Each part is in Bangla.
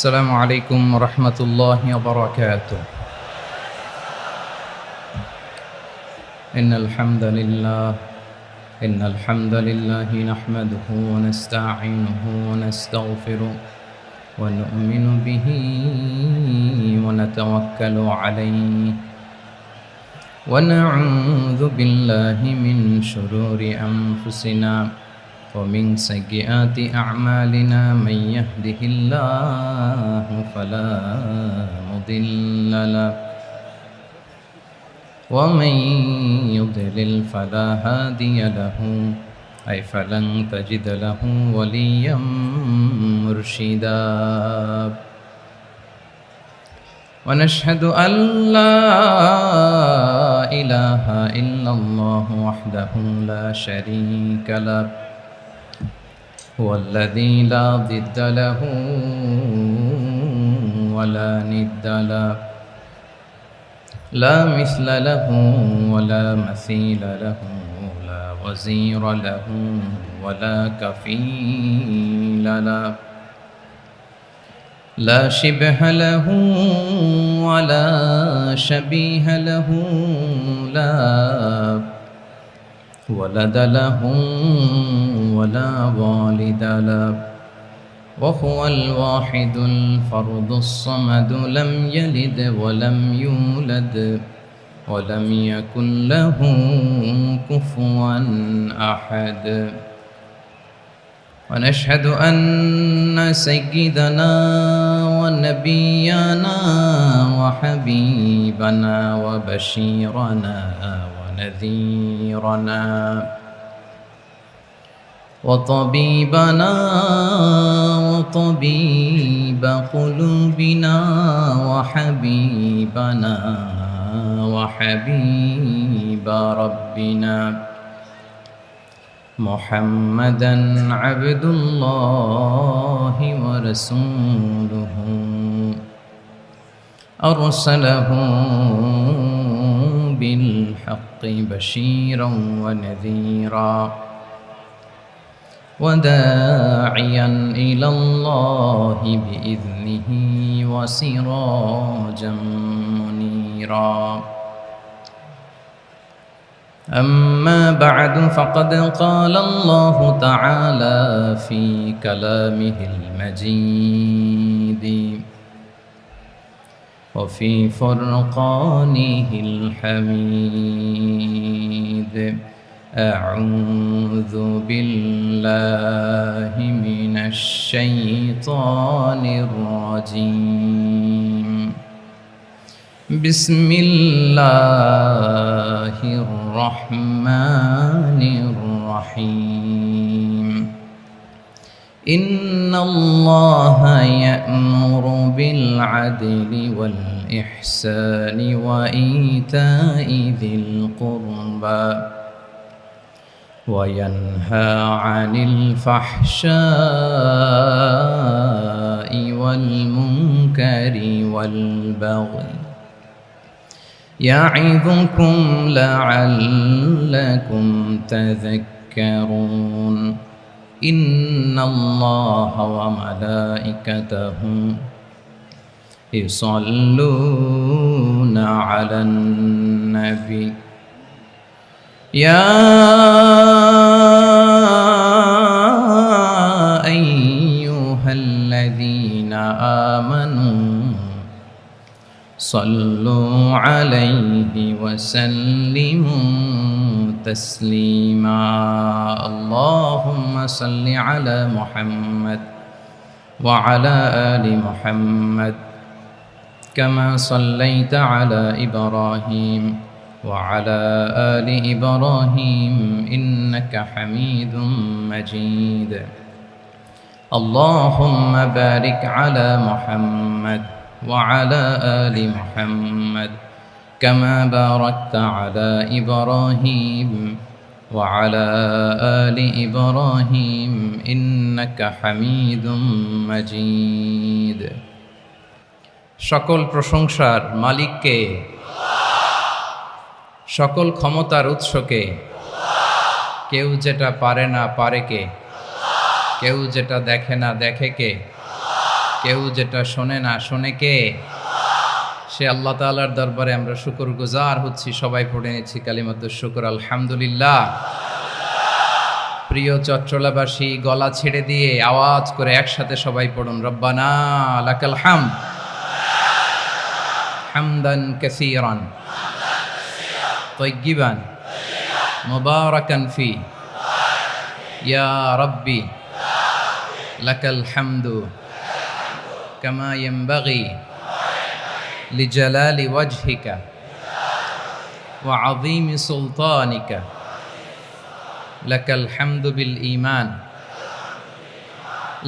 السلام عليكم ورحمة الله وبركاته. إن الحمد لله نحمده ونستعينه ونستغفره ونؤمن به ونتوكل عليه ونعوذ بالله من شرور أنفسنا ومن سيئات أعمالنا من يهده الله فلا مضل له ومن يضلل فلا هادي له فلن تجد له وليا مرشدا ونشهد أن لا إله إلا الله وحده لا شريك له هو الذي لا ضد له ولا ند له لا مثل له ولا مثيل له لا وزير له ولا كفيل له لا شبه له ولا شبيه له لا ولد له ولا والد له وهو الواحد الفرد الصمد لم يلد ولم يولد ولم يكن له كفوا أحد ونشهد أن سيدنا ونبينا وحبيبنا وبشيرنا ونذيرنا وطبيبنا وطبيب قلوبنا وحبيبنا وحبيب ربنا محمدا عبد الله ورسوله أرسله بالحق بشيرا ونذيرا وداعيا إلى الله بإذنه وسراجا منيرا أما بعد فقد قال الله تعالى في كلامه المجيد وفي فرقانه الحميد أعوذ بالله من الشيطان الرجيم بسم الله الرحمن الرحيم إن الله يأمر بالعدل والإحسان وإيتاء ذي القربى وينهى عن الفحشاء والمنكر والبغي يعظكم لعلكم تذكرون إن الله وملائكته يصلون على النبي يا صلوا عليه وسلموا تسليما اللهم صل على محمد وعلى آل محمد كما صليت على إبراهيم وعلى آل إبراهيم إنك حميد مجيد اللهم بارك على محمد وعلى آل محمد كما باركت على إبراهيم وعلى آل إبراهيم إنك حميد مجيد সকল প্রশংসার মালিককে সকল ক্ষমতার উৎসকে কেউ যেটা পারে না পারে কে কেউ যেটা দেখে না দেখে কে কেউ যেটা শোনে না শোনে কে সে আল্লাহ তাআলার দরবারে আমরা শুকরগুজার হচ্ছি সবাই পড়ে নিচ্ছি কালিমাতুশ শুকর আলহামদুলিল্লাহ প্রিয় চট্টলাবাসী গলা ছেড়ে দিয়ে আওয়াজ করে একসাথে সবাই পড়ুন রব্বানা লাকাল হামদ হামদান কাসীরান তাইয়্যিবান মুবারাকান ফি ইয়া রাব্বি লাকাল হামদু কামা ইয়ানবাগি লিজালালি ওয়াজহিকা ওয়া আযীমি সুলতানিকা লাকাল হামদু বিল ঈমান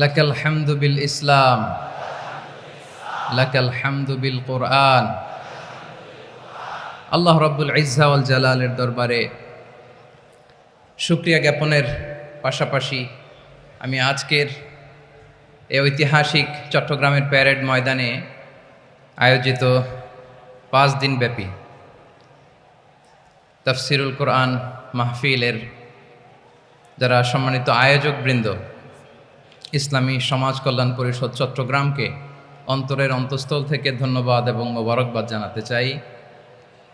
লাকাল হামদু বিল ইসলাম লাকাল হামদু বিল কুরআন আল্লাহ রাব্বুল ইজ্জা ওয়াল জালালের দরবারে শুকরিয়া জ্ঞাপনের পাশাপাশি আমি আজকের এই ঐতিহাসিক চট্টগ্রামের প্যারেড ময়দানে আয়োজিত 5 দিনব্যাপী তাফসিরুল কোরআন মাহফিলের যারা সম্মানিত আয়োজকবৃন্দ ইসলামী সমাজ কল্যাণ পরিষদ চট্টগ্রামকে অন্তরের অন্তঃস্থল থেকে ধন্যবাদ এবং মোবারকবাদ জানাতে চাই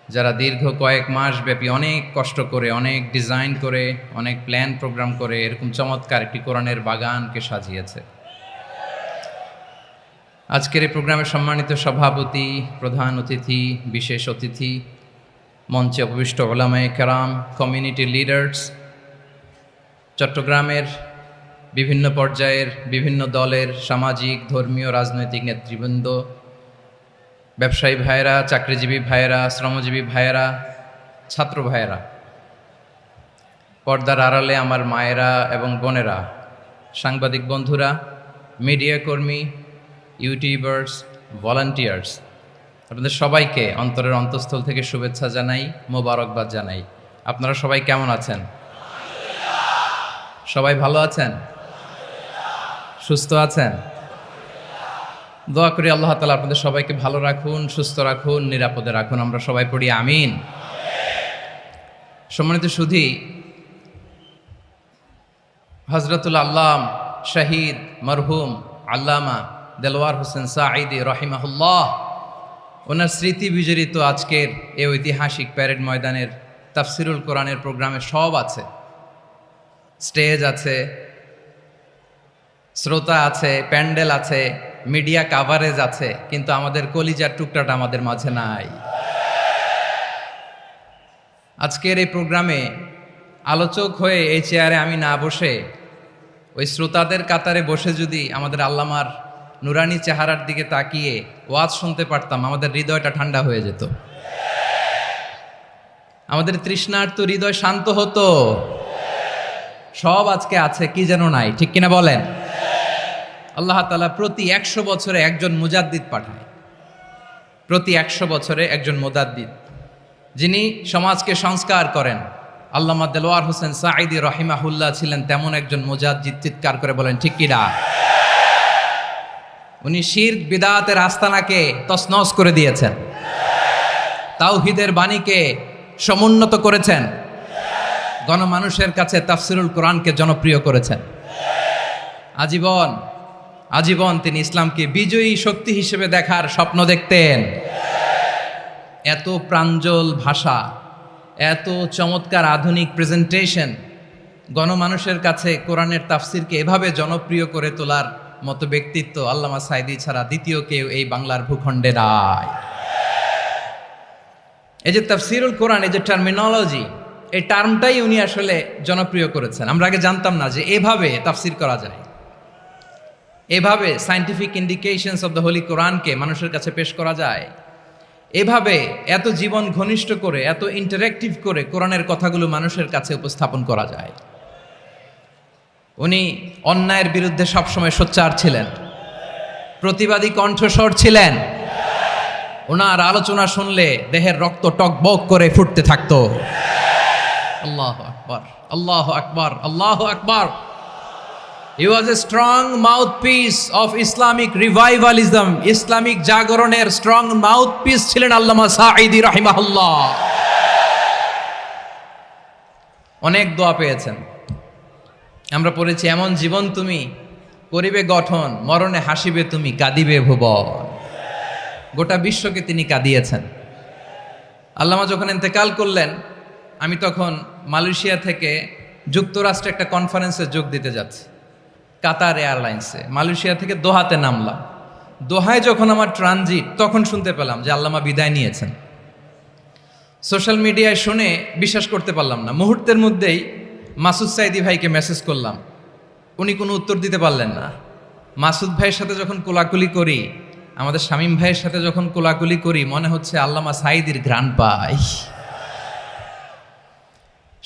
যারা দীর্ঘ কয়েক মাস ব্যাপী অনেক কষ্ট করে অনেক ডিজাইন করে অনেক প্ল্যান প্রোগ্রাম করে এরকম চমৎকার একটি কোরআনের বাগানকে সাজিয়েছে আজকের এই প্রোগ্রামের সম্মানিত সভাপতি প্রধান অতিথি বিশেষ অতিথি মঞ্চে উপবিষ্ট উলামায়ে কেরাম কমিউনিটি লিডার্স চট্টগ্রামের বিভিন্ন পর্যায়ের বিভিন্ন দলের সামাজিক ধর্মীয় রাজনৈতিক নেতৃবৃন্দ ব্যবসায়ী ভাইয়েরা চাকরিজীবী ভাইয়েরা শ্রমজীবী ভাইয়েরা ছাত্র ভাইয়েরা পর্দার আড়ালে আমার মায়েরা এবং বোনেরা সাংবাদিক বন্ধুরা মিডিয়া কর্মী ইউটিউবার্স ভলান্টিয়ার্স আপনাদের সবাইকে অন্তরের অন্তঃস্থল থেকে শুভেচ্ছা জানাই মোবারকবাদ জানাই আপনারা সবাই কেমন আছেন সবাই ভালো আছেন সুস্থ আছেন দোয়া করি আল্লাহ তাআলা আপনাদের সবাইকে ভালো রাখুন সুস্থ রাখুন নিরাপদে রাখুন আমরা সবাই পড়ি আমিন সম্মানিত সুধী হযরতুল আল্লাম শহীদ মরহুম আল্লামা দেলওয়ার হোসেন সাঈদী রাহিমাহুল্লাহ ওনার স্মৃতি বিজড়িত আজকের এই ঐতিহাসিক প্যারেড ময়দানের তাফসিরুল কোরআনের প্রোগ্রামে সব আছে স্টেজ আছে শ্রোতা আছে প্যান্ডেল আছে মিডিয়া কাভারেজ আছে কিন্তু আমাদের কলিজার টুকরাটা আমাদের মাঝে নাই আজকের এই প্রোগ্রামে আলোচক হয়ে এই চেয়ারে আমি না বসে ওই শ্রোতাদের কাতারে বসে যদি আমাদের আল্লামার নুরানি চেহারার দিকে তাকিয়ে ওয়াজ শুনতে পারতাম আমাদের হৃদয়টা ঠান্ডা হয়ে যেত আমাদের তৃষ্ণার্ত হৃদয় শান্ত হতো সব আজকে আছে কি যেন নাই ঠিক কিনা বলেন আল্লাহ তাআলা প্রতি 100 বছরে একজন মুজাদ্দিদ পাঠায় প্রতি 100 বছরে একজন মুজাদ্দিদ যিনি সমাজকে সংস্কার করেন আল্লামা দেলওয়ার হোসেন সাঈদী রাহিমাহুল্লাহ ছিলেন তেমন একজন মুজাদ্দিদ চিৎকার করে বলেন ঠিক কিনা উনি শিরক বিদআতের আস্তানাকে তছনছ করে দিয়েছেন তাওহীদের বাণীকে সমুন্নত করেছেন গণমানুষের কাছে তাফসিরুল কোরআনকে জনপ্রিয় করেছেন আজীবন তিনি ইসলামকে বিজয়ী শক্তি হিসেবে দেখার স্বপ্ন দেখতেন এত প্রাঞ্জল ভাষা এত চমৎকার আধুনিক প্রেজেন্টেশন গণমানুষের কাছে কোরআনের তাফসিরকে এভাবে জনপ্রিয় করে তোলার মতো ব্যক্তিত্ব আল্লামা সাঈদী ছাড়া দ্বিতীয় কেউ এই বাংলার ভূখণ্ডে নাই এই যে তাফসিরুল কোরআন, এই যে টার্মিনোলজি, এই টার্মটাই উনি আসলে জনপ্রিয় করেছেন। আমরা আগে জানতাম না যে এভাবে তাফসির করা যায়, এভাবে scientific indications of the Holi কোরআনকে মানুষের কাছে পেশ করা যায়, এভাবে এত জীবন ঘনিষ্ঠ করে, এত ইন্টারেক্টিভ করে কোরআনের কথাগুলো মানুষের কাছে উপস্থাপন করা যায়। উনি অন্যায়ের বিরুদ্ধে সবসময় সোচ্চার ছিলেন, প্রতিবাদী কণ্ঠস্বর ছিলেন। ওনার আলোচনা শুনলে দেহের রক্ত টকবক করে ফুটতে থাকতো। আল্লাহু আকবার, আল্লাহু আকবার, আল্লাহু আকবার। He was a strong mouthpiece of Islamic revivalism. Islamic জাগরণের স্ট্রং মাউথপিস ছিলেন আল্লামা সাঈদী রাহিমাহুল্লাহ। অনেক দোয়া পেয়েছেন। আমরা পড়েছি, এমন জীবন তুমি করিবে গঠন, মরণে হাসিবে তুমি, কাঁদিবে ভুবন। গোটা বিশ্বকে তিনি কাঁদিয়েছেন। আল্লামা যখন ইন্তেকাল করলেন, আমি তখন মালয়েশিয়া থেকে যুক্তরাষ্ট্রে একটা কনফারেন্সে যোগ দিতে যাচ্ছি, কাতার এয়ারলাইন্সে। মালয়েশিয়া থেকে দোহাতে নামলাম। দোহায় যখন আমার ট্রানজিট, তখন শুনতে পেলাম যে আল্লামা বিদায় নিয়েছেন। সোশ্যাল মিডিয়ায় শুনে বিশ্বাস করতে পারলাম না। মুহূর্তের মধ্যেই মাসুদ সাইদি ভাইকে মেসেজ করলাম, উনি কোনো উত্তর দিতে পারলেন না। মাসুদ ভাইয়ের সাথে যখন কোলাকুলি করি, আমাদের শামীম ভাইয়ের সাথে যখন কোলাকুলি করি, মনে হচ্ছে আল্লামা সাইদির ঘ্রাণ পাই।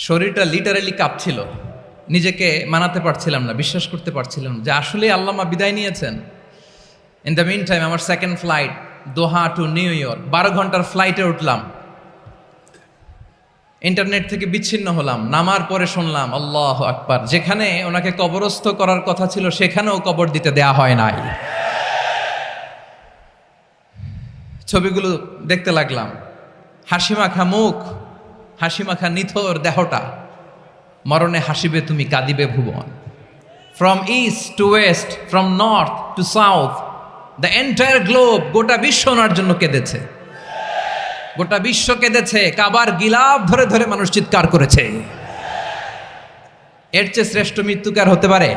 শরীরটা লিটারালি কাঁপছিল, নিজেকে মানাতে পারছিলাম না, বিশ্বাস করতে পারছিলাম যে আসলে আল্লামা বিদায় নিয়েছেন। ইন দ্য মিন টাইম আমার সেকেন্ড ফ্লাইট, দোহা টু নিউ ইয়র্ক, 12 ঘন্টার ফ্লাইটে উঠলাম। ইন্টারনেট থেকে বিচ্ছিন্ন হলাম। নামার পরে শুনলাম আল্লাহু আকবার, যেখানে ওনাকে কবরস্থ করার কথা ছিল সেখানেও কবর দিতে দেয়া হয় নাই। ছবিগুলো দেখতে লাগলাম, হাসিমাখা মুখ, হাসিমাখা নিথর দেহটা, মরণে হাসিবে তুমি, কাঁদিবে ভুবন। From east to west, from north to south, the entire globe, গোটা বিশ্ব ওনার জন্য কেঁদেছে, গোটা বিশ্ব কেঁদেছে। কাবার গিলাফ ধরে ধরে মানুষ চিৎকার করেছে। এর চেয়ে শ্রেষ্ঠ মৃত্যুকার হতে পারে?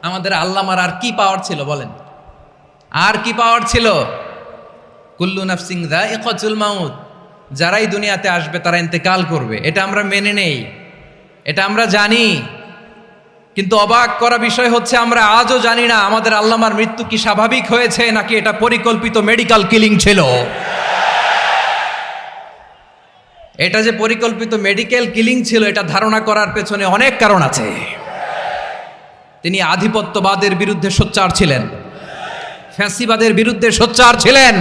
আমাদের আল্লামার আর কি পাওয়ার ছিল বলেন? আর কি পাওয়ার ছিল? কুল্লু নাফসিন যায়িকাতুল মাউত, যারাই দুনিয়াতে আসবে তারা ইন্তেকাল করবে, এটা আমরা মেনে নেই, এটা আমরা জানি। কিন্তু অবাক করা বিষয় হচ্ছে, আমরা আজও জানি না আমাদের আল্লামার মৃত্যু কি স্বাভাবিক হয়েছে নাকি এটা পরিকল্পিত মেডিকেল কিলিং ছিল। এটা যে পরিকল্পিত মেডিকেল কিলিং ছিল, এটা ধারণা করার পেছনে অনেক কারণ আছে। তিনি আধিপত্যবাদের বিরুদ্ধে সোচ্চার ছিলেন, ফ্যাসিবাদের বিরুদ্ধে সোচ্চার ছিলেন,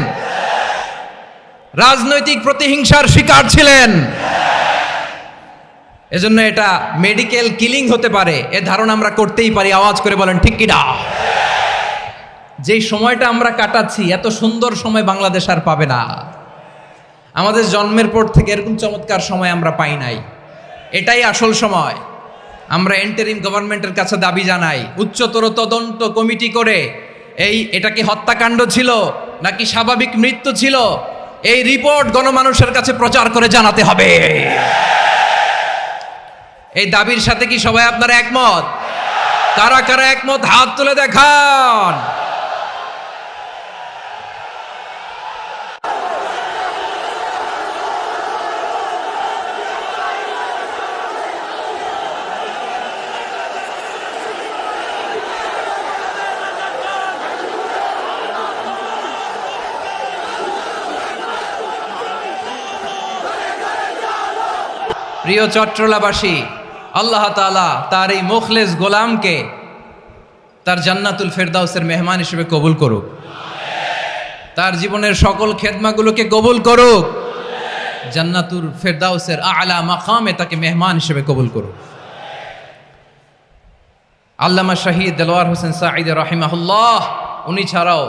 রাজনৈতিক প্রতিহিংসার শিকার ছিলেন। এজন্য এটা মেডিকেল কিলিং হতে পারে, এ ধারণা আমরা করতেই পারি। আওয়াজ করে বলেন ঠিক কি না? যেই সময়টা আমরা কাটাচ্ছি, এত সুন্দর সময় বাংলাদেশ আর পাবে না। আমাদের জন্মের পর থেকে এরকম চমৎকার সময় আমরা পাই নাই। এটাই আসল সময়। আমরা ইন্টারিম গভর্নমেন্টের কাছে দাবি জানাই, উচ্চতর তদন্ত কমিটি করে এটা কি হত্যাকাণ্ড ছিল নাকি স্বাভাবিক মৃত্যু ছিল, এই রিপোর্ট গণমানুষের কাছে প্রচার করে জানাতে হবে। এই দাবির সাথে কি সবাই আপনারা একমত? কারা কারা একমত হাত তুলে দেখান। প্রিয় চট্টলাবাসী, আল্লাহ তাআলা তার এই মুখলেস গোলামকে তার জান্নাতুল ফেরদাউসের মেহমান হিসেবে কবুল করুক, তার জীবনের সকল খেদমাগুলোকে কবুল করুক, জান্নাতুল ফেরদাউসের আলা মাকামে তাকে মেহমান হিসেবে কবুল করুক। আল্লামা শহীদ দেলোয়ার হোসেন সাঈদী রাহিমাহুল্লাহ, উনি ছাড়াও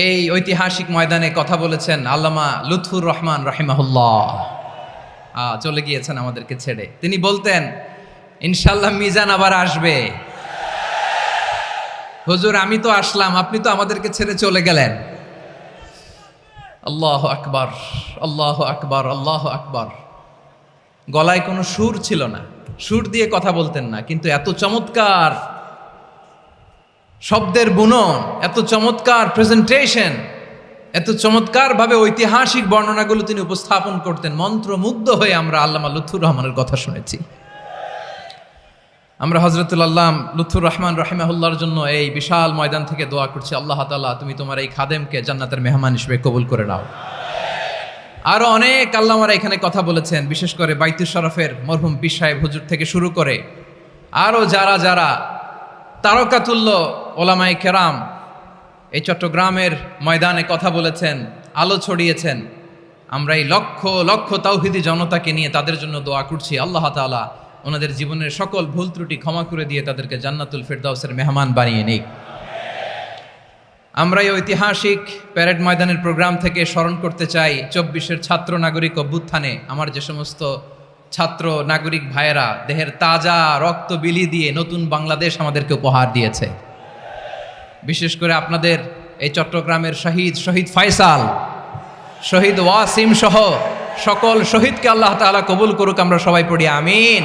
এই ঐতিহাসিক ময়দানে কথা বলেছেন আল্লামা লুৎফুর রহমান রাহিমাহুল্লাহ। চলে গিয়েছেন আমাদেরকে ছেড়ে। তিনি বলতেন, ইনশাল্লাহ মিজান আবার আসবে। হুজুর আমি তো আসলাম, আপনি তো আমাদেরকে ছেড়ে চলে গেলেন। আল্লাহু আকবার, আল্লাহু আকবার, আল্লাহু আকবার। গলায় কোনো সুর ছিল না, সুর দিয়ে কথা বলতেন না, কিন্তু এত চমৎকার শব্দের বুনন, এত চমৎকার প্রেজেন্টেশন, এত চমৎকার ভাবে ঐতিহাসিক বর্ণনাগুলো তিনি উপস্থাপন করতেন, মন্ত্রমুগ্ধ হয়ে আমরা আল্লামা লুৎফুর রহমানের কথা শুনেছি। আমরা হযরতুল আল্লাম লুৎফুর রহমান রাহিমাহুল্লাহর জন্য এই বিশাল ময়দান থেকে দোয়া করছি, আল্লাহ তাআলা তুমি তোমার এই খাদেমকে জান্নাতের মেহমান হিসেবে কবুল করে নাও। আরো অনেক আল্লামারা এখানে কথা বলেছেন, বিশেষ করে বাইতুল শরফের মরহুম পীর সাহেব হুজুর থেকে শুরু করে আরো যারা যারা তারকাতুল্য ওলামায়ে কেরাম এই চট্টগ্রামের ময়দানে কথা বলেছেন, আলো ছড়িয়েছেন। আমরা এই লক্ষ লক্ষ তাওহীদি জনতাকে নিয়ে তাদের জন্য দোয়া করছি, আল্লাহ তাআলা ওনাদের জীবনের সকল ভুল ত্রুটি ক্ষমা করে দিয়ে তাদেরকে জান্নাতুল ফিরদাউসের মেহমান বানিয়ে নিক। আমরা এই ঐতিহাসিক প্যারেড ময়দানের প্রোগ্রাম থেকে স্মরণ করতে চাই 24-এর ছাত্র নাগরিক অভ্যুত্থানে আমার যে সমস্ত ছাত্র নাগরিক ভাইয়েরা দেহের তাজা রক্ত বিলি দিয়ে নতুন বাংলাদেশ আমাদেরকে উপহার দিয়েছে। বিশেষ করে আপনাদের এই চট্টগ্রামের শহীদ ফয়সাল, শহীদ ওয়াসিম সহ সকল শহীদকে আল্লাহ তাআলা কবুল করুক, আমরা সবাই পড়ি আমিন।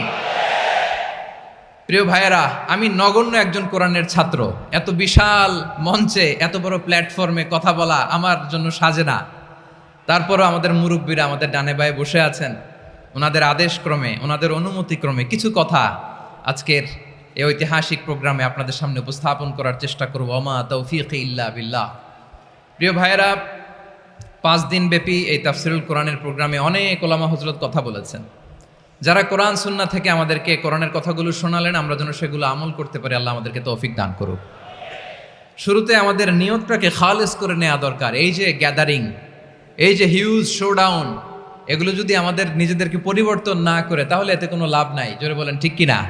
প্রিয় ভাইয়েরা, আমি নগণ্য একজন কোরআনের ছাত্র, এত বিশাল মঞ্চে এত বড় প্ল্যাটফর্মে কথা বলা আমার জন্য সাজে না। তারপরও আমাদের মুরব্বীরা আমাদের ডানে বায়ে বসে আছেন, ওনাদের আদেশক্রমে ওনাদের অনুমতিক্রমে কিছু কথা আজকের এই ঐতিহাসিক প্রোগ্রামে আপনাদের সামনে উপস্থাপন করার চেষ্টা করব। ওমা তৌফিক ইল্লা বিল্লাহ। প্রিয় ভাইয়েরা, 5 দিন ব্যাপী এই তাফসিরুল কোরআনের প্রোগ্রামে অনেক ওলামা হযরত কথা বলেছেন। যারা কোরআন সুন্নাহ থেকে আমাদেরকে কোরআনের কথাগুলো শোনালেন, আমরা যেন সেগুলো আমল করতে পারি, আল্লাহ আমাদেরকে তৌফিক দান করুক। শুরুতে আমাদের নিয়তটাকে খালেস করে নেওয়া দরকার। এই যে গ্যাদারিং, এই যে হিউজ শোডাউন, এগুলো যদি আমাদের নিজেদেরকে পরিবর্তন না করে তাহলে এতে কোনো লাভ নাই। জোরে বলেন ঠিক কিনা?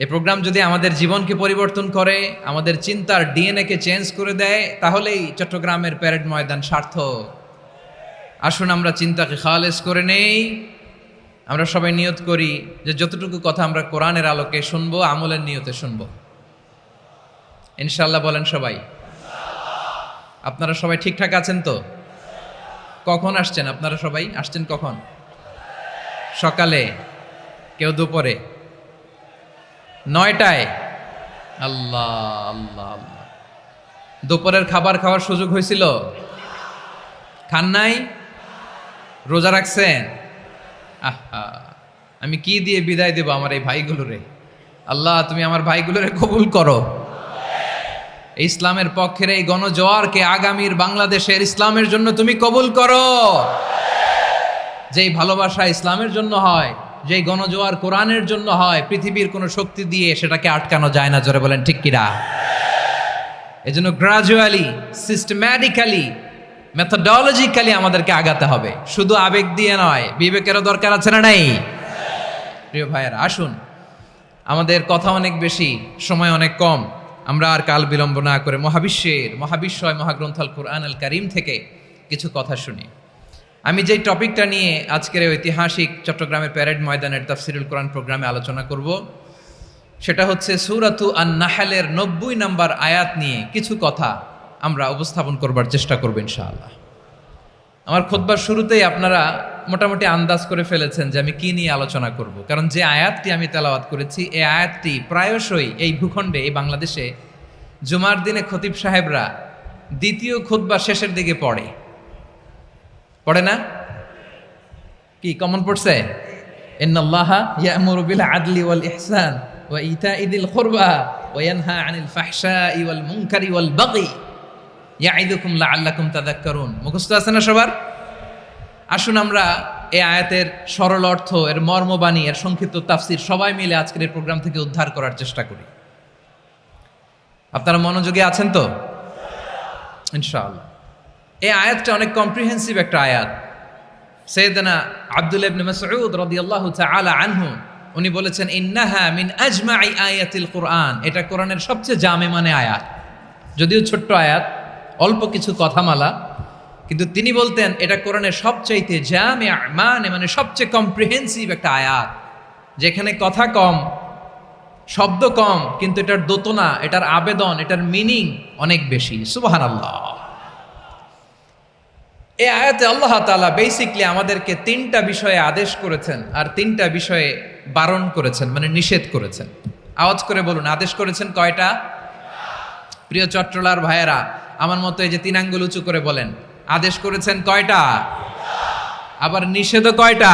এই প্রোগ্রাম যদি আমাদের জীবনকে পরিবর্তন করে, আমাদের চিন্তার ডিএনএ-কে চেঞ্জ করে দেয়, তাহলেই চট্টগ্রামের প্যারেড ময়দান সার্থক। আসুন আমরা চিন্তাকে খালেস করে নেই। আমরা সবাই নিয়ত করি যে যতটুকু কথা আমরা কোরআনের আলোকে শুনবো, আমলের নিয়তে শুনবো ইনশাআল্লাহ। বলেন সবাই। আপনারা সবাই ঠিকঠাক আছেন তো? কখন আসছেন আপনারা? সবাই আসছেন কখন? সকালে, কেউ দুপুরে, 9টায়? আল্লাহ আল্লাহ আল্লাহ। দুপুরের খাবার খাওয়ার সুযোগ হয়েছিল? খান নাই? রোজা রাখছেন? আহা, আমি কি দিয়ে বিদায় দেব আমার এই ভাইগুলোরে? আল্লাহ তুমি আমার ভাইগুলোরে কবুল করো। ইসলামের পক্ষের এই গণজোয়ারকে আগামীর বাংলাদেশের ইসলামের জন্য তুমি কবুল করো। যেই ভালোবাসা ইসলামের জন্য হয়, যেই গণজোয়ার কোরআনের জন্য হয়, পৃথিবীর কোনো শক্তি দিয়ে সেটাকে আটকানো যায় না। জোরে বলেন ঠিক কিনা? এজন্য গ্রাজুয়ালি, সিস্টেম্যাটিক্যালি, মেথোডোলজিক্যালি আমাদেরকে আগাতে হবে, শুধু আবেগ দিয়ে নয়। বিবেকেরও দরকার আছে না নাই? প্রিয় ভাইয়েরা, আসুন, আমাদের কথা অনেক বেশি, সময় অনেক কম। আমরা আর কাল বিলম্ব না করে মহাবিশ্বয় মহাগ্রন্থ আল কুরআন আল কারীম থেকে কিছু কথা শুনি। আমি যেই টপিকটা নিয়ে আজকের ঐতিহাসিক চট্টগ্রামের প্যারেড ময়দানের তাফসিরুল কোরআন প্রোগ্রামে আলোচনা করব, সেটা হচ্ছে সূরাতু আন-নাহলের 90 নম্বর আয়াত নিয়ে কিছু কথা আমরা উপস্থাপন করবার চেষ্টা করব ইনশাআল্লাহ। আমার খুতবার শুরুতেই আপনারা মোটামুটি আন্দাজ করে ফেলেছেন যে আমি কি নিয়ে আলোচনা করব, কারণ যে আয়াতটি আমি তেলাওয়াত করেছি এই আয়াতটি প্রায়শই এই ভূখণ্ডে, এই বাংলাদেশে জুমার দিনে খতিব সাহেবরা দ্বিতীয় খুতবার শেষের দিকে পড়ে না? কি কমন পড়ছে? ইন্নাল্লাহা ইয়া'মুরু বিল আদলি ওয়াল ইহসান ওয়া ইতা'i যিল কুরবা ওয়া ইয়ানহা আনিল ফাহশাই ওয়াল মুনকারি ওয়াল বাগি ইয়া'iদুকুম লাআল্লাকুম তাযাক্কারুন। মুখস্থ আছে না সবার? আসুন আমরা এই আয়াতের সরল অর্থ, এর মর্মবাণী, এর সংক্ষিপ্ত তাফসীর সবাই মিলে আজকের এই প্রোগ্রাম থেকে উদ্ধার করার চেষ্টা করি। আপনারা মনোযোগী আছেন তো? ইনশাআল্লাহ। এই আয়াতটা অনেক কম্প্রিহেন্সিভ একটা আয়াত। সাইয়েদনা আব্দুল্লাহ ইবনে মাসউদ রাদিয়াল্লাহু তাআলা আনহু উনি বলেছেন, ইন্নাহা মিন আজমাই আয়াতিল কুরআন। এটা কোরআনের সবচেয়ে জামে মানে আয়াত। যদিও ছোট্ট আয়াত, অল্প কিছু কথামালা, কিন্তু তিনি বলতেন এটা কোরআনের সবচাইতে জামে মানে সবচেয়ে কম্প্রিহেন্সিভ একটা আয়াত, যেখানে কথা কম, শব্দ কম, কিন্তু এটার দোতনা, এটার আবেদন, এটার মিনিং অনেক বেশি। সুবহানাল্লাহ। এই আয়াতে আল্লাহ তাআলা বেসিকলি আমাদেরকে 3টা বিষয়ে আদেশ করেছেন আর 3টা বিষয়ে বারণ করেছেন, মানে নিষেধ করেছেন। আওয়াজ করে বলুন, আদেশ করেছেন কয়টা? প্রিয় চট্টলার ভাইয়েরা, আমার মতো এই যে 3 আঙ্গুল উঁচু করে বলেন, আদেশ করেছেন কয়টা? আবার নিষেধও কয়টা?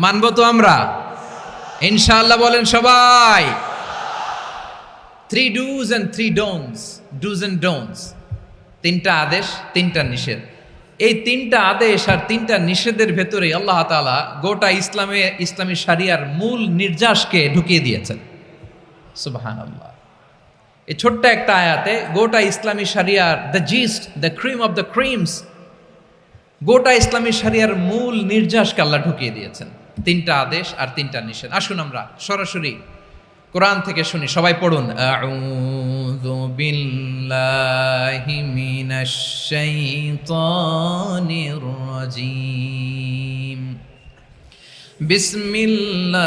মানবো তো আমরা ইনশাআল্লাহ? বলেন সবাই। 3 do's and 3 don'ts, do's and don'ts, 3টা আদেশ 3টা নিষেধ। এই 3টা আদেশ আর 3টা নিষেধের ভেতরে আল্লাহ তাআলা গোটা ইসলামী শরিয়ার মূল নির্যাসকে ঢুকিয়ে দিয়েছেন। সুবহানাল্লাহ। এই ছোট্ট একটা আয়াতে গোটা ইসলামী শরিয়ার the gist, the cream of the creams, গোটা ইসলামী শরিয়ার মূল নির্যাসকে আল্লাহ ঢুকিয়ে দিয়েছেন। 3টা আদেশ আর 3টা নিষেধ। আসুন আমরা সরাসরি কোরআন থেকে শুনি, সবাই পড়ুন। আউযু বিল্লাহি মিনাশ শাইতানির রাজীম। বিসমিল্লাহির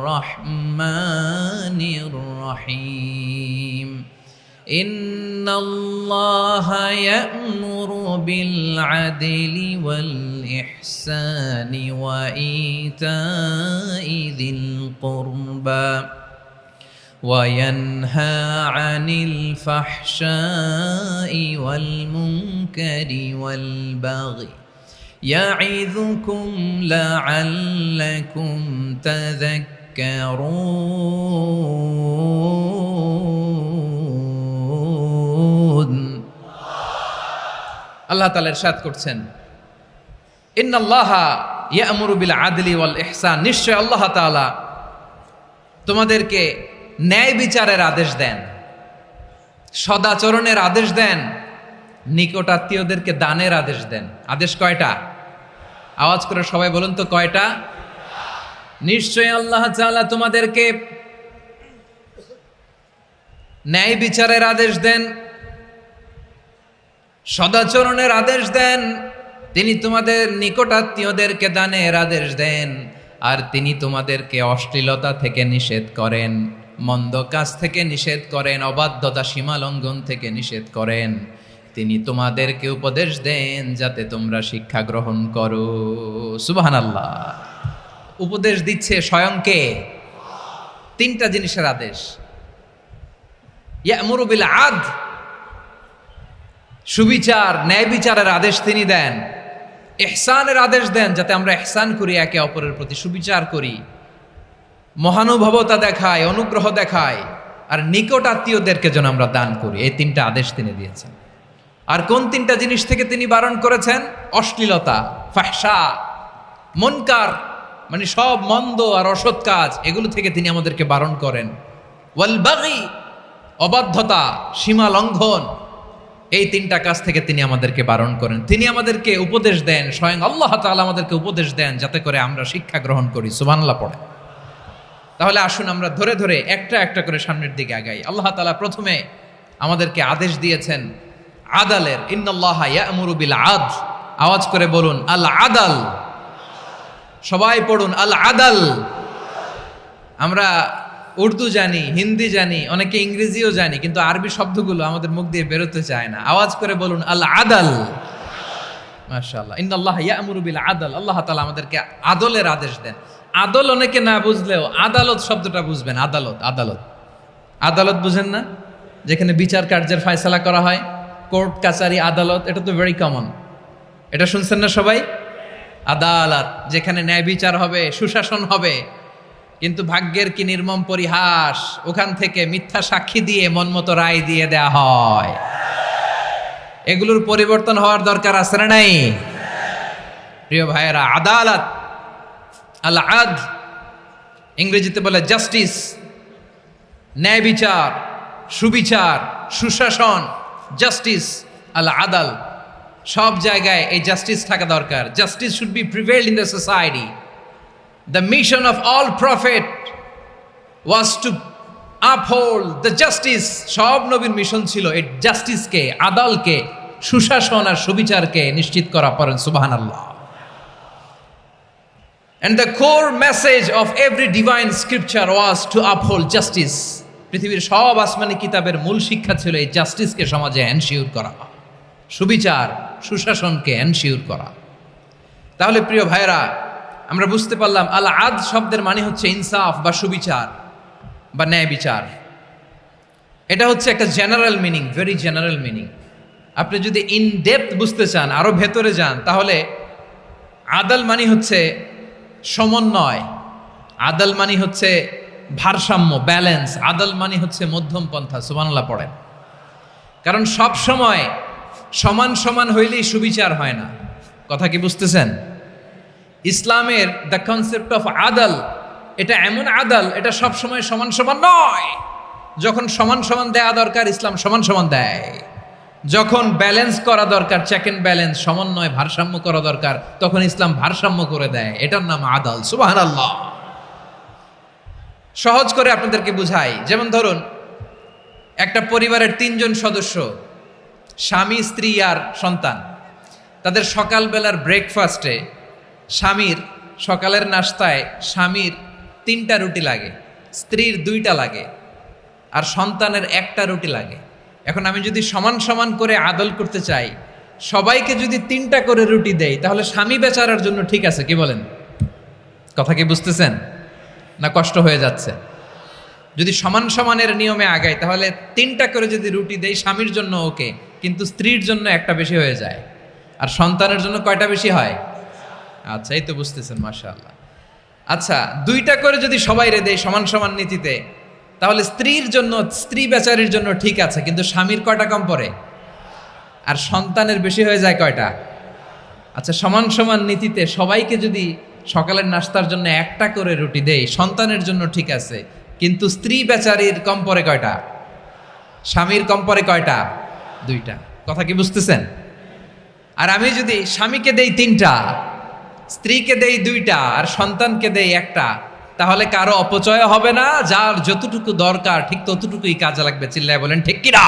রহমানির রহিম। ইন্নাল্লাহা ইয়া'মুরু বিল আদলি ওয়াল ইহসানি ওয়া ইতাই যিল কুরবা ওয়া ইয়ানহা আনিল ফাহশাই ওয়াল মুনকারি ওয়াল বাগি ইয়া'ইযুকুম লা'আল্লাকুম তাযাক্কারুন। আল্লাহ তাআলা ইরশাদ করছেন, ইন্নাল্লাহা ইয়া'মুরু বিল আদলি ওয়াল ইহসান, নিশ্চয় আল্লাহ তাআলা তোমাদেরকে ন্যায় বিচারের আদেশ দেন, সদাচরণের আদেশ দেন, নিকটাত্মীয়দেরকে দানের আদেশ দেন। আদেশ কয়টা? আওয়াজ করে সবাই বলুন তো কয়টা? নিশ্চয় আল্লাহ তাআলা তোমাদেরকে ন্যায় বিচারের আদেশ দেন, সদাচরণের আদেশ দেন, তিনি তোমাদের নিকটাত্মীয়দেরকে দানের আদেশ দেন, আর তিনি তোমাদেরকে অশ্লীলতা থেকে নিষেধ করেন, মন্দ কাজ থেকে নিষেধ করেন, অবাধ্যতা সীমা লঙ্ঘন থেকে নিষেধ করেন। তিনি তোমাদেরকে উপদেশ দেন যাতে তোমরা শিক্ষা গ্রহণ করো। সুবহানাল্লাহ। উপদেশ দিচ্ছে স্বয়ং কে? 3টা জিনিসের আদেশ। ইয়া'মুরু বিল আদল, সুবিচার ন্যায় বিচারের আদেশ তিনি দেন। ইহসানের আদেশ দেন, যাতে আমরা ইহসান করি, একে অপরের প্রতি সুবিচার করি, মহানুভবতা দেখায়, অনুগ্রহ দেখায়, আর নিকট আত্মীয়দেরকে যেন আমরা দান করি। এই 3টা আদেশ তিনি দিয়েছেন। আর কোন 3টা জিনিস থেকে তিনি বারণ করেছেন? অশ্লীলতা, ফাহশা, মুনকার, মানে সব মন্দ আর অসৎ কাজ, এগুলো থেকে তিনি আমাদেরকে বারণ করেন। ওয়াল বাগি, অবাধ্যতা, সীমা লঙ্ঘন, এই 3টা কাজ থেকে তিনি আমাদেরকে বারণ করেন। তিনি আমাদেরকে উপদেশ দেন, স্বয়ং আল্লাহ তাআলা আমাদেরকে উপদেশ দেন যাতে করে আমরা শিক্ষা গ্রহণ করি। সুবহানাল্লাহ পড়ে। তাহলে আসুন আমরা ধরে ধরে একটা একটা করে সামনের দিকে আগাই। আল্লাহ তাআলা প্রথমে আমাদেরকে আদেশ দিয়েছেন আদালের। ইন্নাল্লাহা ইয়া'মুরু বিল আদল। আওয়াজ করে বলুন আল আদাল। সবাই পড়ুন আল আদাল। আমরা উর্দু জানি, হিন্দি জানি, অনেকে ইংরেজিও জানি, কিন্তু আরবি শব্দগুলো আমাদের মুখ দিয়ে বেরোতে চায় না। আওয়াজ করে বলুন আল আদাল। মাশাআল্লাহ। ইন্নাল্লাহা ইয়া'মুরু বিল আদল। আল্লাহ তাআলা আমাদেরকে আদলের আদেশ দেন। আদল অনেকে না বুঝলেও আদালত শব্দটা বুঝবেন। আদালত, আদালত, আদালত বুঝেন না? যেখানে বিচার কার্যের ফয়সালা করা হয়, কোর্ট কাচারি আদালত, এটা তো ভেরি কমন। এটা শুনছেন না সবাই? আদালত, যেখানে ন্যায় বিচার হবে, সুশাসন হবে। কিন্তু ভাগ্যের কি নির্মম পরিহাস, ওখান থেকে মিথ্যা সাক্ষী দিয়ে মনমতো রায় দিয়ে দেয়া হয়। এগুলোর পরিবর্তন হওয়ার দরকার আছে না নাই? প্রিয় ভাইয়েরা, আদালত, আল আদল, ইংরেজিতে বলে জাস্টিস, ন্যায় বিচার, সুবিচার, সুশাসন, জাস্টিস, আল আদল, সব জায়গায় এই জাস্টিস থাকা দরকার। Justice should be prevailed in the society. The mission of all prophet was to uphold the justice. সব নবীর মিশন ছিল এই জাস্টিসকে, আদালকে, সুশাসন আর সুবিচারকে নিশ্চিত করা। পড়েন সুবহানাল্লাহ। And the core message of every divine scripture was to uphold justice. পৃথিবীর সব আসমানি কিতাবের মূল শিক্ষা ছিল এই জাস্টিসকে সমাজে এনশিওর করা, সুবিচার, সুশাসনকে এনশিওর করা। তাহলে প্রিয় ভাইরা, আমরা বুঝতে পারলাম আল আদল শব্দের মানে হচ্ছে ইনসাফ বা সুবিচার বা ন্যায় বিচার। এটা হচ্ছে একটা general meaning, very general meaning. আপনি যদি ইন ডেপথ বুঝতে চান, আরো ভেতরে যান, তাহলে আদল মানে হচ্ছে সমন্বয়, আদল মানে হচ্ছে ভারসাম্য, ব্যালেন্স। আদল মানে হচ্ছে মধ্যম পন্থা। সুবহানাল্লাহ পড়েন। কারণ সব সময় সমান সমান হইলেই সুবিচার হয় না। কথা কি বুঝতেছেন? ইসলামের দ্য কনসেপ্ট অফ আদল, এটা এমন আদল, এটা সব সময় সমান সমান নয়। যখন সমান সমান দেয়া দরকার, ইসলাম সমান সমান দেয়। যখন ব্যালেন্স করা দরকার, চেক এন্ড ব্যালেন্স, সমন্বয়, ভারসাম্য করা দরকার, তখন ইসলাম ভারসাম্য করে দেয়। এটার নাম আদল। সুবহানাল্লাহ। সহজ করে আপনাদেরকে বুঝাই। যেমন ধরুন, একটা পরিবারের 3 জন সদস্য, স্বামী, স্ত্রী আর সন্তান। তাদের সকালবেলার ব্রেকফাস্টে স্বামীর, সকালের নাস্তায় স্বামীর 3টা রুটি লাগে, স্ত্রীর 2টা লাগে, আর সন্তানের 1টা রুটি লাগে। এখন আমি যদি সমান সমান করে আদল করতে চাই, সবাইকে যদি 3টা করে রুটি দেই, তাহলে স্বামী বেচারার জন্য ঠিক আছে? কি বলেন? কথা কি বুঝতেছেন না কষ্ট হয়ে যাচ্ছে? যদি সমান সমানের নিয়মে আগাই, তাহলে 3টা করে যদি রুটি দেই, স্বামীর জন্য ওকে, কিন্তু স্ত্রীর জন্য 1টা বেশি হয়ে যায়। আর সন্তানের জন্য কয়টা বেশি হয়? আচ্ছা, এই তো বুঝতেছেন, মাশাআল্লাহ। আচ্ছা, 2টা করে যদি সবাই রে দেয় সমান সমান নীতিতে, তাহলে স্ত্রীর জন্য, স্ত্রী বেচারির জন্য ঠিক আছে, কিন্তু স্বামীর কয়টা কম পড়ে? আর সন্তানের বেশি হয়ে যায় কয়টা? আচ্ছা, সমান সমান নীতিতে সবাইকে যদি সকালের নাস্তার জন্য 1টা করে রুটি দেই, সন্তানের জন্য ঠিক আছে, কিন্তু স্ত্রী বেচারির কম পড়ে কয়টা? স্বামীর কম পড়ে কয়টা? 2টা। কথা কি বুঝতেছেন? আর আমি যদি স্বামীকে দেই 3টা, স্ত্রীকে দেই 2টা, আর সন্তানকে দেই 1টা, তাহলে কারো অপচয় হবে না। যার যতটুকু দরকার ঠিক ততটুকুই কাজে লাগবে। চিল্লায় বলেন ঠিক কিনা?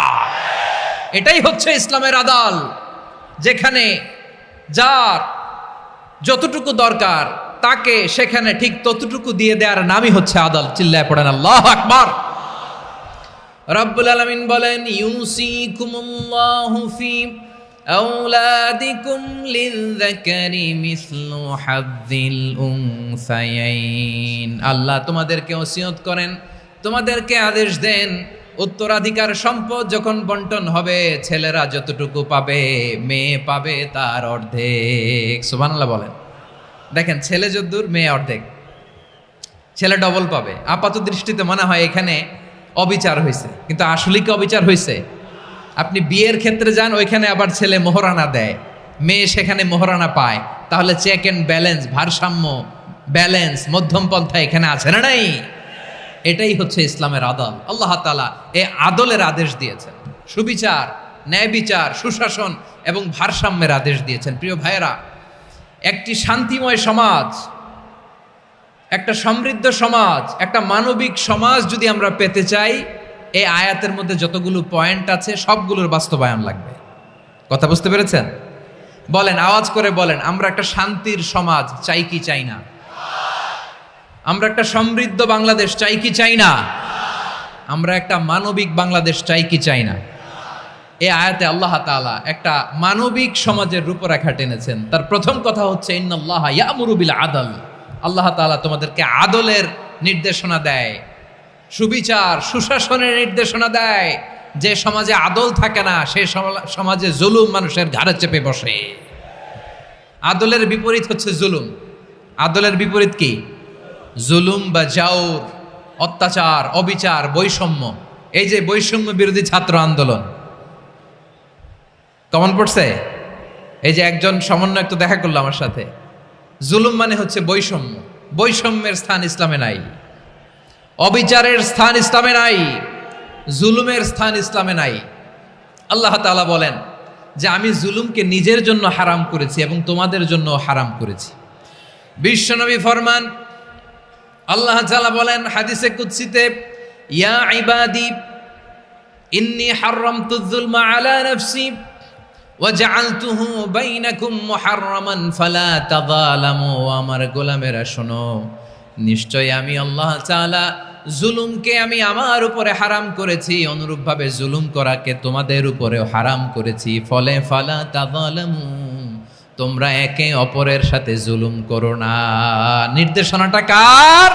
এটাই হচ্ছে ইসলামের আদল, যেখানে যার যতটুকু দরকার তাকে সেখানে ঠিক ততটুকু দিয়ে দেওয়ার নামই হচ্ছে আদল। চিল্লায় পড়েন আল্লাহু আকবার। রব্বুল আলামিন বলেন, ইউসিকুমুল্লাহু ফি আওলাদিকুম লিযযাকারি মিসলু হাযযিল উনসায়াইন। আল্লাহ তোমাদেরকে ওসিয়ত করেন, তোমাদেরকে আদেশ দেন, উত্তরাধিকার সম্পদ যখন বন্টন হবে, ছেলেরা যতটুকু পাবে, মেয়ে পাবে তার অর্ধেক। সুবহানাল্লাহ বলেন। দেখেন, ছেলে যদ্দূর, মেয়ে অর্ধেক, ছেলে ডবল পাবে। আপাত দৃষ্টিতে মনে হয় এখানে অবিচার হয়েছে, কিন্তু আসলে কি অবিচার হয়েছে? আপনি বিয়ের ক্ষেত্রে যান, ওইখানে আবার ছেলে মোহরানা দেয়, মেয়ে সেখানে মোহরানা পায়। তাহলে চেক এন্ড ব্যালেন্স, ভারসাম্য, ব্যালেন্স, মধ্যম পন্থা এখানে আছে না নাই? এটাই হচ্ছে ইসলামের আদল। আল্লাহ তাআলা এই আদলের আদেশ দিয়েছেন, সুবিচার, ন্যায় বিচার, সুশাসন এবং ভারসাম্যের আদেশ দিয়েছেন। প্রিয় ভাইয়েরা, একটি শান্তিময় সমাজ, একটা সমৃদ্ধ সমাজ, একটা মানবিক সমাজ যদি আমরা পেতে চাই, এই আয়াতের মধ্যে যতগুলো পয়েন্ট আছে সবগুলোর বাস্তবায়ন লাগবে। কথা বুঝতে পেরেছেন? বলেন, আওয়াজ করে বলেন, আমরা একটা শান্তির সমাজ চাই কি চাই না? আমরা একটা সমৃদ্ধ বাংলাদেশ চাই কি চাই না? আমরা একটা মানবিক বাংলাদেশ চাই কি চাই না? এই আয়াতে আল্লাহ তাআলা একটা মানবিক সমাজের রূপরেখা টেনেছেন। তার প্রথম কথা হচ্ছে, ইন্নাল্লাহা ইয়ামুরু বিল আদল। আল্লাহ তাআলা তোমাদেরকে আদলের নির্দেশনা দেয়, সুবিচার, সুশাসনের নির্দেশনা দেয়। যে সমাজে আদল থাকে না, সেই সমাজে জুলুম মানুষের ঘাড়ে চেপে বসে। আদলের বিপরীত হচ্ছে জুলুম। আদলের বিপরীত কি? জুলুম বা জাওর, অত্যাচার, অবিচার, বৈষম্য। এই যে বৈষম্য বিরোধী ছাত্র আন্দোলন কমন পড়ছে? এই যে একজন সমন্বয়ক তো দেখা করলো আমার সাথে। জুলুম মানে হচ্ছে বৈষম্য। বৈষম্যের স্থান ইসলামে নাই, অবিচারের স্থান ইসলামে নাই, জুলুমের স্থান ইসলামে নাই। আল্লাহ তাআলা বলেন যে আমি জুলুমকে নিজের জন্য হারাম করেছি এবং তোমাদের জন্য হারাম করেছি। বিশ্বনবী ফরমান, আল্লাহ তাআলা বলেন হাদিসে কুদসিতে, ইয়া ইবাদি ইন্নী হারামতুয যুলমা আলা নাফসি ওয়া জাআলতুহু বাইনাকুম মুহাররামান ফালা তাযালামু। আমার গোলামেরা শোনো, নিশ্চয় আমি আল্লাহ তাআলা জুলুমকে আমি আমার উপরে হারাম করেছি, অনুরূপভাবে জুলুম করাকে তোমাদের উপরেও হারাম করেছি। ফলে ফালা তাযালামু, তোমরা একে অপরের সাথে জুলুম করো না। নির্দেশনাটা কার?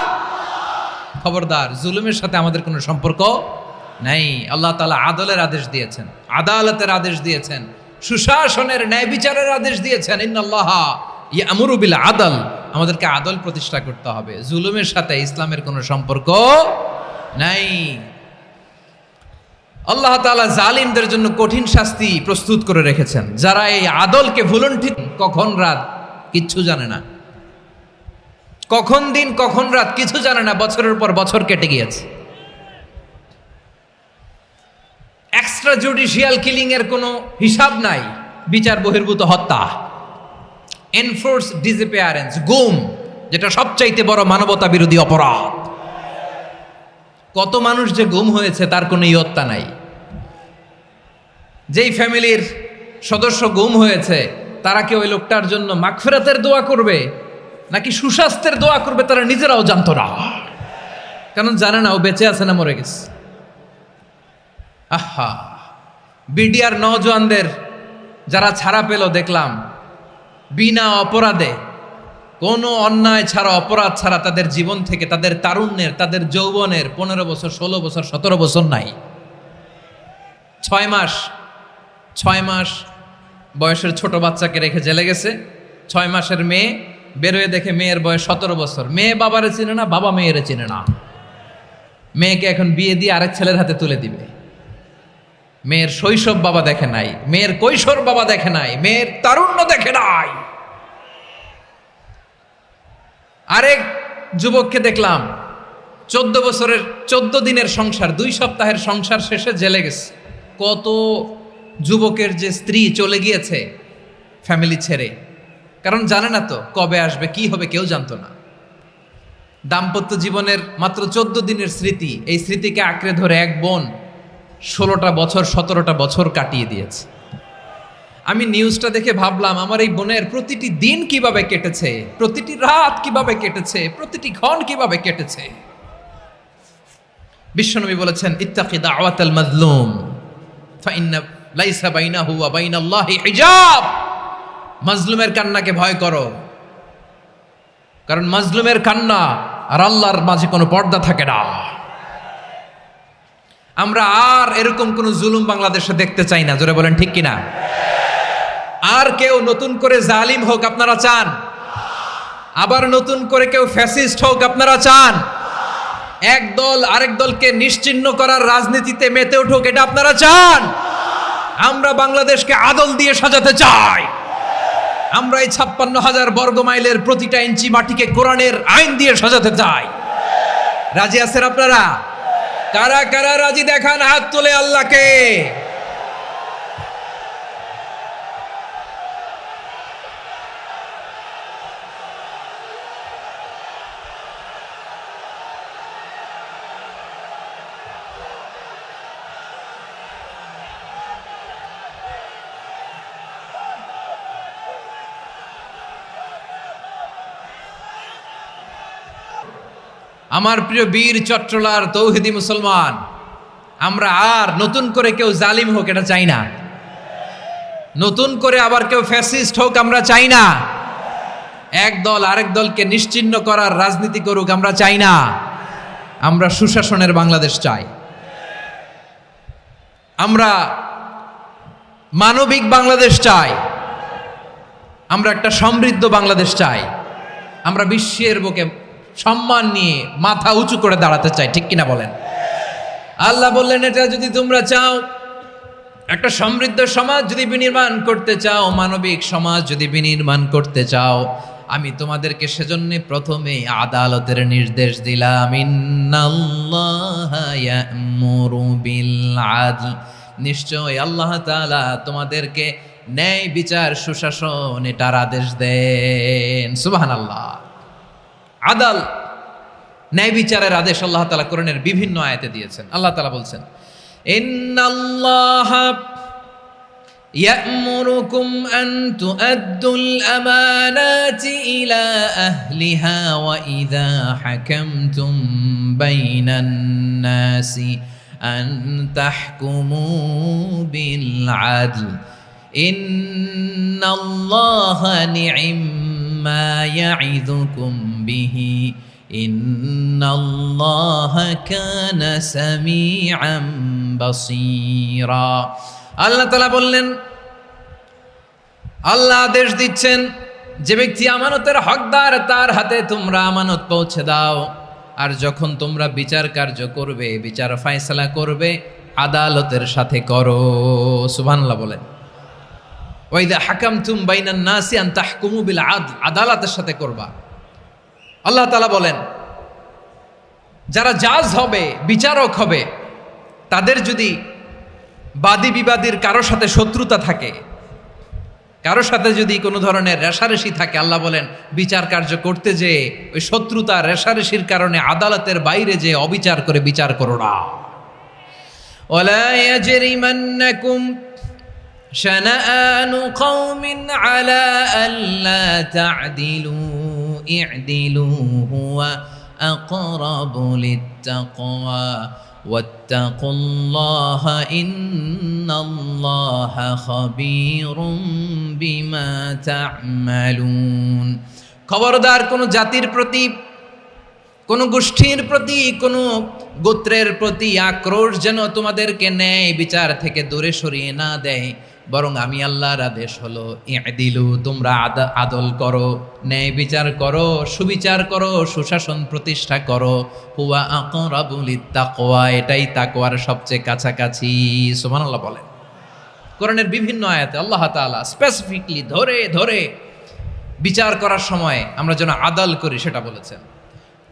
খবরদার, জুলুমের সাথে আমাদের কোনো সম্পর্ক নাই। আল্লাহ তাআলা আদলের আদেশ দিয়েছেন, আদালতের আদেশ দিয়েছেন, সুশাসনের ন্যায় বিচারের আদেশ দিয়েছেন। ইন্নাল্লাহা ইয়ামুরু বিল আদল, আমাদেরকে আদল প্রতিষ্ঠা করতে হবে। জুলুমের সাথে ইসলামের কোনো সম্পর্ক নাই। আল্লাহ তাআলা জালিমদের জন্য কঠিন শাস্তি প্রস্তুত করে রেখেছেন। যারা এই আদলকে ভুলুণ্ঠিত, কখন রাত কিচ্ছু জানে না, কখন দিন কখন রাত কিছু জানে না, বছরের পর বছর কেটে গিয়েছে। এক্সট্রা জুডিশিয়াল কিলিং এর কোনো হিসাব নাই, বিচার বহির্ভূত হত্যা, এনফোর্স ডিসঅ্যাপিয়ারেন্স, গুম, যেটা সবচাইতে বড় মানবতা বিরোধী অপরাধ। কত মানুষ যে গুম হয়েছে তার কোনো ইয়ত্তা নাই। যেই ফ্যামিলির সদস্য গুম হয়েছে তারা কি ওই লোকটার জন্য মাগফিরাতের দোয়া করবে নাকি সুস্বাস্থ্যের দোয়া করবে তারা নিজেরাও জানতো না, কারণ জানে না ও বেঁচে আছে না মরে গেছে। আহা, বিডিআর নওজোয়ানদের যারা ছাড়া পেল দেখলাম, বিনা অপরাধে, কোনো অন্যায় ছাড়া, অপরাধ ছাড়া তাদের জীবন থেকে, তাদের তারুণ্যের, তাদের যৌবনের 15 বছর, 16 বছর, 17 বছর নাই। 6 মাস বয়সের ছোট বাচ্চাকে রেখে জেলে গেছে। 6 মাসের মেয়ে বেরোয় দেখে মেয়ের বয়স 17 বছর। মেয়ে বাবারে চিনে না, বাবা মেয়েরে চিনে না। মেয়েকে এখন বিয়ে দিয়ে আরেক ছেলের হাতে তুলে দিবে। মেয়ের শৈশব বাবা দেখে নাই, মেয়ের কৈশোর বাবা দেখে নাই, মেয়ের তারুণ্য দেখে নাই। আরেক যুবককে দেখলাম 14 বছরের 14 দিনের সংসার, 2 সপ্তাহের সংসার শেষে জেলে গেছে। কত যুবকের যে স্ত্রী চলে গিয়েছে ফ্যামিলি ছেড়ে, কারণ জানে না তো কবে আসবে, কি হবে, কেউ জানতো না। দাম্পত্য জীবনের মাত্র 14 দিনের স্মৃতি, এই স্মৃতিকে আঁকড়ে ধরে এক বোন 16টা বছর, 17টা বছর কাটিয়ে দিয়েছে। আমি নিউজটা দেখে ভাবলাম, আমার এই বোনের প্রতিটি দিন কিভাবে কেটেছে, প্রতিটি রাত কিভাবে কেটেছে, প্রতিটি ক্ষণ কিভাবে কেটেছে। বিশ্বনবী বলেছেন, ইত্তাকি দাওয়াতাল মাজলুম ফাইন্না লাইসা বাইনাহু ওয়া বাইনাল্লাহি হিজাব। মাজলুমের কান্নাকে ভয় করো, কারণ মাজলুমের কান্না আর আল্লাহর মাঝে কোনো পর্দা থাকে না। আমরা আর এরকম কোন জুলুম বাংলাদেশে দেখতে চাই না, জোরে বলেন ঠিক কিনা? আর কেউ নতুন করে জালিম হোক আপনারা চান? আবার নতুন করে কেউ ফ্যাসিস্ট হোক আপনারা চান? এক দল আরেক দলকে নিশ্চিহ্ন করার রাজনীতিতে মেতে উঠুক, এটা আপনারা চান? আমরা বাংলাদেশকে আদল দিয়ে সাজাতে চাই। আমরা এই 56,000 বর্গ মাইলের প্রতিটা ইঞ্চি মাটিকে কোরআনের আইন দিয়ে সাজাতে চাই। রাজি আছেন আপনারা? কারা কারা রাজি দেখান হাত তুলে আল্লাহকে। আমার প্রিয় বীর চট্টলার তৌহিদি মুসলমান, আমরা আর নতুন করে কেউ জালিম হোক এটা চাই না, নতুন করে আবার কেউ ফ্যাসিস্ট হোক আমরা চাই না, এক দল আরেক দলকে নিশ্চিহ্ন করার রাজনীতি করুক আমরা চাই না। আমরা সুশাসনের বাংলাদেশ চাই, আমরা মানবিক বাংলাদেশ চাই, আমরা একটা সমৃদ্ধ বাংলাদেশ চাই, আমরা বিশ্বের বুকে সম্মান নিয়ে মাথা উঁচু করে দাঁড়াতে চাই, ঠিক কিনা বলেন? আল্লাহ বললেন, এটা যদি তোমরা চাও, একটা সমৃদ্ধ সমাজ যদি বিনির্মাণ করতে চাও, মানবিক সমাজ যদি বিনির্মাণ করতে চাও, আমি তোমাদেরকে সেজন্য প্রথমে আদালতের নির্দেশ দিলাম। ইন্নাল্লাহা ইয়া'মুরু বিল আদল, নিশ্চয় আল্লাহ তাআলা তোমাদেরকে ন্যায় বিচার, সুশাসন এটার আদেশ দেন। সুবহানাল্লাহ। আদাল, ন্যায় বিচারের আদেশ আল্লাহ তাআলা কোরআনের বিভিন্ন আয়াতে দিয়েছেন। আল্লাহ তাআলা বলছেন, ইন্নাল্লাহা ইয়া'মুরুকুম আন তুআদ্দুল আমানাতি ইলা আহলিহা ওয়া ইযা হাকামতুম বাইনান নাসি আন তাহকুমু বিল আদল ইন্নাল্লাহা নি'ম্মা ইয়া'iযুকুম বিহি ইন্নাল্লাহা কানা সামিআম বাসীরা। আল্লাহ তাআলা বললেন, আল্লাহ আদেশ দিচ্ছেন, যে ব্যক্তি আমানতের হকদার তার হাতে তোমরা আমানত পৌঁছে দাও। আর যখন তোমরা বিচার কার্য করবে, বিচার ফায়সালা করবে, আদালতের সাথে করো। সুবহানাল্লাহ বলেন। ওয়াইদা হাকামতুম বাইনান নাসি আন তাহকুমু বিল আদল, আদালতের সাথে করবা। আল্লাহ তাআলা বলেন, যারা জাজ হবে, বিচারক হবে, তাদের যদি বাদী বিবাদীর কারো সাথে শত্রুতা থাকে, কারো সাথে যদি কোনো ধরনের রেষারেষি থাকে, আল্লাহ বলেন বিচার কার্য করতে যে ওই শত্রুতা রেষারেষির কারণে আদালতের বাইরে যে অবিচার করে বিচার করো না। ওয়ালা ইয়াজরিমান্নাকুম শানাআনু কওমিন আলা আল্লা তা'দিলু ই'দিলু হুয়া আকরাবু লিত্তাকওয়া ওয়াত্তাকুল্লাহা ইন্নাল্লাহা খাবীরুম বিমা তা'মালুন। খবরদার কোন জাতির প্রতি, কোন গোষ্ঠীর প্রতি, কোন গোত্রের প্রতি আক্রোশ যেন তোমাদেরকে ন্যায় বিচার থেকে দূরে সরিয়ে না দেয়, বরং আমি আল্লাহর আদেশ হলো ই'দিলু, তোমরা আদল করো, ন্যায় বিচার করো, সুবিচার করো, সুশাসন প্রতিষ্ঠা করো। হুয়া আকরাবু লিত্তাকওয়া, এটাই তাকওয়ার সবচেয়ে কাছাকাছি। সুবহানাল্লাহ বলেন। কোরআনের বিভিন্ন আয়াতে আল্লাহ তাআলা স্পেসিফিকলি ধরে ধরে বিচার করার সময় আমরা যেন আদল করি সেটা বলেছেন।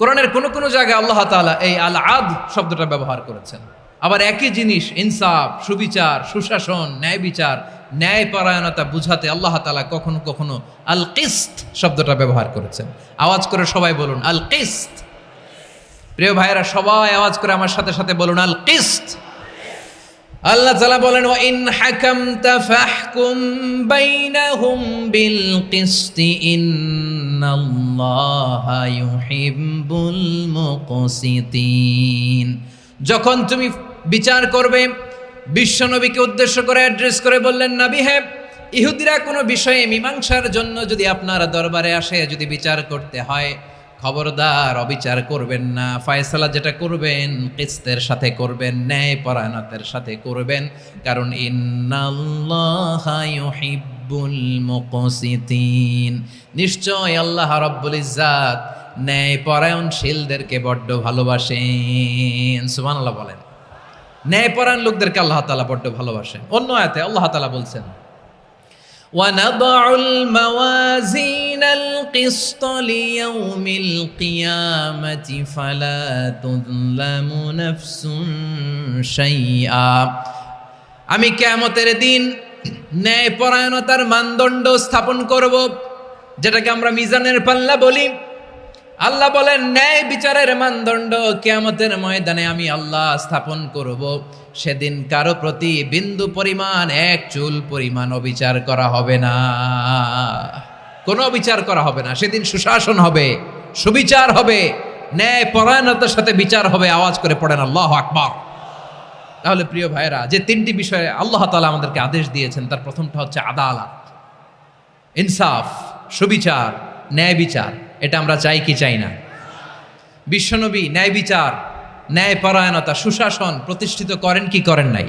কোরআনের কোন কোন জায়গায় আল্লাহ তাআলা এই আল আদ শব্দটা ব্যবহার করেছেন। আবার একই জিনিস ইনসাফ, সুবিচার, সুশাসন, ন্যায় বিচার, ন্যায় পরায়ণতা বুঝাতে আল্লাহ তাআলা কখনো কখনো আল কিসত শব্দটা ব্যবহার করেছেন। আওয়াজ করে সবাই বলুন আল কিসত। প্রিয় ভাইরা, সবাই আওয়াজ করে আমার সাথে সাথে বলুন আল কিসত। আল্লাহ তাআলা বলেন, ওয়া ইন হাকামতা ফাহকুম বাইনাহুম বিল কিসতি ইন্নাল্লাহা ইউহিব্বুল মুকসিতিন। যখন তুমি বিচার করবে, বিশ্বনবীকে উদ্দেশ্য করে অ্যাড্রেস করে বললেন, নবী হে, ইহুদিরা কোনো বিষয়ে মীমাংসার জন্য যদি আপনার দরবারে আসে, যদি বিচার করতে হয়, খবরদার অবিচার করবেন না। ফয়সালা যেটা করবেন কিসতের সাথে করবেন, ন্যায় পরায়ণতার সাথে করবেন, কারণ ইন্নাল্লাহা ইউহিব্বুল মুকসিতিন, নিশ্চয় আল্লাহ রাব্বুল ইজ্জাত ন্যায় পরায়ণশীলদেরকে বড্ড ভালোবাসেন। সুবহানাল্লাহ বলেন। ন্যায় পরায়ণ লোকদেরকে আল্লাহ তাআলা বড্ড ভালোবাসেন। অন্য আয়াতে আল্লাহ তাআলা বলছেন, وَنَضَعُ الْمَوَازِينَ الْقِسْطَ لِيَوْمِ الْقِيَامَةِ فَلَا تُظْلَمُ نَفْسٌ شَيْئًا। আমি কিয়ামতের দিন ন্যায় পরায়ণতার মানদণ্ড স্থাপন করব, যেটাকে আমরা মিজানের পাল্লা বলি। আল্লাহ বলেন, ন্যায় বিচারের মানদণ্ড কিয়ামতের ময়দানে আমি আল্লাহ স্থাপন করব। সেদিন কারো প্রতি বিন্দু পরিমাণ, এক চুল পরিমাণ অবিচার করা হবে না, কোনো অবিচার করা হবে না। সেদিন সুশাসন হবে, সুবিচার হবে, ন্যায় পরায়ণতার সাথে বিচার হবে। আওয়াজ করে পড়েন আল্লাহু আকবার। তাহলে প্রিয় ভাইরা, যে তিনটি বিষয়ে আল্লাহ তাআলা আমাদেরকে আদেশ দিয়েছেন, তার প্রথমটা হচ্ছে আদালত, ইনসাফ, সুবিচার, ন্যায় বিচার। এটা আমরা চাই কি চাই না? বিশ্বনবী ন্যায় বিচার, ন্যায় পরায়ণতা, সুশাসন প্রতিষ্ঠিত করেন কি করেন নাই?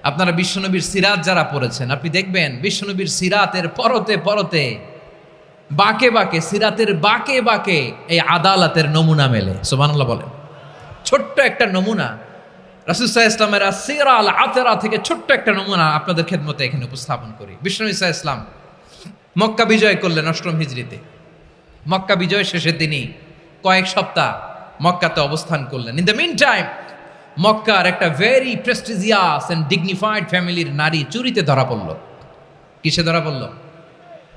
আপনারা বিশ্বনবীর সিরাত যারা পড়েছেন, আপনি দেখবেন বিশ্বনবীর সিরাতের পরতে পরতে, বাঁকে বাঁকে, সিরাতের বাঁকে বাঁকে এই আদালতের নমুনা মেলে। সুবহানাল্লাহ বলেন। ছোট্ট একটা নমুনা রাসূল সাল্লাল্লাহু আলাইহি ওয়াসাল্লামের আসসিরা আল আতরা থেকে ছোট্ট একটা নমুনা আপনাদের খেদমতে এখানে উপস্থাপন করি। বিশ্বনবী সাল্লাল্লাহু আলাইহি ওয়াসাল্লাম মক্কা বিজয় করলেন ৮ম হিজরিতে। মক্কা বিজয় শেষের দিনই কয়েক সপ্তাহ মক্কাতে অবস্থান করলেন। ইন দ্য মিন টাইম মক্কার একটা ভেরি প্রেস্টিজিয়াস এন্ড ডিগনিফাইড ফ্যামিলির নারী চুরিতে ধরা পড়ল। কিসে ধরা পড়ল?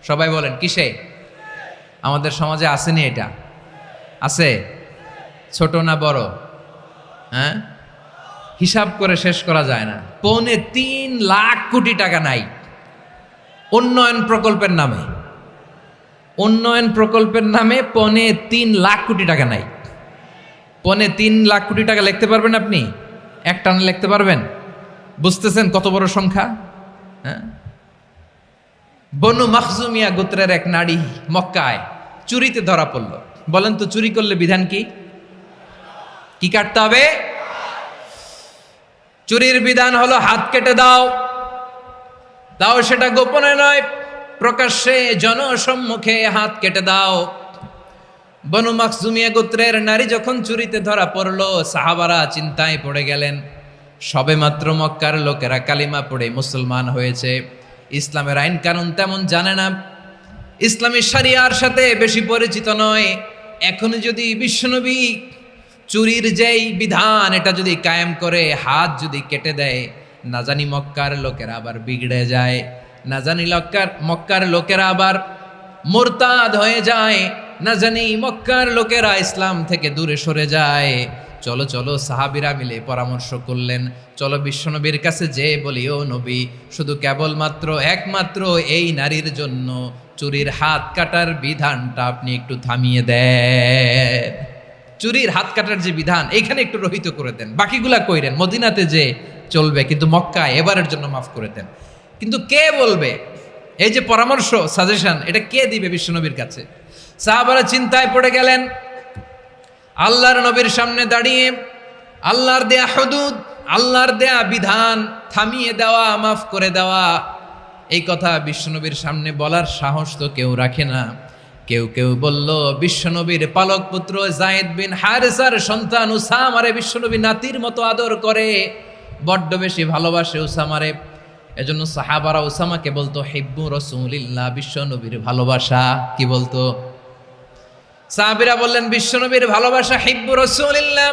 সবাই বলেন কিসে? আমাদের সমাজে আসেনি এটা? আছে? ছোট না বড়? হ্যাঁ, হিসাব করে শেষ করা যায় না। ৩.৫ লাখ কোটি টাকা নাই উন্নয়ন প্রকল্পের নামে। উন্নয়ন প্রকল্পের নামে ৩.৫ লাখ কোটি টাকা নাই। ৩.৫ লাখ কোটি টাকা লিখতে পারবেন আপনি? একটানা লিখতে পারবেন? বুঝতেছেন কত বড় সংখ্যা? হ্যাঁ, বনু মাখজুমিয়া গোত্রের এক নারী মক্কায় চুরিতে ধরা পড়ল। বলেন তো, চুরি করলে বিধান কি? কি কাটতে হবে? চুরির বিধান হলো হাত কেটে দাও, তাও সেটা গোপনে নয়, প্রকাশ্যে জনসম্মুখে হাত কেটে দাও। বনু মাখজুমিয়া গোত্রের নারী যখন চুরিতে ধরা পড়লো, সাহাবারা চিন্তায় পড়ে গেলেন। সবেমাত্র মক্কার লোকেরা কালিমা পড়ে মুসলমান হয়েছে, ইসলামের আইন কানুন তেমন জানে না, ইসলামী শরিয়ার সাথে বেশি পরিচিত নয়। এখন যদি বিশ্বনবী চুরির যেই বিধান এটা যদি কায়েম করে হাত যদি কেটে দেয়, না জানি মক্কার লোকেরা আবার বিগড়ে যায়, না জানি মক্কার লোকেরা আবার মুরতাদ হয়ে যায়, না জানি মক্কার লোকেরা ইসলাম থেকে দূরে সরে যায়। চলো চলো, সাহাবীরা মিলে পরামর্শ করলেন, চলো বিশ্বনবীর কাছে যে বলি, ও নবী, শুধু কেবলমাত্র একমাত্র এই নারীর জন্য চুরির হাত কাটার বিধানটা আপনি একটু থামিয়ে দেন। চুরির হাত কাটার যে বিধান এখানে একটু রহিত করে দেন, বাকিগুলা কইরেন মদিনাতে যে চলবে, কিন্তু মক্কায় এবারের জন্য মাফ করে দেন। কিন্তু কে বলবে? এই যে পরামর্শ, সাজেশন, এটা কে দিবে বিশ্বনবীর কাছে? সাহাবারা চিন্তায় পড়ে গেলেন। আল্লাহর নবীর সামনে দাঁড়িয়ে আল্লাহর দেয়া হুদুদ, আল্লাহর দেয়া বিধান থামিয়ে দেওয়া, মাফ করে দেওয়া, এই কথা বিশ্বনবীর সামনে বলার সাহস তো কেউ রাখে না। কেউ কেউ বলল, বিশ্বনবীর পালক পুত্র যায়েদ বিন হারেসার সন্তান উসামারে বিশ্বনবী নাতির মতো আদর করে, বড্ড বেশি ভালোবাসে উসামারে। এজন্য সাহাবারা উসামাকে বলতো হিব্বু রাসূলিল্লাহ, বিশ্বনবীর ভালোবাসা। কি বলতো? সাহাবীরা বললেন, বিশ্বনবীর ভালোবাসা হিব্বু রাসূলিল্লাহ,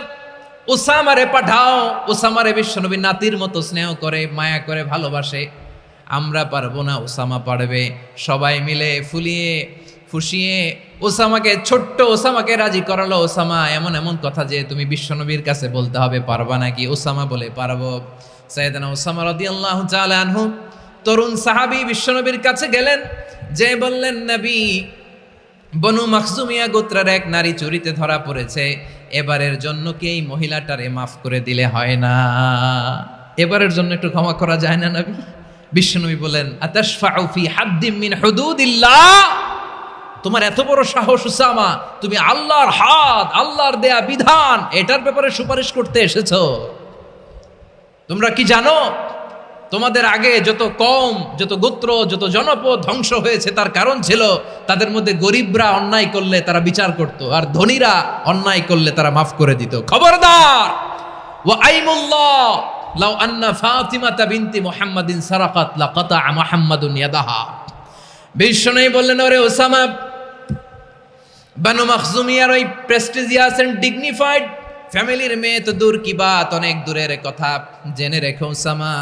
উসামারে পাঠাও। উসামারে বিশ্বনবী নাতির মতো স্নেহ করে, মায়া করে, ভালোবাসে। আমরা পারবো না, উসামা পারবে। সবাই মিলে ফুলিয়ে ফুসিয়ে ছোট্ট ওসামাকে রাজি করালো। ওসামা, এমন এমন কথা যে তুমি বিশ্বনবীর কাছে বলতে হবে, পারবা নাকি? ওসামা বলে, পারবো। সাইয়েদনা ওসামা রাদিয়াল্লাহু তাআলা আনহু তরুণ সাহাবী বিশ্বনবীর কাছে গেলেন, যে বললেন, নবী, বনু মাখজুমিয়া গোত্রের এক নারী চুরিতে ধরা পড়েছে, এবারের জন্য কি এই মহিলাটারে মাফ করে দিলে হয় না? এবারের জন্য একটু ক্ষমা করা যায় না নবী? বিশ্বনবী বলেন, আতাশফাউ ফি হাদ্দিম মিন হুদুদিল্লাহ, তোমার এত বড় সাহস উসামা, তুমি আল্লাহর হাত, আল্লাহর দেয়া বিধান, এটার ব্যাপারে সুপারিশ করতে এসেছো? তোমরা কি জানো তোমাদের আগে যত কওম, যত গোত্র, যত জনপদ ধ্বংস হয়েছে তার কারণ ছিল তাদের মধ্যে গরিবরা অন্যায় করলে তারা বিচার করত, আর ধনীরা অন্যায় করলে তারা মাফ করে দিত। খবরদার! ওয়া আইমুল্লাহ লাউ আন্না ফাতিমাতা বিনতি মুহাম্মাদিন সারাকাত লাকাতা মুহাম্মাদুন ইয়াদাহা। বিশ্বনবী বললেন, ওরে ওসামা, বানু মাখজুমিয়ার ওই প্রেস্টিজিয়াস এন্ড ডিগনিফাইড ফ্যামিলির মেয়ে তো দূর কি বাত, অনেক দূরের কথা। জেনে রেখো ওসামা,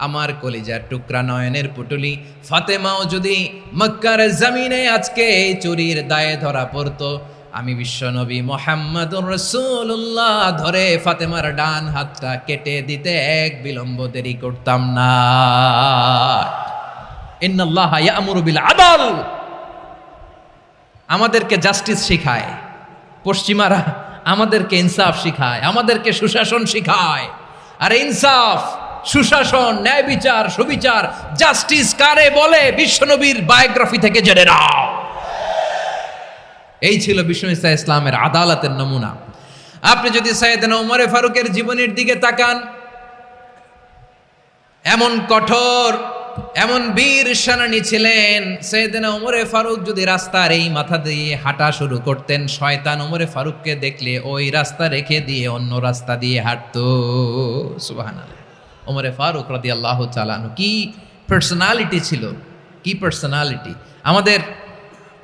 আমার কলিজার টুকরা, নয়নের পুটুলি ফাতেমাও যদি মক্কার জমিনে আজকে এই চুরির দায়ে ধরা পড়তো, আমি বিশ্বনবী মুহাম্মাদুর রাসূলুল্লাহ ধরে ফাতেমার ডান হাতটা কেটে দিতে এক বিলম্ব দেরি করতাম না। ইন্নাল্লাহা ইয়া'মুরু বিল আদল, আমাদেরকে জাস্টিস শিখায়। পশ্চিমারা আমাদেরকে ইনসাফ শিখায়, আমাদেরকে সুশাসন শিখায়। আর ইনসাফ, সুশাসন, ন্যায় বিচার, সুবিচার, জাস্টিস কারে বলে বিশ্বনবীর বায়োগ্রাফি থেকে জেনে নাও। এই ছিল বিশ্বনবী ইসলামের আদালতের নমুনা। আপনি যদি সাইয়েদনা ওমর ফারুকের জীবনের দিকে তাকান, এমন কঠোর, এমন বীর সেনানী ছিলেন। সাইয়েদনা ওমর ফারুক যদি রাস্তার এই মাথা দিয়ে হাঁটা শুরু করতেন, শয়তান ওমর ফারুককে দেখলে ওই রাস্তা রেখে দিয়ে অন্য রাস্তা দিয়ে হাঁটতো। সুবহানাল্লাহ। ওমর ফারুক রাদিয়াল্লাহু তাআলা আনহু কি পার্সোনালিটি ছিল, কি পার্সোনালিটি! আমাদের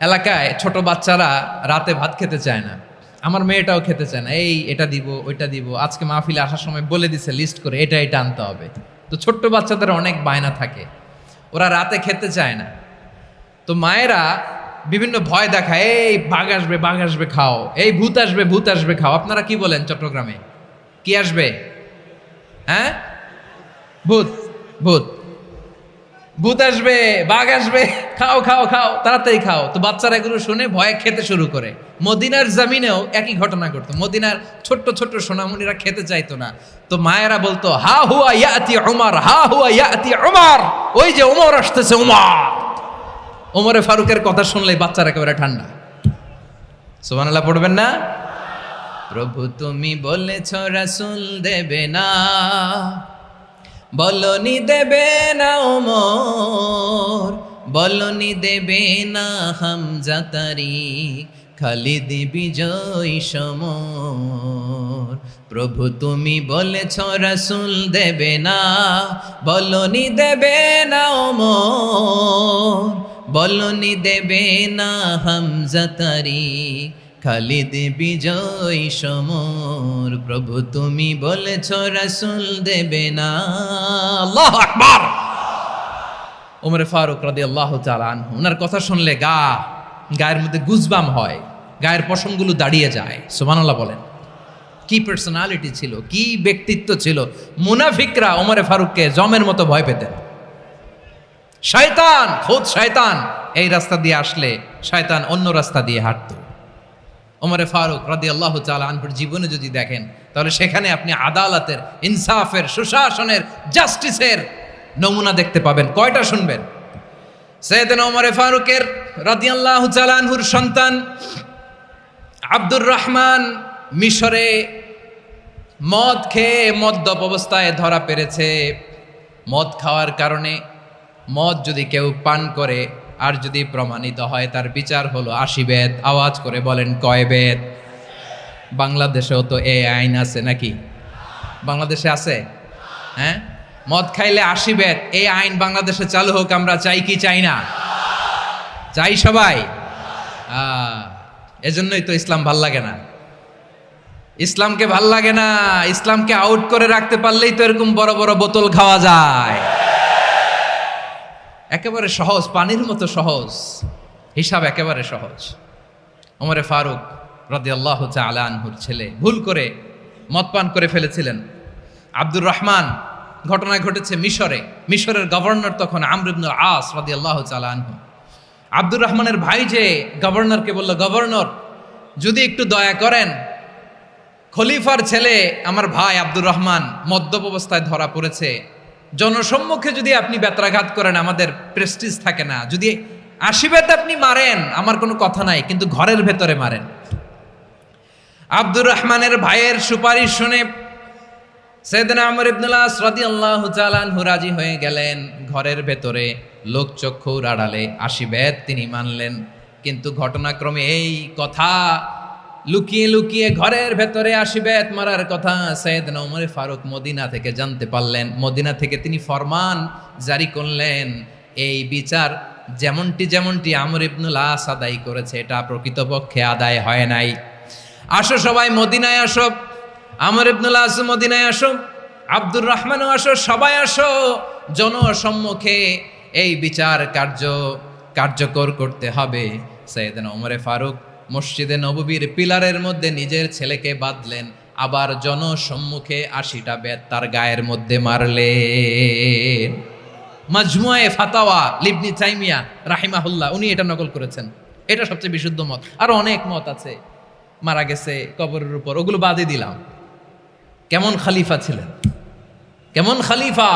এলাকায় ছোট বাচ্চারা রাতে ভাত খেতে চায় না, আমার মেয়েটাও খেতে চায় না। এটা দিব, ওইটা দিব, আজকে মাহফিলে আসার সময় বলে দিছে লিস্ট করে এটা এটা আনতে হবে। তো ছোট্ট বাচ্চাদের অনেক বায়না থাকে, ওরা রাতে খেতে চায় না। তো মায়েরা বিভিন্ন ভয় দেখায়, এই বাঘ আসবে, বাঘ আসবে খাও, এই ভূত আসবে, ভূত আসবে খাও। আপনারা কি বলেন চট্টগ্রামে? কি আসবে? হ্যাঁ, ভূত, ভূত, ভূত আসবে, বাঘ আসবে, খাও খাও খাও, তাড়াতাড়ি খাও। তো বাচ্চারা এগুলো শুনে ভয়ে খেতে শুরু করে। মদিনার জমিনেও একই ঘটনা ঘটতো। মদিনার ছোট্ট ছোট্ট সোনামণিরা খেতে চাইতো না। তো মায়েরা বলতো, হা হুয়া ইয়াতি উমর, হা হুয়া ইয়াতি উমর, ওই যে ওমর আসতেছে, উমর। ওমরে ফারুকের কথা শুনলেই বাচ্চারা একেবারে ঠান্ডা। সুবহানাল্লাহ পড়বেন না? প্রভু তুমি বলেছ রাসূল দেবে না, বলনি দেবে না ওমর, বলনি দেবে না হামজা তারিক, খালিদ বিজয় সমর। প্রভু তুমি বলেছ রাসূল দেবে না, বলনি দেবে না ওমর, বলনি দেবে না হামজা তারিক, খালিদ বিজয় সমর। প্রভু তুমি বলেছ রাসূল দেবে না। আল্লাহু আকবার। ওমর ফারুক রাদিয়াল্লাহু তাআলা আনহু, ওনার কথা শুনলে গায়ের মধ্যে গুজবাম হয়, গায়ের পশমগুলো দাঁড়িয়ে যায়। সুবহানাল্লাহ বলেন। কি পার্সোনালিটি ছিল, কি ব্যক্তিত্ব ছিল। মুনাফিকরা ওমর ফারুককে জমের মতো ভয় পেতেন। শয়তান, খোদ শয়তান এই রাস্তা দিয়ে আসলে শয়তান অন্য রাস্তা দিয়ে হাঁটতো। ওমর ফারুক রাদিয়াল্লাহু তাআলা আনহুর জীবনে যদি দেখেন, তাহলে সেখানে আপনি আদালতের, ইনসাফের, সুশাসনের, জাস্টিসের নমুনা দেখতে পাবেন। কয়টা শুনবেন? সাইয়েদনা ওমর ফারুকের রাদিয়াল্লাহু তাআলা আনহুর সন্তান আব্দুর রহমান মিশরে মদ খেয়ে মদ্যপ অবস্থায় ধরা পড়েছে। মদ খাওয়ার কারণে, মদ যদি কেউ পান করে আর যদি প্রমাণিত হয়, তার বিচার হলো 80 বেত। আওয়াজ করে বলেন কয় বেত? বাংলাদেশেও তো এই আইন আছে নাকি? বাংলাদেশে আছে? হ্যাঁ, মদ খাইলে 80 বেত, এই আইন বাংলাদেশে চালু হোক। আমরা চাই কি চাই না? চাই সবাই। এজন্যই তো ইসলাম ভাল লাগে না। ইসলামকে ভাল লাগে না। ইসলামকে আউট করে রাখতে পারলেই তো এরকম বড় বড় বোতল খাওয়া যায়। একেবারে সহজ, পানির মতো সহজ, হিসাব একেবারে সহজ। ওমর ফারুক রাদিয়াল্লাহু তাআলা আনহুর ছেলে ভুল করে মদ পান করে ফেলেছিলেন। আব্দুর রহমান, ঘটনা ঘটেছে মিশরে। মিশরের গভর্নর তখন আমর ইবনুল আস রাদিয়াল্লাহু তাআলা আনহু। আব্দুর রহমানের ভাই যে গভর্নরকে বলল, গভর্নর যদি একটু দয়া করেন, খলিফার ছেলে আমার ভাই আব্দুর রহমান মদ্যপ অবস্থায় ধরা পড়েছে, জনসম্মুখে যদি আপনি বেত্রাঘাত করেন আমাদের প্রেস্টিজ থাকে না, যদি 80 বেত আপনি মারেন আমার কোনো কথা নাই, কিন্তু ঘরের ভেতরে মারেন। আব্দুর রহমানের ভাইয়ের সুপারিশ শুনে সাইয়েদনা আমর ইবনুল আস রাদিয়াল্লাহু তাআলা আনহু রাজি হয়ে গেলেন। ঘরের ভেতরে লোকচক্ষুর আড়ালে 80 বেত তিনি মানলেন। কিন্তু ঘটনাক্রমে এই কথা লুকিয়ে লুকিয়ে ঘরের ভেতরে 80 বেত মারার কথা সাইয়েদনা ওমর ফারুক মদিনা থেকে জানতে পারলেন। মদিনা থেকে তিনি ফরমান জারি করলেন, এই বিচার যেমনটি আমর ইবনুল আস আদায় করেছে, এটা প্রকৃতপক্ষে আদায় হয় নাই। আসো সবাই মদিনায় আসো, আমর ইবনুল আস মদিনায় আসো, আব্দুর রহমানও আসো, সবাই আসো, জনসম্মুখে এই বিচার কার্যকর করতে হবে। সাইয়েদনা ওমর ফারুক মসজিদে নববীর পিলারের মধ্যে নিজের ছেলেকে বাঁধলেন, আবার জনসম্মুখে 80টা বেত তার গায়ের মধ্যে মারলেন। মাজমুয়ে ফাতাওয়া ইবনে তাইমিয়া রাহিমাহুল্লাহ উনি এটা নকল করেছেন। এটা সবচেয়ে বিশুদ্ধ মত। আরো অনেক মত আছে, মারা গেছে কবরের উপর, ওগুলো বাদই দিলাম। কেমন খলিফা ছিলেন, কেমন খলিফা!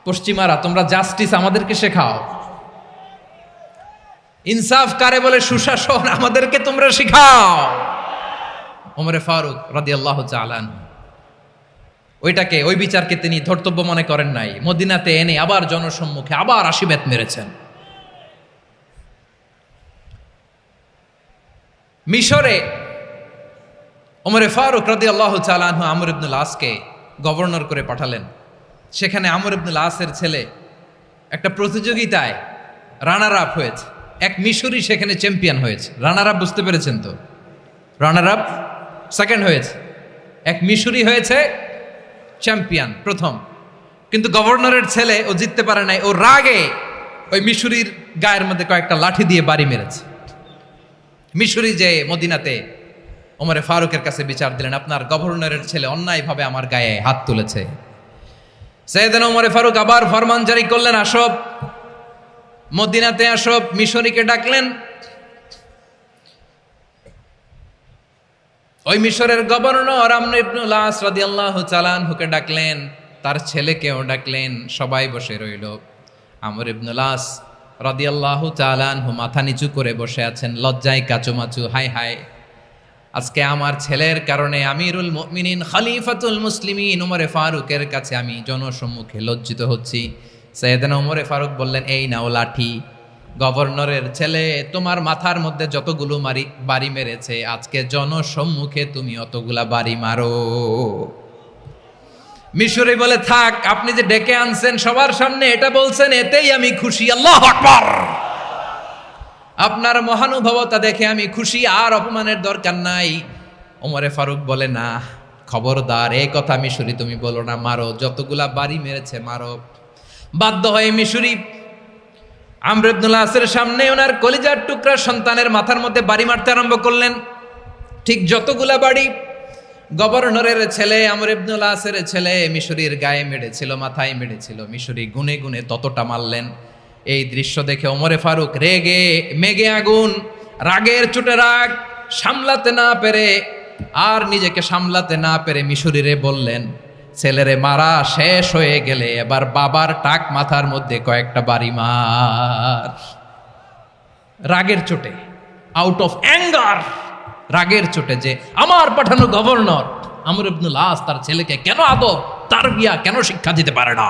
পশ্চিমারা তোমরা জাস্টিস আমাদেরকে শেখাও, ইনসাফ কারে বলে সুশাসন আমাদেরকে তোমরা শিখাও। ওমর ফারুক রাদিয়াল্লাহু তাআলা আনহু ওই বিচারকে তিনি ধর্তব্য মনে করেন নাই। মদিনাতে এনে আবার জনসম্মুখে আবার 80 বেত মেরেছেন। মিশরে ওমর ফারুক রাদিয়াল্লাহু তাআলা আনহু আমর ইবনুল আসকে গভর্নর করে পাঠালেন। সেখানে আমর ইবনুল আসের ছেলে একটা প্রতিযোগিতায় রানার আপ হয়েছে। এক মিশরি সেখানে চ্যাম্পিয়ন হয়েছে। রানার আপ বুঝতে পেরেছেন তো? রানার আপ সেকেন্ড হয়েছে, এক মিশরি হয়েছে চ্যাম্পিয়ন প্রথম। কিন্তু গভর্নরের ছেলে ও জিততে পারে নাই। ও রাগে ওই মিশরির গায়ের মধ্যে কয়েকটা লাঠি দিয়ে বাড়ি মেরেছে। মিশরি যে মদিনাতে ওমর ফারুকের কাছে বিচার দিলেন, আপনার গভর্নরের ছেলে অন্যায়ভাবে আমার গায়ে হাত তুলেছে। সাইয়েদনা ওমর ফারুক আবার ফরমান জারি করলেন, আসব মদিনাতে আসব। মিশরীকে ডাকলেন। ওই মিশরের গভর্নর আমর ইবনুল আস রাদিয়াল্লাহু তাআলা আনহুকে ডাকলেন, তার ছেলেকেও ডাকলেন। সবাই বসে রইল। আমর ইবনুল আস রাদিয়াল্লাহু তাআলা আনহু মাথা নিচু করে বসে আছেন, লজ্জায় কাচুমাচু। হায় হায়, আজকে আমার ছেলের কারণে আমিরুল মুমিনিন খলিফাতুল মুসলিমিন ওমরে ফারুকের কাছে আমি জনসম্মুখে লজ্জিত হচ্ছি। সাইয়েদনা ওমরে ফারুক বললেন, এই নাও লাঠি, গভর্নরের ছেলে তোমার মাথার মধ্যে যতগুলো বাড়ি মেরেছে আজকে জনসম্মুখে তুমি অতগুলা বাড়ি মারো। মিশরি বলে, থাক, আপনি যে ডেকে আনছেন সবার সামনে এটা বলছেন, এতেই আমি খুশি। আল্লাহু আকবার। আপনার মহানুভবতা দেখে আমি খুশি, আর অপমানের দরকার নাই। ওমরে ফারুক বলে, না, খবরদার, এই কথা মিশরি তুমি বলো না, মারো, যতগুলা বাড়ি মেরেছে মারো। বাধ্য হয়ে মিশরি আমর ইবনুল আসের সামনে ওনার কলিজার টুকরা সন্তানের মাথার মধ্যে বাড়ি মারতে আরম্ভ করলেন। ঠিক যতগুলা বাড়ি গভর্নরের ছেলে আমর ইবনুল আসের ছেলে মিশরির গায়ে মেরেছিল, মাথায় মেরেছিল, মিশরি গুনে গুনে ততটা মারলেন। এই দৃশ্য দেখে ওমরে ফারুক রেগে মেগে আগুন, রাগের চোটে রাগ সামলাতে না পেরে, আর নিজেকে সামলাতে না পেরে মিশরিরে বললেন, ছেলেরে মারা শেষ হয়ে গেলে এবার বাবার টাক মাথার মধ্যে কয়েকটা বাড়ি মার। রাগের চোটে, আউট অফ অ্যাঙ্গার, রাগের চোটে, যে আমার পাঠানো গভর্নর আমর ইবনুল আস তার ছেলেকে কেন আদব তারবিয়া কেন শিক্ষা দিতে পারে না,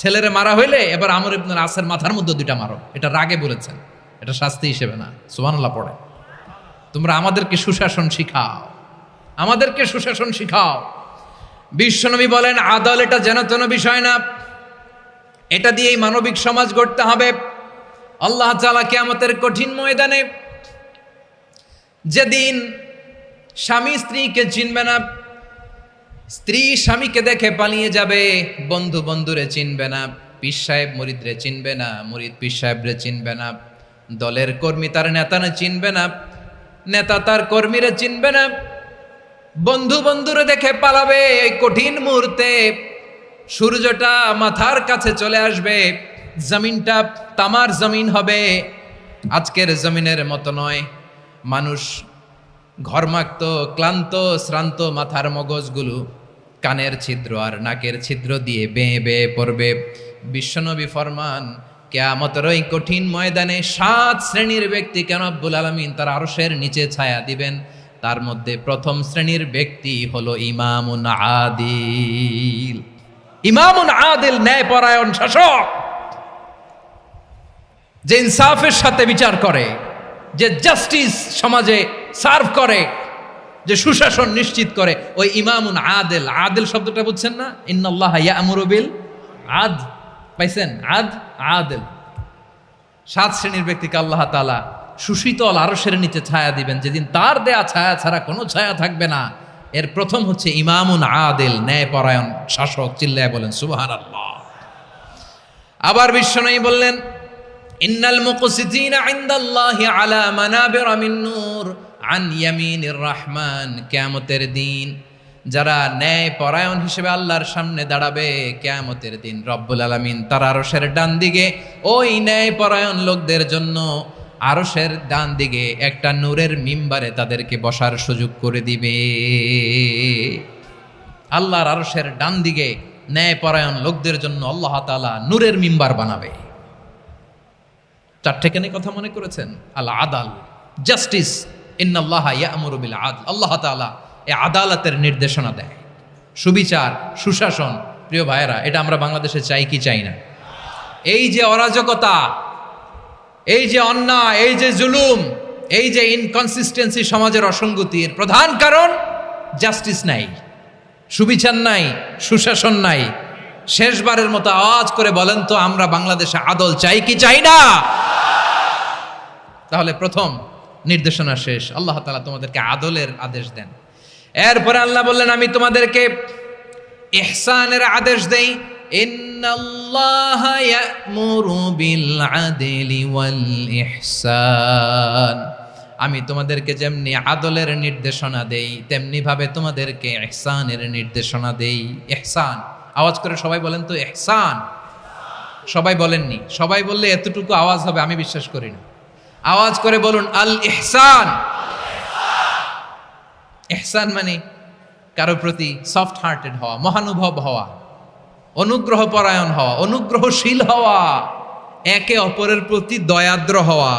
ছেলেরে মারা হইলে এবার আমর ইবনুল আসের মাথার মধ্যে দুইটা মারো। এটা রাগে বলেছেন, এটা শাস্তি হিসেবে না। সুবহানাল্লাহ পড়ে। তোমরা আমাদেরকে সুশাসন শিখাও, আমাদেরকে সুশাসন শিখাও। বিশ্বনবী বলেন, আদল এটা যেন তেন বিষয় না, এটা দিয়েই মানবিক সমাজ গড়তে হবে। আল্লাহ তাআলা কিয়ামতের কঠিন ময়দানে, যেদিন স্বামী স্ত্রীকে চিনবে না, স্ত্রী স্বামীকে দেখে পালিয়ে যাবে, বন্ধু বন্ধুরে চিনবে না, পীর সাহেব মুরিদরে চিনবে না, মুরিদ পীর সাহেবরে চিনবে না, দলের কর্মী তার নেতারে চিনবে না, নেতা তার কর্মীরে চিনবে না, বন্ধু বন্ধুরে দেখে পালাবে। এই কঠিন মুহূর্তে সূর্যটা মাথার কাছে চলে আসবে, জমিনটা তামার জমিন হবে। আজকের জমিনের মতো নয়, মানুষ ঘর্মাক্ত, ক্লান্ত, শ্রান্ত মাথার মগজগুলো কানের ছিদ্র আর নাকের ছিদ্র দিয়ে বেয়ে বেয়ে পড়বে। বিশ্বনবী ফরমান, কিয়ামতের ওই কঠিন ময়দানে 7 শ্রেণীর ব্যক্তিকে রব্বুল আলামিন তার আরশের নিচে ছায়া দিবেন। তার মধ্যে প্রথম শ্রেণীর ব্যক্তি হলো ইমামুন আদিল। ইমামুন আদিল, ন্যায়পরায়ণ শাসক, যে ইনসাফের সাথে বিচার করে, যে জাস্টিস সমাজে সার্ভ করে, যে সুশাসন নিশ্চিত করে, ওই ইমামুন আদিল। আদিল শব্দটা বুঝছেন না? ইন্নাল্লাহ ইয়া'মুরু বিল আদল, পাইছেন? আদিল। 7 শ্রেণীর ব্যক্তিকে আল্লাহ তাআলা সুশীতল আরশের নিচে ছায়া দিবেন, যেদিন তার দেয়া ছায়া ছাড়া কোনো ছায়া থাকবে না। এর প্রথম হচ্ছে ইমামুন আদিল, ন্যায়পরায়ণ শাসক। চিল্লায় বলেন সুবহানাল্লাহ। আবার বিশ্বনবী বললেন, ইন্নাল মুকসিতিনা ইনদাল্লাহি আলা মানাবিরা মিন নূর আন ইয়ামিনির রহমান। কিয়ামতের দিন যারা ন্যায়পরায়ণ হিসেবে আল্লাহর সামনে দাঁড়াবে, কিয়ামতের দিন রব্বুল আলামিন তার আরশের ডান দিকে ওই ন্যায়পরায়ণ লোকদের জন্য আরশের ডান দিকে একটা নূরের মিম্বারে তাদেরকে বসার সুযোগ করে দিবে। আল্লাহর আরশের ডান দিকে ন্যায়পরায়ণ লোকদের জন্য আল্লাহ তাআলা নূরের মিম্বার বানাবে। 4টেখানি কথা মনে করেছেন? আল আদাল, জাস্টিস। ইন্নাল্লাহা ইয়া'মুরু বিল আদল। আল্লাহ তাআলা এই আদালতের নির্দেশনা দেয়, সুবিচার, সুশাসন। প্রিয় ভাইয়েরা, এটা আমরা বাংলাদেশে চাই কি চাই না? এই যে অরাজকতা, এই যে অন্যায়, এই যে জুলুম, এই যে ইনকনসিস্টেন্সি সমাজের অসঙ্গতির প্রধান কারণ জাস্টিস নাই, সুবিচার নাই, সুশাসন নাই। শেষবারের মতো আওয়াজ করে বলেন তো, আমরা বাংলাদেশে আদল চাই কি চাই না? তাহলে প্রথম নির্দেশনা শেষ। আল্লাহ তাআলা তোমাদেরকে আদলের আদেশ দেন। এরপরে আল্লাহ বললেন, আমি তোমাদেরকে ইহসানের আদেশ দেই। ইন্নাল্লাহা ইয়া'মুরু বিল আদলি ওয়াল ইহসান। আমি তোমাদেরকে যেমনি আদলের নির্দেশনা দেই, তেমনি ভাবে তোমাদেরকে ইহসানের নির্দেশনা দেই। ইহসান, আওয়াজ করে সবাই বলেন তো ইহসান। সবাই বলেননি, সবাই বললে এতটুকু আওয়াজ হবে আমি বিশ্বাস করি না। আওয়াজ করে বলুন আল ইহসান। ইহসান মানে কারো প্রতি সফট হার্টেড হওয়া, মহানুভব হওয়া, অনুগ্রহ পরায়ণ হওয়া, অনুগ্রহশীল হওয়া, একে অপরের প্রতি দয়াদ্র হওয়া।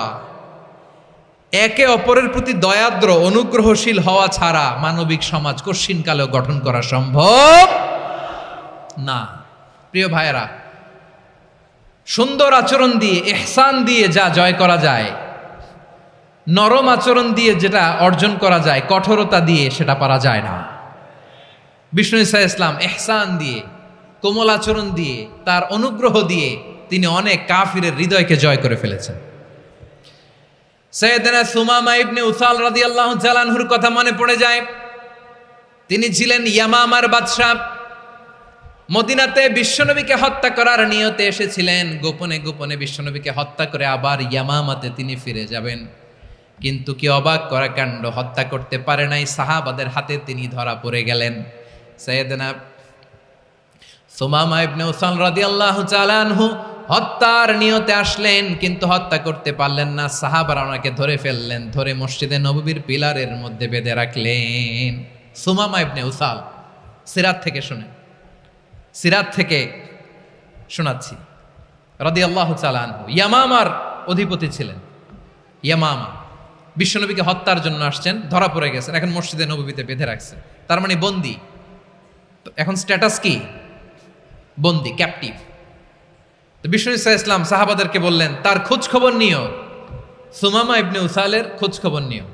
একে অপরের প্রতি দয়াদ্র অনুগ্রহশীল হওয়া ছাড়া মানবিক সমাজ কশিনকালেও গঠন করা সম্ভব না। প্রিয় ভাইয়েরা, সুন্দর আচরণ দিয়ে, ইহসান দিয়ে যা জয় করা যায়, নরম আচরণ দিয়ে যেটা অর্জন করা যায়, কঠোরতা দিয়ে সেটা পারা যায় না। বিষ্ণু ঈসা ইসলাম ইহসান দিয়ে, কোমল আচরণ দিয়ে, তার অনুগ্রহ দিয়ে তিনি অনেক কাফিরের হৃদয়কে জয় করে ফেলেছেন। সাইয়েদনা সুমামা ইবনে উসাল রাদিয়াল্লাহু তাআলা আনহুর কথা মনে পড়ে যায়। তিনি ছিলেন ইয়ামামার বাদশা। মদিনাতে বিশ্বনবীকে হত্যা করার নিয়তে এসেছিলেন। গোপনে গোপনে বিশ্বনবীকে হত্যা করে আবার ইয়ামামাতে তিনি ফিরে যাবেন। কিন্তু কি অবাক করা কাণ্ড, হত্যা করতে পারে নাই, সাহাবাদের হাতে তিনি ধরা পড়ে গেলেন। সাইয়েদনা সুমামা ইবনে উসাল রাদিয়াল্লাহু তাআলা আনহু হত্যার নিয়তে আসলেন, কিন্তু হত্যা করতে পারলেন না। সাহাবারা ওনাকে ধরে ফেললেন, ধরে মসজিদে নববীর পিলারের মধ্যে বেঁধে রাখলেন। সুমামা ইবনে উসাল, সিরাত থেকে শুনেন, সিরাত থেকে শোনাচ্ছি। রাদিয়াল্লাহু তাআলা আনহু ইয়ামামার অধিপতি ছিলেন। ইয়ামামা বিশ্বনবীকে হত্যার জন্য আসছেন, ধরা পড়ে গেছেন, এখন মসজিদে নববীতে বেঁধে রাখছে, তার মানে বন্দী। এখন স্ট্যাটাস কি? বন্দী, ক্যাপটিভ। তো বিষ্ণু ঈসা ইসলাম সাহাবাদেরকে বললেন, তার খোঁজ খবর নিও, সুমামা ইবনে উসালের খোঁজ খবর নিও।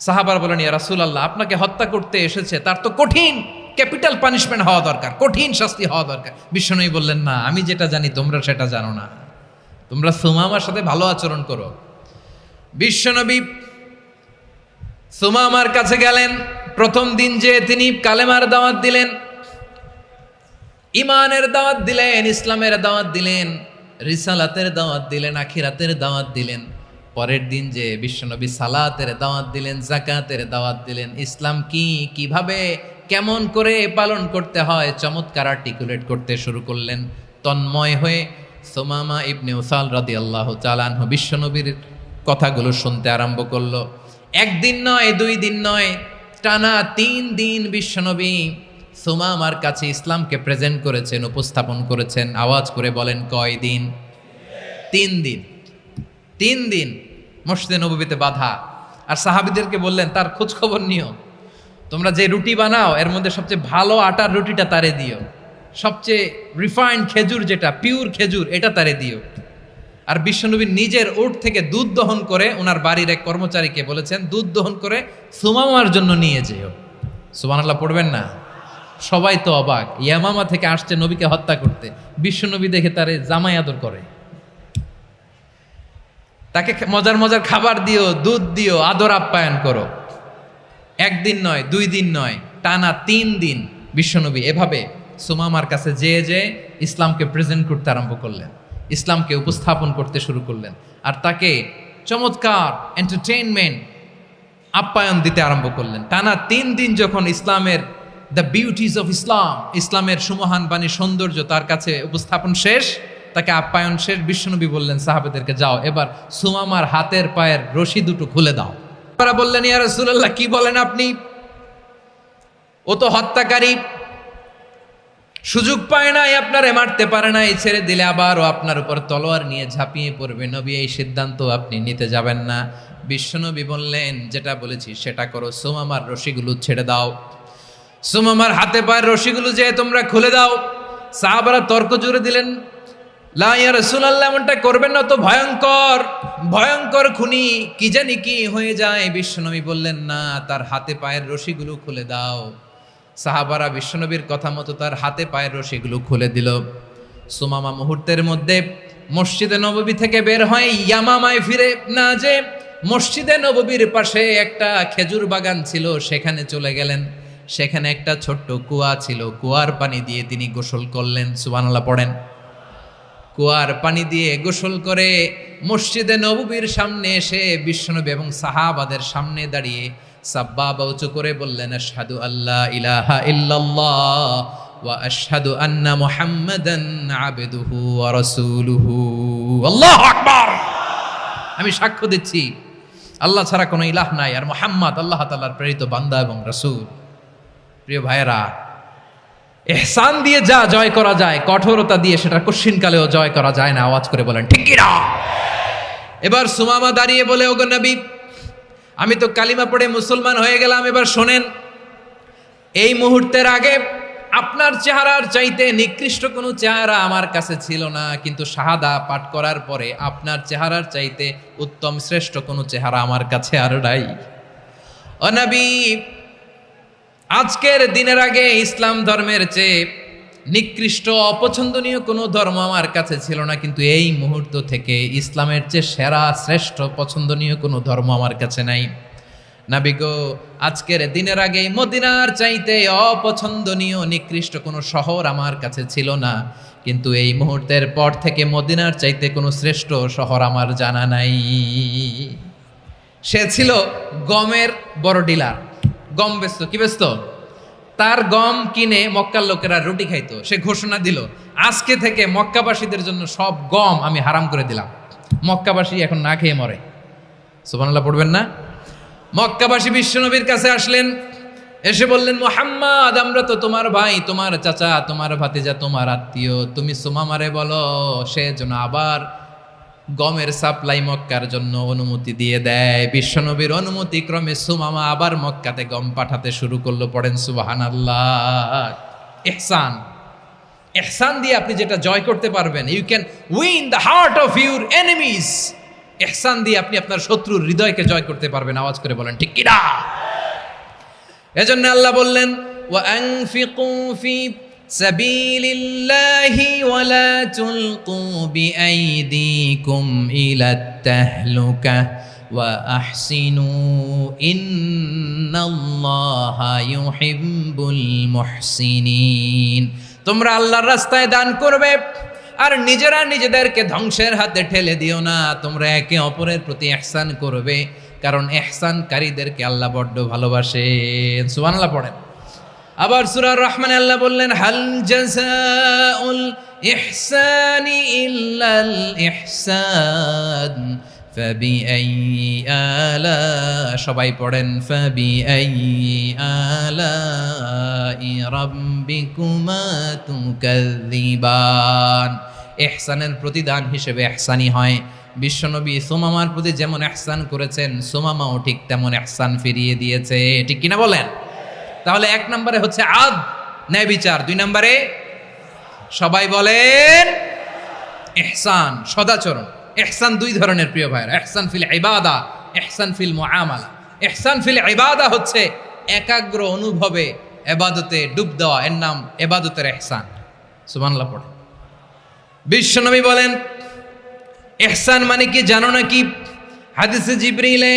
সাহাবারা বলেন, ইয়া রাসূলুল্লাহ, আপনাকে হত্যা করতে এসেছে, তার তো কঠিন ক্যাপিটাল পানিশমেন্ট হওয়া দরকার, কঠিন শাস্তি হওয়া দরকার। বিশ্বনবী বললেন, না, আমি যেটা জানি তোমরা সেটা জানো না, তোমরা সুমামার সাথে ভালো আচরণ করো। বিশ্বনবী সুমামার কাছে গেলেন। প্রথম দিন যে তিনি কালেমার দাওয়াত দিলেন, ইমানের দাওয়াত দিলেন, ইসলামের দাওয়াত দিলেন, রিসালাতের দাওয়াত দিলেন, আখিরাতের দাওয়াত দিলেন। পরের দিন যে বিশ্বনবী সালাতের দাওয়াত দিলেন, যাকাতের দাওয়াত দিলেন, ইসলাম কি, কিভাবে, কেমন করে পালন করতে হয় চমৎকার আর্টিকুলেট করতে শুরু করলেন। তন্ময় হয়ে সুমামা ইবনে উসাল রাদিয়াল্লাহু তাআলা আনহু বিশ্বনবীর কথাগুলো শুনতে আরম্ভ করলো। একদিন নয়, 2 দিন নয়, টানা 3 দিন বিশ্বনবী সুমামার কাছে ইসলামকে প্রেজেন্ট করেছেন, উপস্থাপন করেছেন। আওয়াজ করে বলেন, কয় দিন? 3 দিন। 3 দিন মসজিদে নববীতে বাঁধা। আর সাহাবীদেরকে বললেন, তার খোঁজ খবর নিও, তোমরা যে রুটি বানাও এর মধ্যে সবচেয়ে ভালো আটার রুটিটা তারে দিও, সবচেয়ে রিফাইন্ড খেজুর, যেটা পিওর খেজুর, এটা তারে দিও। আর বিশ্বনবী নিজের উট থেকে দুধ দহন করে ওনার বাড়ির এক কর্মচারীকে বলেছেন, দুধ দহন করে সুমামার জন্য নিয়ে যেও। সুবহানাল্লাহ পড়বেন না? সবাই তো অবাক, ইয়ামামা থেকে আসছে নবীকে হত্যা করতে, বিশ্বনবী দেখে তারে জামাই আদর করে, তাকে মজার মজার খাবার দিও, দুধ দিও, আদর আপ্যায়ন করো। 1 দিন নয়, 2 দিন নয়, টানা 3 দিন বিশ্বনবী এভাবে সুমামার কাছে যেয়ে ইসলামকে প্রেজেন্ট করতে আরম্ভ করলেন, ইসলামকে উপস্থাপন করতে শুরু করলেন। আর তাকে চমৎকার এন্টারটেইনমেন্ট, আপ্যায়ন দিতে আরম্ভ করলেন। টানা 3 দিন যখন ইসলামের দ্য বিউটিজ অফ ইসলাম, ইসলামের সুমহান বাণী, সৌন্দর্য তার কাছে উপস্থাপন শেষ, তাকে আপ্যায়ন শেষ, বিশ্বনবী বললেন সাহাবেদেরকে, যাও এবার সুমামার হাতের পায়ের রশি দুটো খুলে দাও। তারা বললেন, ইয়া রাসূলুল্লাহ, কি বলেন আপনি? ও তো হত্যাকারী, সুযোগ পায় নাই, আপনারে মারতে পারে নাই, ছেড়ে দিলে আবার ও আপনার উপর তলোয়ার নিয়ে ঝাঁপিয়ে পড়বে। নবী, এই সিদ্ধান্ত আপনি নিতে যাবেন না। বিশ্বনবী বললেন, যেটা বলেছি সেটা করো, সুমামার রশিগুলো ছেড়ে দাও, সুমামার হাতে পায়ের রশিগুলো যে তোমরা খুলে দাও। সাহাবারা তর্ক জুড়ে দিলেন, লা ইয়া রাসূলুল্লাহ, এমনটা করবেন না, তো ভয়ঙ্কর ভয়ঙ্কর খুনি, কি জানি কি হয়ে যায়। বিশ্বনবী বললেন, না, তার হাতে পায়ের রশিগুলো খুলে দাও। সাহাবারা বিশ্বনবীর কথা মতো তার হাতে পায়ের রশিগুলো খুলে দিল। সুমামা মুহূর্তের মধ্যে মসজিদে নববী থেকে বের হয়, ইয়ামামায় ফিরে না যে মসজিদে নববীর পাশে একটা খেজুর বাগান ছিল, সেখানে চলে গেলেন। সেখানে একটা ছোট্ট কুয়া ছিল, কুয়ার পানি দিয়ে তিনি গোসল করলেন। সুবহানাল্লাহ পড়েন। কুয়ার পানি দিয়ে গোসল করে মসজিদে নববীর সামনে এসে বিশ্বনবী এবং সাহাবাদের সামনে দাঁড়িয়ে সাব্বাবা উঁচু করে বললেন, আশহাদু আল্লা ইলাহা ইল্লাল্লাহ ওয়া আশহাদু আন্না মুহাম্মাদান আবদুহু ওয়া রাসূলুহু। আল্লাহু আকবার। আমি সাক্ষ্য দিচ্ছি আল্লাহ ছাড়া কোনো ইলাহ নাই, আর মুহাম্মদ আল্লাহ তাআলার প্রেরিত বান্দা এবং রাসূল। প্রিয় ভাইয়েরা, ইহসান দিয়ে যা জয় করা যায়, কঠোরতা দিয়ে সেটা কঠিনকালেও জয় করা যায় না। আওয়াজ করে বলেন ঠিক কি না? এবার সুমামা দাঁড়িয়ে বলে, ওগো নবী, আমি তো কালিমা পড়ে মুসলমান হয়ে গেলাম, এবার শোনেন, এই মুহূর্তের আগে আপনার চেহারার চাইতে নিকৃষ্ট কোনো চেহারা আমার কাছে ছিল না, কিন্তু শাহাদা পাঠ করার পরে আপনার চেহারার চাইতে উত্তম শ্রেষ্ঠ কোনো চেহারা আমার কাছে আর নাই। ও নবী, আজকের দিনের আগে ইসলাম ধর্মের চেয়ে নিকৃষ্ট অপছন্দনীয় কোনো ধর্ম আমার কাছে ছিল না, কিন্তু এই মুহূর্ত থেকে ইসলামের চেয়ে সেরা শ্রেষ্ঠ পছন্দনীয় কোনো ধর্ম আমার কাছে নাই। নবী গো, আজকের দিনের আগে মদিনার চাইতে অপছন্দনীয় নিকৃষ্ট কোনো শহর আমার কাছে ছিল না, কিন্তু এই মুহূর্তের পর থেকে মদিনার চাইতে কোনো শ্রেষ্ঠ শহর আমার জানা নাই। সে ছিল গমের বড় ডিলার, গম বেচতো। কি বেচতো? তার গম কিনে মক্কার লোকেরা রুটি খাইতো। সে ঘোষণা দিল, আজকে থেকে মক্কাবাসীদের জন্য সব গম আমি হারাম করে দিলাম, মক্কাবাসী এখন না খেয়ে মরে। সুবহানাল্লাহ পড়বেন না? মক্কাবাসী বিশ্বনবীর কাছে আসলেন, এসে বললেন, মুহাম্মদ, আমরা তো তোমার ভাই, তোমার চাচা, তোমার ভাতিজা, তোমার আত্মীয়, তুমি সুমামারে বলো সে যেন আবার গমের সাপ্লাই মক্কার জন্য অনুমতি দিয়ে দেয়। বিশ্বনবীর অনুমতি ক্রমে সুমামা আবার মক্কাতে গম পাঠাতে শুরু করলো। পড়েন সুবহানাল্লাহ। ইহসান, ইহসান দিয়ে আপনি যেটা জয় করতে পারবেন, you can win the heart of your enemies. ইহসান দিয়ে আপনি আপনার শত্রুর হৃদয়কে জয় করতে পারবেন। আওয়াজ করে বলেন ঠিক কি না? এজন্য আল্লাহ বললেন, ওয়া আনফিকু ফি সাবিলিল্লাহি ওয়া লা তুলকু বিআইদিকুম ইলাত তাহলুকা ওয়া আহসিনু ইন্নাল্লাহা ইউহিব্বুল মুহসিনিন। তোমরা আল্লাহর রাস্তায় দান করবে আর নিজেরা নিজেদেরকে ধ্বংসের হাতে ঠেলে দিও না। তোমরা একে অপরের প্রতি ইহসান করবে, কারণ ইহসানকারীদেরকে আল্লাহ বড্ড ভালোবাসেন। সুবহানাল্লাহ পড়েন। আবার সূরা রহমানে আল্লাহ বললেন, হাল জাযাউল ইহসানি ইল্লাল ইহসান ফাবিআইয়ি আলা, সবাই পড়েন, ফাবিআইয়ি আলাই রাব্বিকুমা তুকাযযিবান। ইহসানের প্রতিদান হিসেবে ইহসানি হয়। বিশ্বনবী সুমামার প্রতি যেমন ইহসান করেছেন, সুমামাও ঠিক তেমন ইহসান ফিরিয়ে দিয়েছে। ঠিক কিনা বলেন? তাহলে এক নম্বরে হচ্ছে আদ, ন্যায় বিচার। দুই নম্বরে সবাই বলেন ইহসান, সদাচরণ। ইহসান দুই ধরনের প্রিয় ভাইরা, ইহসান ফিল ইবাদা, ইহসান ফিল মুআমালা। ইহসান ফিল ইবাদা হচ্ছে একাগ্র অনুভবে ইবাদতে ডুব দেওয়া, এর নাম ইবাদতের ইহসান। সুবহানাল্লাহ পড়ে। বিশ্বনবী বলেন ইহসান মানে কি জানো নাকি? হাদিসে জিবরিলে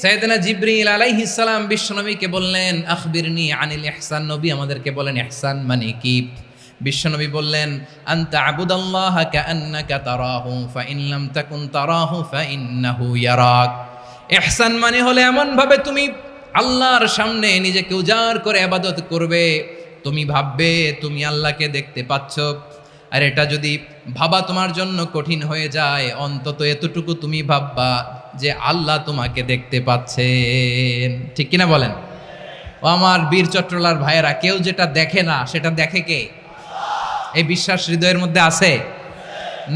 সাইয়েদনা জিবরিল আলাইহিস সালাম বিশ্বনবীকে বললেন, আখবিরনি আনিল ইহসান। নবী আমাদেরকে বলেন ইহসান মানে কি? বিশ্বনবী বললেন, আনতা আবুদাল্লাহা কাআন্নাকা তারাহু ফাইন লাম তাকুন তারাহু ফাইন্নাহু ইয়ারাক। ইহসান মানে হলো এমন ভাবে তুমি আল্লাহর সামনে নিজেকে উজাড় করে ইবাদত করবে, তুমি ভাববে তুমি আল্লাহকে দেখতে পাচ্ছ। আর এটা যদি ভাবা তোমার জন্য কঠিন হয়ে যায়, অন্তত এতটুকু তুমি ভাববা যে আল্লাহ তোমাকে দেখতে পাচ্ছেন। ঠিক কিনা বলেন? ও আমার বীর চট্টলার ভাইয়েরা, কেউ যেটা দেখে না সেটা দেখে কে? এই বিশ্বাস হৃদয়ের মধ্যে আছে?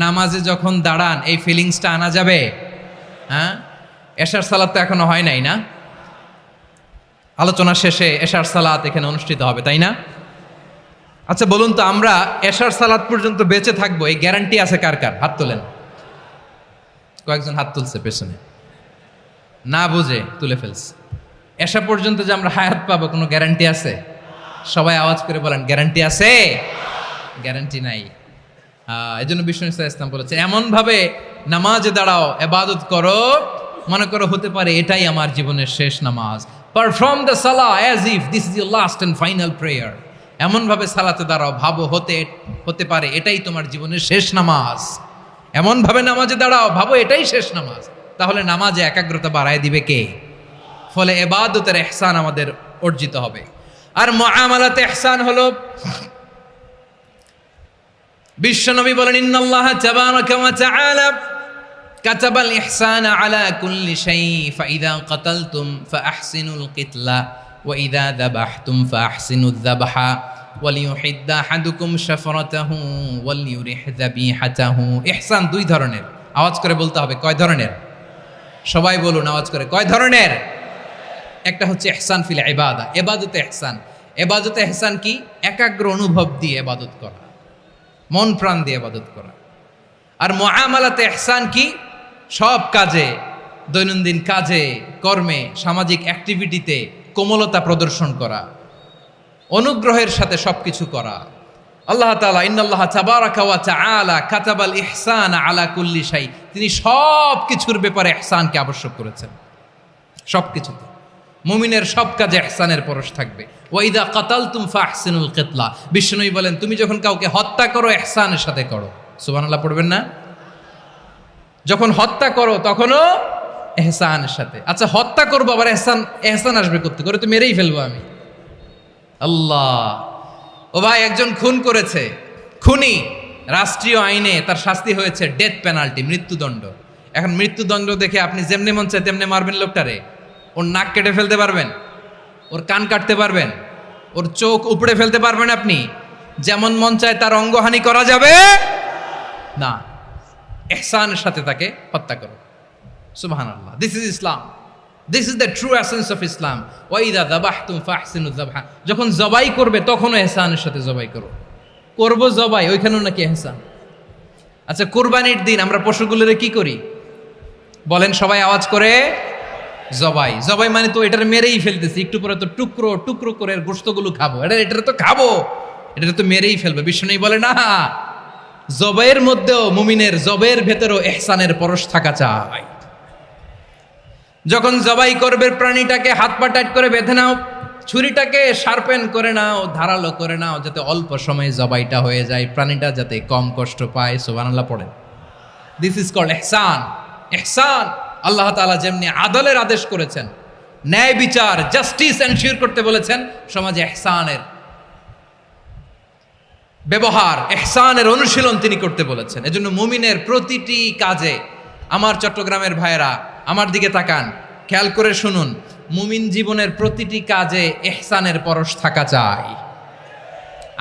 নামাজে যখন দাঁড়ান এই ফিলিংসটা আনা যাবে? হ্যাঁ, এশার সালাত তো এখনো হয় নাই না? আলোচনা শেষে এশার সালাত এখানে অনুষ্ঠিত হবে, তাই না? আচ্ছা বলুন তো, আমরা এশার সালাত পর্যন্ত বেঁচে থাকবো এই গ্যারান্টি আছে কার কার? হাত তোলেন। কয়েকজন হাত তুলছে পেছনে, না বুঝে তুলে ফেলছে। এশা পর্যন্ত যে আমরা হায়াত পাবো কোনো গ্যারান্টি আছে? সবাই আওয়াজ করে বলেন, গ্যারান্টি আছে? গ্যারান্টি নাই। এই জন্য বিষ্ণু ইসলাম বলেছেন, এমন ভাবে নামাজে দাঁড়াও, ইবাদত করো, মনে করো হতে পারে এটাই আমার জীবনের শেষ নামাজ। পারফর্ম দ্য সালাহ as if this is your last and final prayer. এমন ভাবে সালাতে দাঁড়াও, ভাবো হতে পারে এটাই তোমার জীবনের শেষ নামাজ। এমন ভাবে নামাজে দাঁড়াও, ভাবো এটাই শেষ নামাজ। তাহলে নামাজে একাগ্রতা বাড়ায় দিবে কে? ফলে ইবাদতের ইহসান আমাদের অর্জিত হবে। আর মুআমালাতে ইহসান হলো, বিশ্বনবী বলেন, ইন্নাল্লাহা তাবারাকা ওয়া তাআলা কাতাবাল ইহসানা আলা কুল্লি শাই ফাইদা কাতালতুম ফাআহসিনুল কিতলা ওয়া ইযা যাবাহতুম ফাআহসিনুয যাবহা ওয়ালিয়ুহিদ্দা আহাদুকুম শাফরাতাহু ওয়ালিয়ুরিহ যাবিহাতাহু। ইহসান দুই ধরনের, আওয়াজ করে বলতে হবে কয় ধরনের? সবাই বলুন আওয়াজ করে, কয় ধরনের? একটা হচ্ছে ইহসান ফিল ইবাদা, ইবাদতে ইহসান। ইবাদতে ইহসান কি? একাগ্র অনুভব দিয়ে ইবাদত করা, মন প্রাণ দিয়ে ইবাদত করা। আর মুআমালাতে ইহসান কি? সব কাজে, দৈনন্দিন কাজে, কর্মে, সামাজিক অ্যাক্টিভিটিতে কোমলতা প্রদর্শন করা, অনুগ্রহের সাথে সবকিছু করা। আল্লাহ তাআলা ইন্নাল্লাহা তাবারাকা ওয়া তাআলা কাতাবাল ইহসান আলা কুল্লি শাই, তিনি সব কিছুর ব্যাপারে ইহসানকে আবশ্যক করেছেন, সবকিছুতে। মুমিনের সব কাজে ইহসানের পরশ থাকবে। ওয়া ইযা কাতালতুম ফাহসিনুল কিতলা, বিষ্ণুই বলেন তুমি যখন কাউকে হত্যা করো ইহসানের সাথে করো। সুবহানাল্লাহ পড়বেন না? যখন হত্যা করো তখনও ইহসানের সাথে। আচ্ছা হত্যা করবো আবার ইহসান আসবে করতে করে, তো মেরেই ফেলবো আমি। আল্লাহ, ও ভাই একজন খুন করেছে, খুনি, রাষ্ট্রীয় আইনে তার শাস্তি হয়েছে ডেথ পেনাল্টি, মৃত্যুদণ্ড। এখন মৃত্যুদণ্ড দেখে আপনি যেমনি মন চায় তেমনি মারবেন লোকটারে? ওর নাক কেটে ফেলতে পারবেন? ওর কান কাটতে পারবেন? ওর চোখ উপড়ে ফেলতে পারবেন আপনি? যেমন মন চায় তার অঙ্গহানি করা যাবে না। ইহসানের সাথে তাকে হত্যা করো। সুবহানাল্লাহ, this is Islam, this is the true essence of Islam. ওয়া ইযা যাবাহতুম ফাহসিনুয যাবহা, যখন জবাই করবে তখনও ইহসানের সাথে জবাই করো। করব জবাই, ওইখানেও নাকি ইহসান। আচ্ছা কুরবানির দিন আমরা পশুগুলোরে কি করি বলেন সবাই আওয়াজ করে? জবাই। জবাই মানে তো এটার মেরেই ফেলতেছি, একটু পরে তো টুকরো টুকরো করে গোশতগুলো খাবো, এটা তো খাবো, এটা তো মেরেই ফেলবে। বিষ্ণু বলে না, জবাইয়ের মধ্যেও মুমিনের জবের ভেতরেও ইহসানের পরশ থাকা চাই। যখন জবাই করবে প্রাণীটাকে হাত পা টাইট করে বেঁধে নাও, ছুরিটাকে শার্পেন করে নাও, ধারালো করে নাও, যাতে অল্প সময়ে জবাইটা হয়ে যায়, প্রাণীটা যাতে কম কষ্ট পায়। সুবহানাল্লাহ পড়েন। দিস ইজ কল্ড ইহসান। ইহসান আল্লাহ তাআলা যেমনি আদলের আদেশ করেছেন, ন্যায় বিচার, জাস্টিস এনশিওর করতে বলেছেন, সমাজে ইহসানের ব্যবহার, ইহসানের অনুশীলন তিনি করতে বলেছেন। এজন্য মুমিনের প্রতিটি কাজে, আমার চট্টগ্রামের ভাইয়েরা আমার দিকে তাকান, খেয়াল করে শুনুন, মুমিন জীবনের প্রতিটি কাজে ইহসানের পরশ থাকা চাই।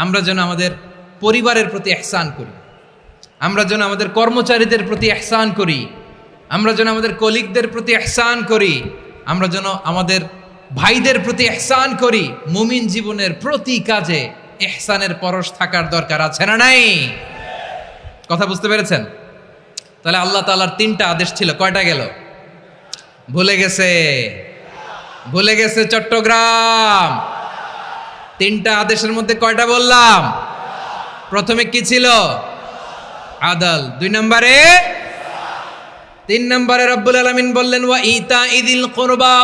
আমরা যেন আমাদের পরিবারের প্রতি ইহসান করি, আমরা যেন আমাদের কর্মচারীদের প্রতি ইহসান করি, আমরা যেন আমাদের কলিগদের প্রতি ইহসান করি, আমরা যেন আমাদের ভাইদের প্রতি ইহসান করি। মুমিন জীবনের প্রতি কাজে ইহসানের পরশ থাকার দরকার আছে না নাই? কথা বুঝতে পেরেছেন? তাহলে আল্লাহ তাআলার তিনটা আদেশ ছিল, কয়টা গেল? ভুলে গেছে, ভুলে গেছে চট্টগ্রাম। তিনটা আদেশের মধ্যে কয়টা বললাম? প্রথমে কি ছিল? আদল। 2 নম্বরে, 3 নম্বরে রব্বুল আলামিন বললেন ওয়া ইতা ইদিল কুরবা,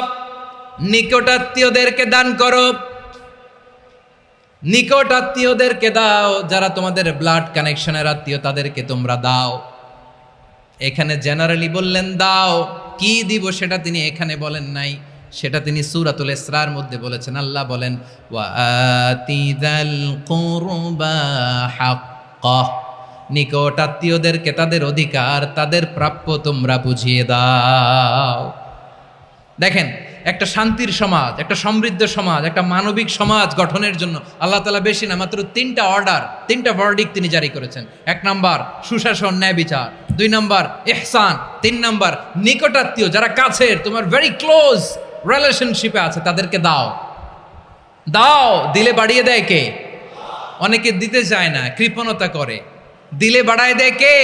নিকটাত্মীয়দেরকে দান করো। নিকট আত্মীয়দেরকে দাও, যারা তোমাদের ব্লাড কানেকশনের আত্মীয় তাদেরকে তোমরা দাও। এখানে জেনারেলি বললেন দাও, কি দিব সেটা তিনি এখানে বলেন নাই, সেটা তিনি সূরাতুল ইসরার মধ্যে বলেছেন। আল্লাহ বলেন ওয়া আতিযাল কুরবা হাক্কাহ, নিকট আত্মীয়দেরকে তাদের অধিকার, তাদের প্রাপ্য তোমরা বুঝিয়ে দাও। দেখেন, একটা শান্তির সমাজ, একটা সমৃদ্ধ সমাজ, একটা মানবিক সমাজ গঠনের জন্য আল্লাহ তাআলা বেশি না, মাত্র 3টা অর্ডার, 3টা ভার্ডিক্ট তিনি জারি করেছেন। 1 নাম্বার সুশাসন, ন্যায় বিচার। 2 নাম্বার ইহসান। 3 নাম্বার নিকটাত্মীয়, যারা কাছের, তোমার ভেরি ক্লোজ রিলেশনশিপে আছে, তাদেরকে দাও। দাও, দিলে বাড়িয়ে দেয় কে? অনেকে দিতে চায় না, কৃপণতা করে। দিলে বাড়ায় দেয় কে?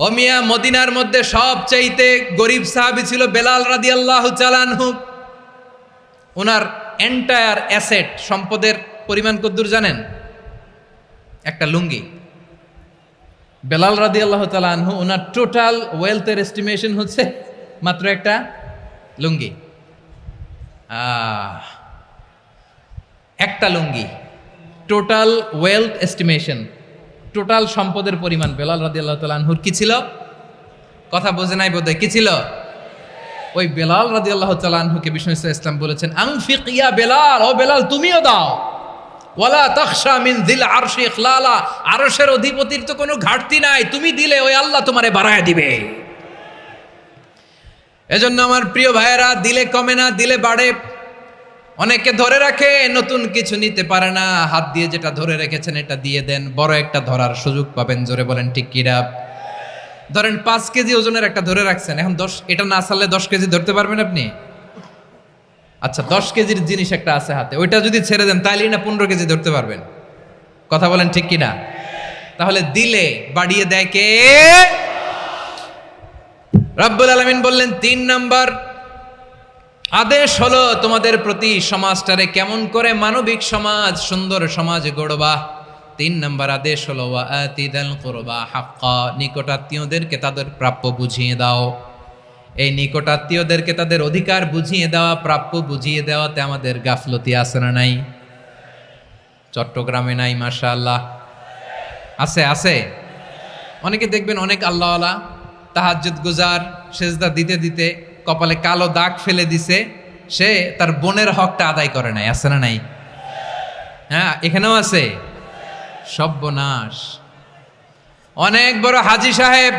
ও মিয়া, মদিনার মধ্যে সবচাইতে গরিব সাহাবী ছিল বেলাল রাদিয়াল্লাহু তাআলা আনহু। ওনার এন্টায়ার অ্যাসেট, সম্পদের পরিমাণ কতদূর জানেন? একটা লুঙ্গি। বেলাল রাদিয়াল্লাহু তাআলা আনহু, ওনার টোটাল ওয়েলথের এস্টিমেশন হচ্ছে মাত্র একটা লুঙ্গি। একটা লুঙ্গি, টোটাল ওয়েলথ এস্টিমেশন, টোটাল সম্পদের পরিমাণ বেলাল রাদিয়াল্লাহু তাআলা আনহুর কি ছিল? কথা বোঝে নাই বোধহয়, কি ছিল? ওই বেলাল রাদিয়াল্লাহু তাআলা আনহুকে বিষ্ণু ইসলাম বলেছেন আনফিক ইয়া বেলাল, ও বেলাল তুমিও দাও। ওয়ালা তাখশা মিন যিল আরশি ইখলালা, আরশের অধিপতির তো কোনো ঘাটতি নাই, তুমি দিলে ওই আল্লাহ তোমারে বাড়ায় দিবে। এজন্য আমার প্রিয় ভাইয়েরা, দিলে কমে না, দিলে বাড়ে। অনেকে ধরে রাখে, নতুন কিছু নিতে পারে না, হাত দিয়ে যেটা ধরে রেখেছেন এটা দিয়ে দেন, বড় একটা ধরার সুযোগ পাবেন। জোরে বলেন ঠিক কিনা? ধরেন 5 কেজি ওজনের একটা ধরে রাখছেন, এখন 10, এটা না ছাড়লে 10 কেজি ধরতে পারবেন আপনি? আচ্ছা, 10 কেজির জিনিস একটা আছে হাতে, ওইটা যদি ছেড়ে দেন তাইলেই না 15 কেজি ধরতে পারবেন? কথা বলেন ঠিক কিনা? তাহলে দিলে বাড়িয়ে দেয় কে? রব্বুল আলামিন বললেন 3 নাম্বার আদেশ হলো তোমাদের প্রতি সমাজটারে কেমন করে মানবিক সমাজ, সুন্দর সমাজ গড়বা। 3 নাম্বার আদেশ হলো ওয়াতিদাল কুরবা হাক্কা, নিকটাত্মীয়দেরকে তাদের প্রাপ্য বুঝিয়ে দাও। এই নিকটাত্মীয়দেরকে তাদের অধিকার বুঝিয়ে দেওয়া, প্রাপ্য বুঝিয়ে দেওয়াতে আমাদের গাফলতি আছে না নাই? চট্টগ্রামে নাই? মাশাআল্লাহ আছে, আছে। অনেকে দেখবেন অনেক আল্লাহওয়ালা, তাহাজ্জুদ গুজার, সেজদা দিতে দিতে কপালে কালো দাগ ফেলে দিছে, সে তার বোনের হকটা আদায় করে নাই। আছে না নাই? হ্যাঁ, এখানেও আছে। সর্বনাশ। অনেক বড় হাজী সাহেব,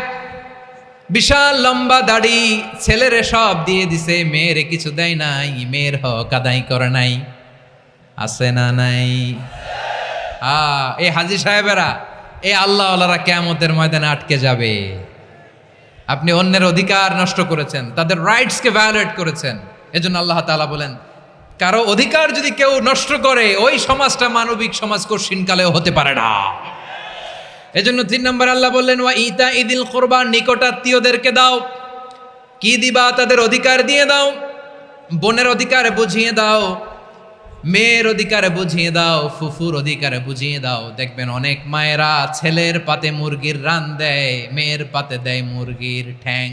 বিশাল লম্বা দাড়ি, ছেলেরে সব দিয়ে দিছে, মেয়েরে কিছু দেয় নাই, মেয়ের হক আদায় করে নাই। আছে না নাই? এই হাজী সাহেবেরা, এই আল্লাহওয়ালারা কিয়ামতের ময়দানে আটকে যাবে। আপনি অন্যের অধিকার নষ্ট করেছেন, তাদের রাইটসকে ভায়োলেট করেছেন। এজন্য আল্লাহ তাআলা বলেন, কারো অধিকার যদি কেউ নষ্ট করে, ওই সমাজটা মানবিক সমাজ কঠিনকালেও হতে পারে না। এজন্য 3 নম্বর আল্লাহ বললেন ওয়া ইতা ইদিল কুরবা, নিকটাত্মীয়দেরকে দাও। কি দিবা? তাদের অধিকার দিয়ে দাও। বোনের অধিকার বুঝিয়ে দাও, মেয়ের অধিকার বুঝিয়ে দাও, ফুফুর অধিকার বুঝিয়ে দাও। দেখবেন অনেক মায়েরা ছেলের পাতে মুরগির রান দেয়, মেয়ের পাতে দেয় মুরগির ঠ্যাং।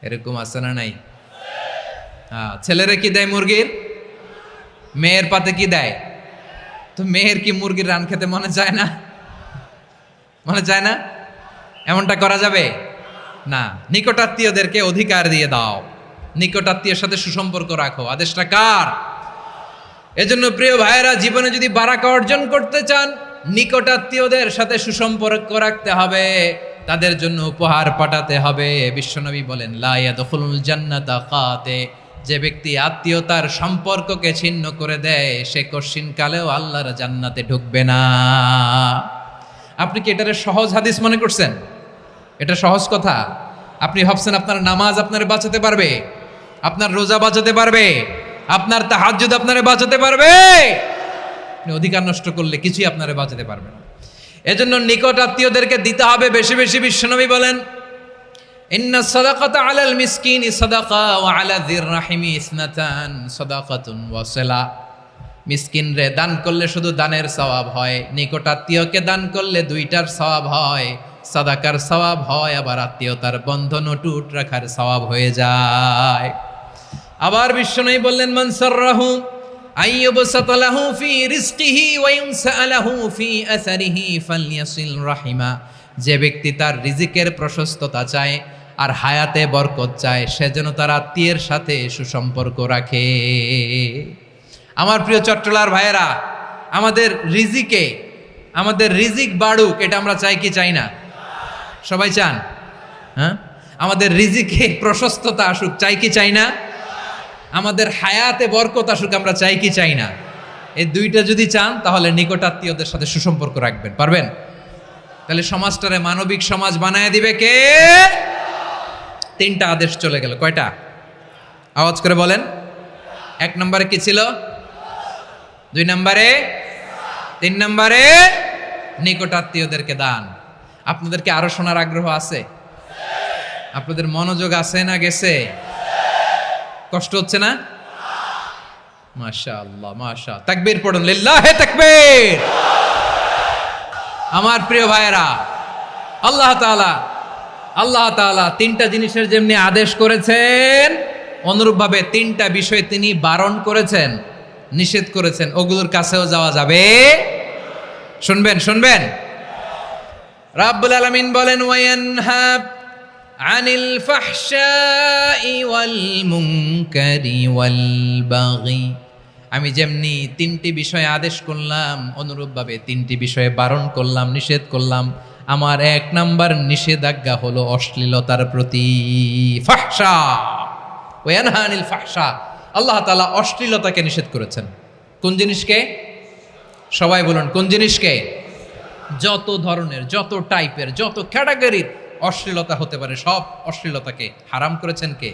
এরকম আছে না নাই? ছেলেরা কি দেয়? মুরগির। মেয়ের পাতে কি দেয়? তো মেয়ের কি মুরগির রান খেতে মনে চায় না? মনে চায় না? এমনটা করা যাবে না। নিকটাত্মীয়দেরকে অধিকার দিয়ে দাও, নিকটাত্মীয়ের সাথে সুসম্পর্ক রাখো। আদেশটা কার? এজন্য প্রিয় ভাইয়েরা, জীবনে যদি বারাকা অর্জন করতে চান, নিকটাত্মীয়দের সাথে সুসম্পর্ক রাখতে হবে, তাদের জন্য উপহার পাঠাতে হবে। বিশ্বনবী বলেন লা ইয়াদখুলুল জান্নাতা কাতে, যে ব্যক্তি আত্মীয়তার সম্পর্ককে ছিন্ন করে দেয়, সে কশিনকালেও আল্লাহর জান্নাতে ঢুকবে না। আপনি কি এটারে সহজ হাদিস মনে করছেন? এটা সহজ কথা? আপনি ভাবছেন আপনার নামাজ আপনারে বাঁচাতে পারবে, আপনার রোজা বাঁচাতে পারবে, আপনার তাহাজ্জুদ আপনারে বাঁচাতে পারবে? আপনি অধিকার নষ্ট করলে কিছুই আপনারে বাঁচাতে পারবে না। এজন্য নিকট আত্মীয়দেরকে দিতে হবে বেশি বেশি। বিশ্বনবী বলেন ইন্না সাদাকাতা আলাল মিসকিনি সাদাকা ওয়া আলা যির রাহিমি ইসনাতান সাদাকাতুন ওয়া সিলা। মিসকিন রে দান করলে শুধু দানের সওয়াব হয়, নিকট আত্মীয়কে দান করলে 2টার সওয়াব হয়, সাদাকার সওয়াব হয়, আবার আত্মীয়তার বন্ধন অটুট রাখার সওয়াব হয়ে যায়। আবার বিশ্বনবী বললেন মান সাররাহু আইয়ুবসাতা লাহু ফি রিজকিহি ওয়া ইউনসা লাহু ফি আসারিহি ফালইয়াসিল রাহিমা। যে ব্যক্তি তার রিজিকের প্রশস্ততা চায় আর হায়াতে বরকত চায়, সে যেন তার আত্মীয়ের সাথে সুসম্পর্ক রাখে। আমার প্রিয় চট্টলার ভাইয়েরা, আমাদের রিজিক বাড়ুক, এটা আমরা চাই কি চাই না? সবাই চান? হ্যাঁ, আমাদের রিজিকে প্রশস্ততা আসুক, চাই কি চাই না? আমাদের হায়াতে বরকত আসুক, আমরা চাই কি চাই না? এই 2টা যদি চান, তাহলে নিকটাত্মীয়দের সাথে সুসম্পর্ক রাখবেন, পারবেন? তাহলে সমাজটারে মানবিক সমাজ বানায় দিবে কে? 3টা আদেশ চলে গেল। কয়টা? আওয়াজ করে বলেন। 1 নম্বরে কি ছিল? 2 নম্বরে, 3 নম্বরে নিকটাত্মীয়দেরকে দান। আপনাদেরকে আরো শোনার আগ্রহ আছে? আপনাদের মনোযোগ আছে না গেছে? কষ্ট হচ্ছে না? মাশাআল্লাহ, মাশাআল্লাহ। তাকবীর পড়ুন, লিল্লাহে তাকবীর। আমার প্রিয় ভাইয়েরা, আল্লাহ তাআলা 3টা জিনিসের যেমনি আদেশ করেছেন, অনুরূপভাবে 3টা বিষয় তিনি বারণ করেছেন, নিষেধ করেছেন। ওগুলোর কাছেও যাওয়া যাবে? শুনবেন। রাব্বুল আলামিন বলেন ওয়ায়ানহা আনিল ফাহশাই ওয়াল মুনকারি ওয়াল বাগি। আমি যেমনি 3টি বিষয়ে আদেশ করলাম, অনুরূপভাবে 3টি বিষয়ে বারণ করলাম, নিষেধ করলাম। আমার 1 নাম্বার নিষেধাজ্ঞা হলো অশ্লীলতার প্রতি। ফাহশা, ওয়ায়ানহা আনিল ফাহশা, আল্লাহ তাআলা অশ্লীলতাকে নিষেধ করেছেন। কোন জিনিসকে? সবাই বলুন, কোন জিনিসকে? যত ধরনের, যত টাইপের, যত ক্যাটাগরির অশ্লীলতা হতে পারে সব অশ্লীলতাকে হারাম করেছেন কে?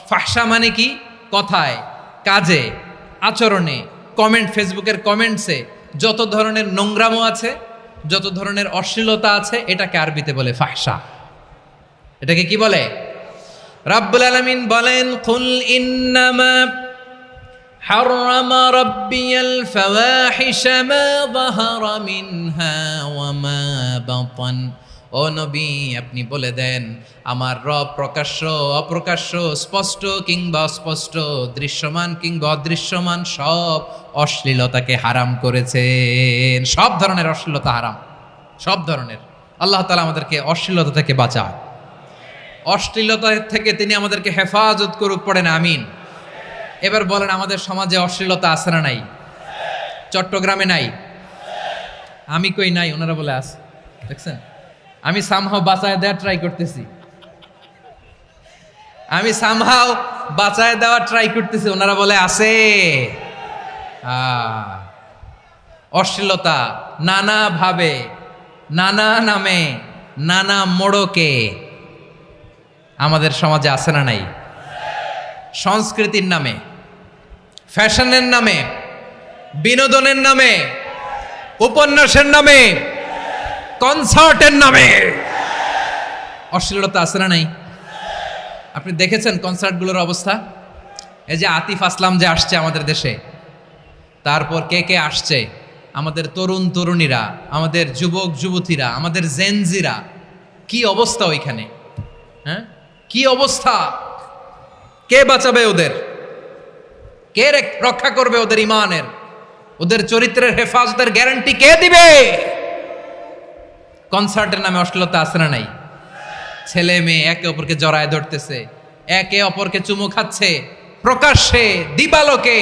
ফাহশা মানে কি? কথায়, কাজে, আচরণে, কমেন্ট, ফেসবুকের কমেন্টসে যত ধরনের নোংরামো আছে, যত ধরনের অশ্লীলতা আছে, এটাকে আরবিতে বলে ফাহশা। এটাকে কি বলে? রাব্বুল আলামিন বলেন, কুল ইন্নামা হাররামা রাব্বিয়াল ফাওয়াহিশা মা যাহারা মিনহা ওয়া মা বাতান। ও নবী, আপনি বলে দেন, আমার রব প্রকাশ্য, অপ্রকাশ্য, স্পষ্ট কিংবা অস্পষ্ট, দৃশ্যমান কিংবা অদৃশ্যমান সব অশ্লীলতাকে হারাম করেছেন। সব ধরনের অশ্লীলতা হারাম, সব ধরনের। আল্লাহ তাআলা আমাদেরকে অশ্লীলতা থেকে বাঁচান, অশ্লীলতা থেকে তিনি আমাদেরকে হেফাজত করুক, পড়েন আমিন। এবার বলেন, আমাদের সমাজে অশ্লীলতা আছে না নাই? চট্টগ্রামে নাই? আমি কই নাই, ওনারা বলে আছে। দেখছেন, আমি সামহাও বাঁচায় দেওয়ার ট্রাই করতেছি, ওনারা বলে আছে। অশ্লীলতা নানা ভাবে, নানা নামে, নানা মোড়কে আমাদের সমাজে আছে না নাই? সংস্কৃতির নামে, ফ্যাশনের নামে, বিনোদনের নামে, উপন্যাসের নামে, কনসার্টের নামে অশ্লীলতা আছে না নাই? আপনি দেখেছেন কনসার্টগুলোর অবস্থা? এই যে আতিফ আসলাম যে আসছে আমাদের দেশে, তারপর কে কে আসছে, আমাদের তরুণ তরুণীরা, আমাদের যুবক যুবতীরা, আমাদের জেনজিরা, কি অবস্থা ওইখানে? হ্যাঁ, কি অবস্থা? কে বাঁচাবে ওদের? কে রক্ষা করবে ওদের ইমানের, ওদের চরিত্রের হেফাজতের গ্যারান্টি কে দিবে? কনসার্টের নামে অশ্লীলতা আছে না নাই? ছেলে মেয়ে একে অপরকে জড়ায় ধরতেছে, একে অপরকে চুমু খাচ্ছে, প্রকাশ্যে, দিবালোকে,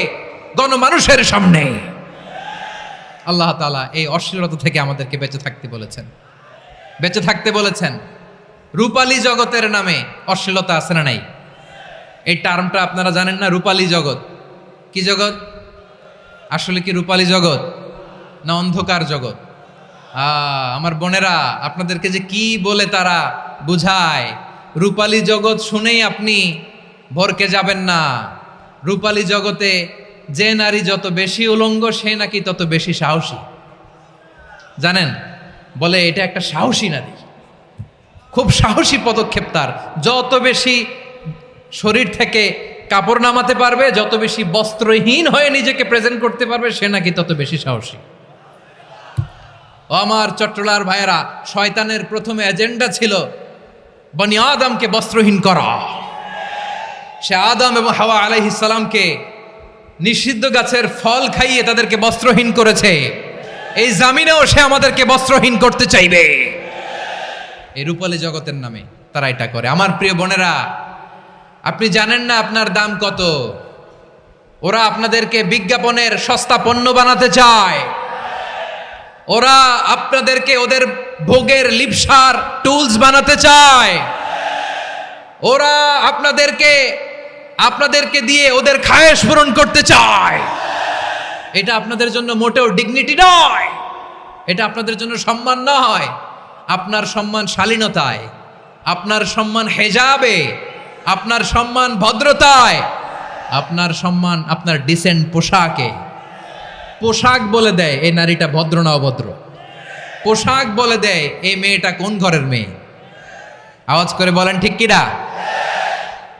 গণমানুষের সামনে। আল্লাহ তাআলা এই অশ্লীলতা থেকে আমাদেরকে বেঁচে থাকতে বলেছেন, বেঁচে থাকতে বলেছেন। রূপালী জগতের নামে অশ্লীলতা আছে না নাই? এই টার্মটা আপনারা জানেন না? রূপালী জগৎ কি জগৎ? আসলে কি রূপালী জগৎ না অন্ধকার জগৎ? আমার বোনেরা, আপনাদেরকে যে কি বলে তারা বুঝায়, রূপালী জগৎ শুনেই আপনি ভরকে যাবেন না। রূপালী জগতে যে নারী যত বেশি উলঙ্গ, সে নাকি তত বেশি সাহসী। জানেন, বলে এটা একটা সাহসী নারী, খুব সাহসী পদক্ষেপ তার। যত বেশি শরীর থেকে কাপড় নামাতে পারবে, যত বেশি বস্ত্রহীন হয়ে নিজেকে প্রেজেন্ট করতে পারবে, সে নাকি তত বেশি সাহসী। ও আমার চট্টলার ভাইয়েরা, শয়তানের প্রথমে এজেন্ডা ছিল বনি আদমকে বস্ত্রহীন করা। সে আদম এবং হাওয়া আলাইহিস সালামকে নিষিদ্ধ গাছের ফল খাইয়ে তাদেরকে বস্ত্রহীন করেছে। এই জামিনেও সে আমাদেরকে বস্ত্রহীন করতে চাইবে। এই রূপালী জগতের নামে তারা এটা করে। আমার প্রিয় বোনেরা, আপনি জানেন না আপনার দাম কত। ওরা আপনাদেরকে বিজ্ঞাপনের সস্তা পণ্য বানাতে চায়। ওরা আপনাদেরকে ওদের ভোগের লিপসার টুলস বানাতে চায়। ওরা আপনাদেরকে দিয়ে ওদের খায়েশ পূরণ করতে চায়। এটা আপনাদের জন্য মোটেও ডিগনিটি নয়, এটা আপনাদের জন্য সম্মান নয়। আপনার সম্মান শালীনতায়, আপনার সম্মান হেজাবে, আপনার সম্মান ভদ্রতায়, আপনার সম্মান আপনার ডিসেন্ট পোশাকে। পোশাক বলে দেয় এই নারীটা ভদ্র না অভদ্র। পোশাক বলে দেয় এই মেয়েটা কোন ঘরের মেয়ে। আওয়াজ করে বলেন ঠিক কিনা?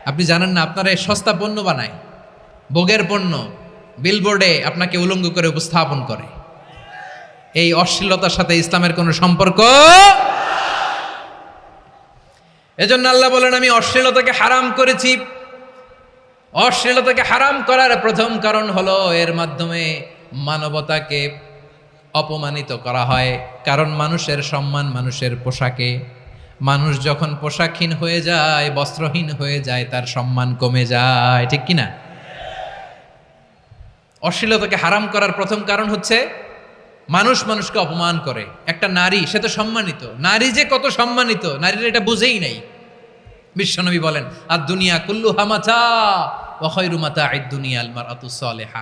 আপনি জানেন না, আপনারা এই সস্তা পণ্য বানায়, ভোগের পণ্য, বিলবোর্ডে আপনাকে উলঙ্গ করে উপস্থাপন করে। এই অশ্লীলতার সাথে ইসলামের কোনো সম্পর্ক। এজন্য আল্লাহ বলেন, আমি অশ্লীলতাকে হারাম করেছি। অশ্লীলতাকে হারাম করার প্রথম কারণ হলো এর মাধ্যমে মানবতাকে অপমানিত করা হয়। কারণ মানুষের সম্মান মানুষের পোশাকে। মানুষ যখন পোশাকহীন হয়ে যায়, বস্ত্রহীন হয়ে যায়, তার সম্মান কমে যায়, ঠিক কিনা? অশ্লীলতাকে হারাম করার প্রথম কারণ হচ্ছে মানুষ মানুষকে অপমান করে। একটা নারী, সে তো সম্মানিত, নারী যে কত সম্মানিত নারীরা এটা বুঝেই নাই। বিশ্বনবী বলেন, আর দুনিয়া কুল্লুহা মাতা ওয়া খায়রু মাতা'আদ দুনিয়া আল মারআতুস সালিহা।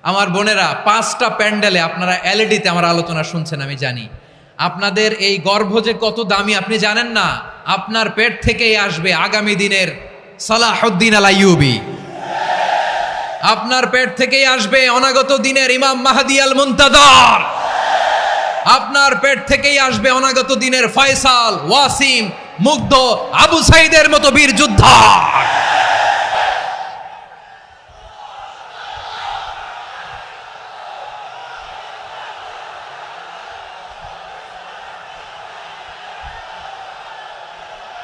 আমার বোনেরা, 5টা প্যান্ডেলে আপনারা এলইডিতে আমার আলোচনা শুনছেন, আমি জানি। আপনাদের এই গর্ভ যে কত দামি আপনি জানেন না। আপনার পেট থেকেই আসবে আগামী দিনের সালাহুদ্দিন আল আইয়ুবী। আপনার পেট থেকেই আসবে অনাগত দিনের ইমাম মাহদী আল মুনতাজার। আপনার পেট থেকেই আসবে অনাগত দিনের ফয়সাল, ওয়াসিম, মুগ্ধ, আবু সাইদের মতো বীর যোদ্ধা।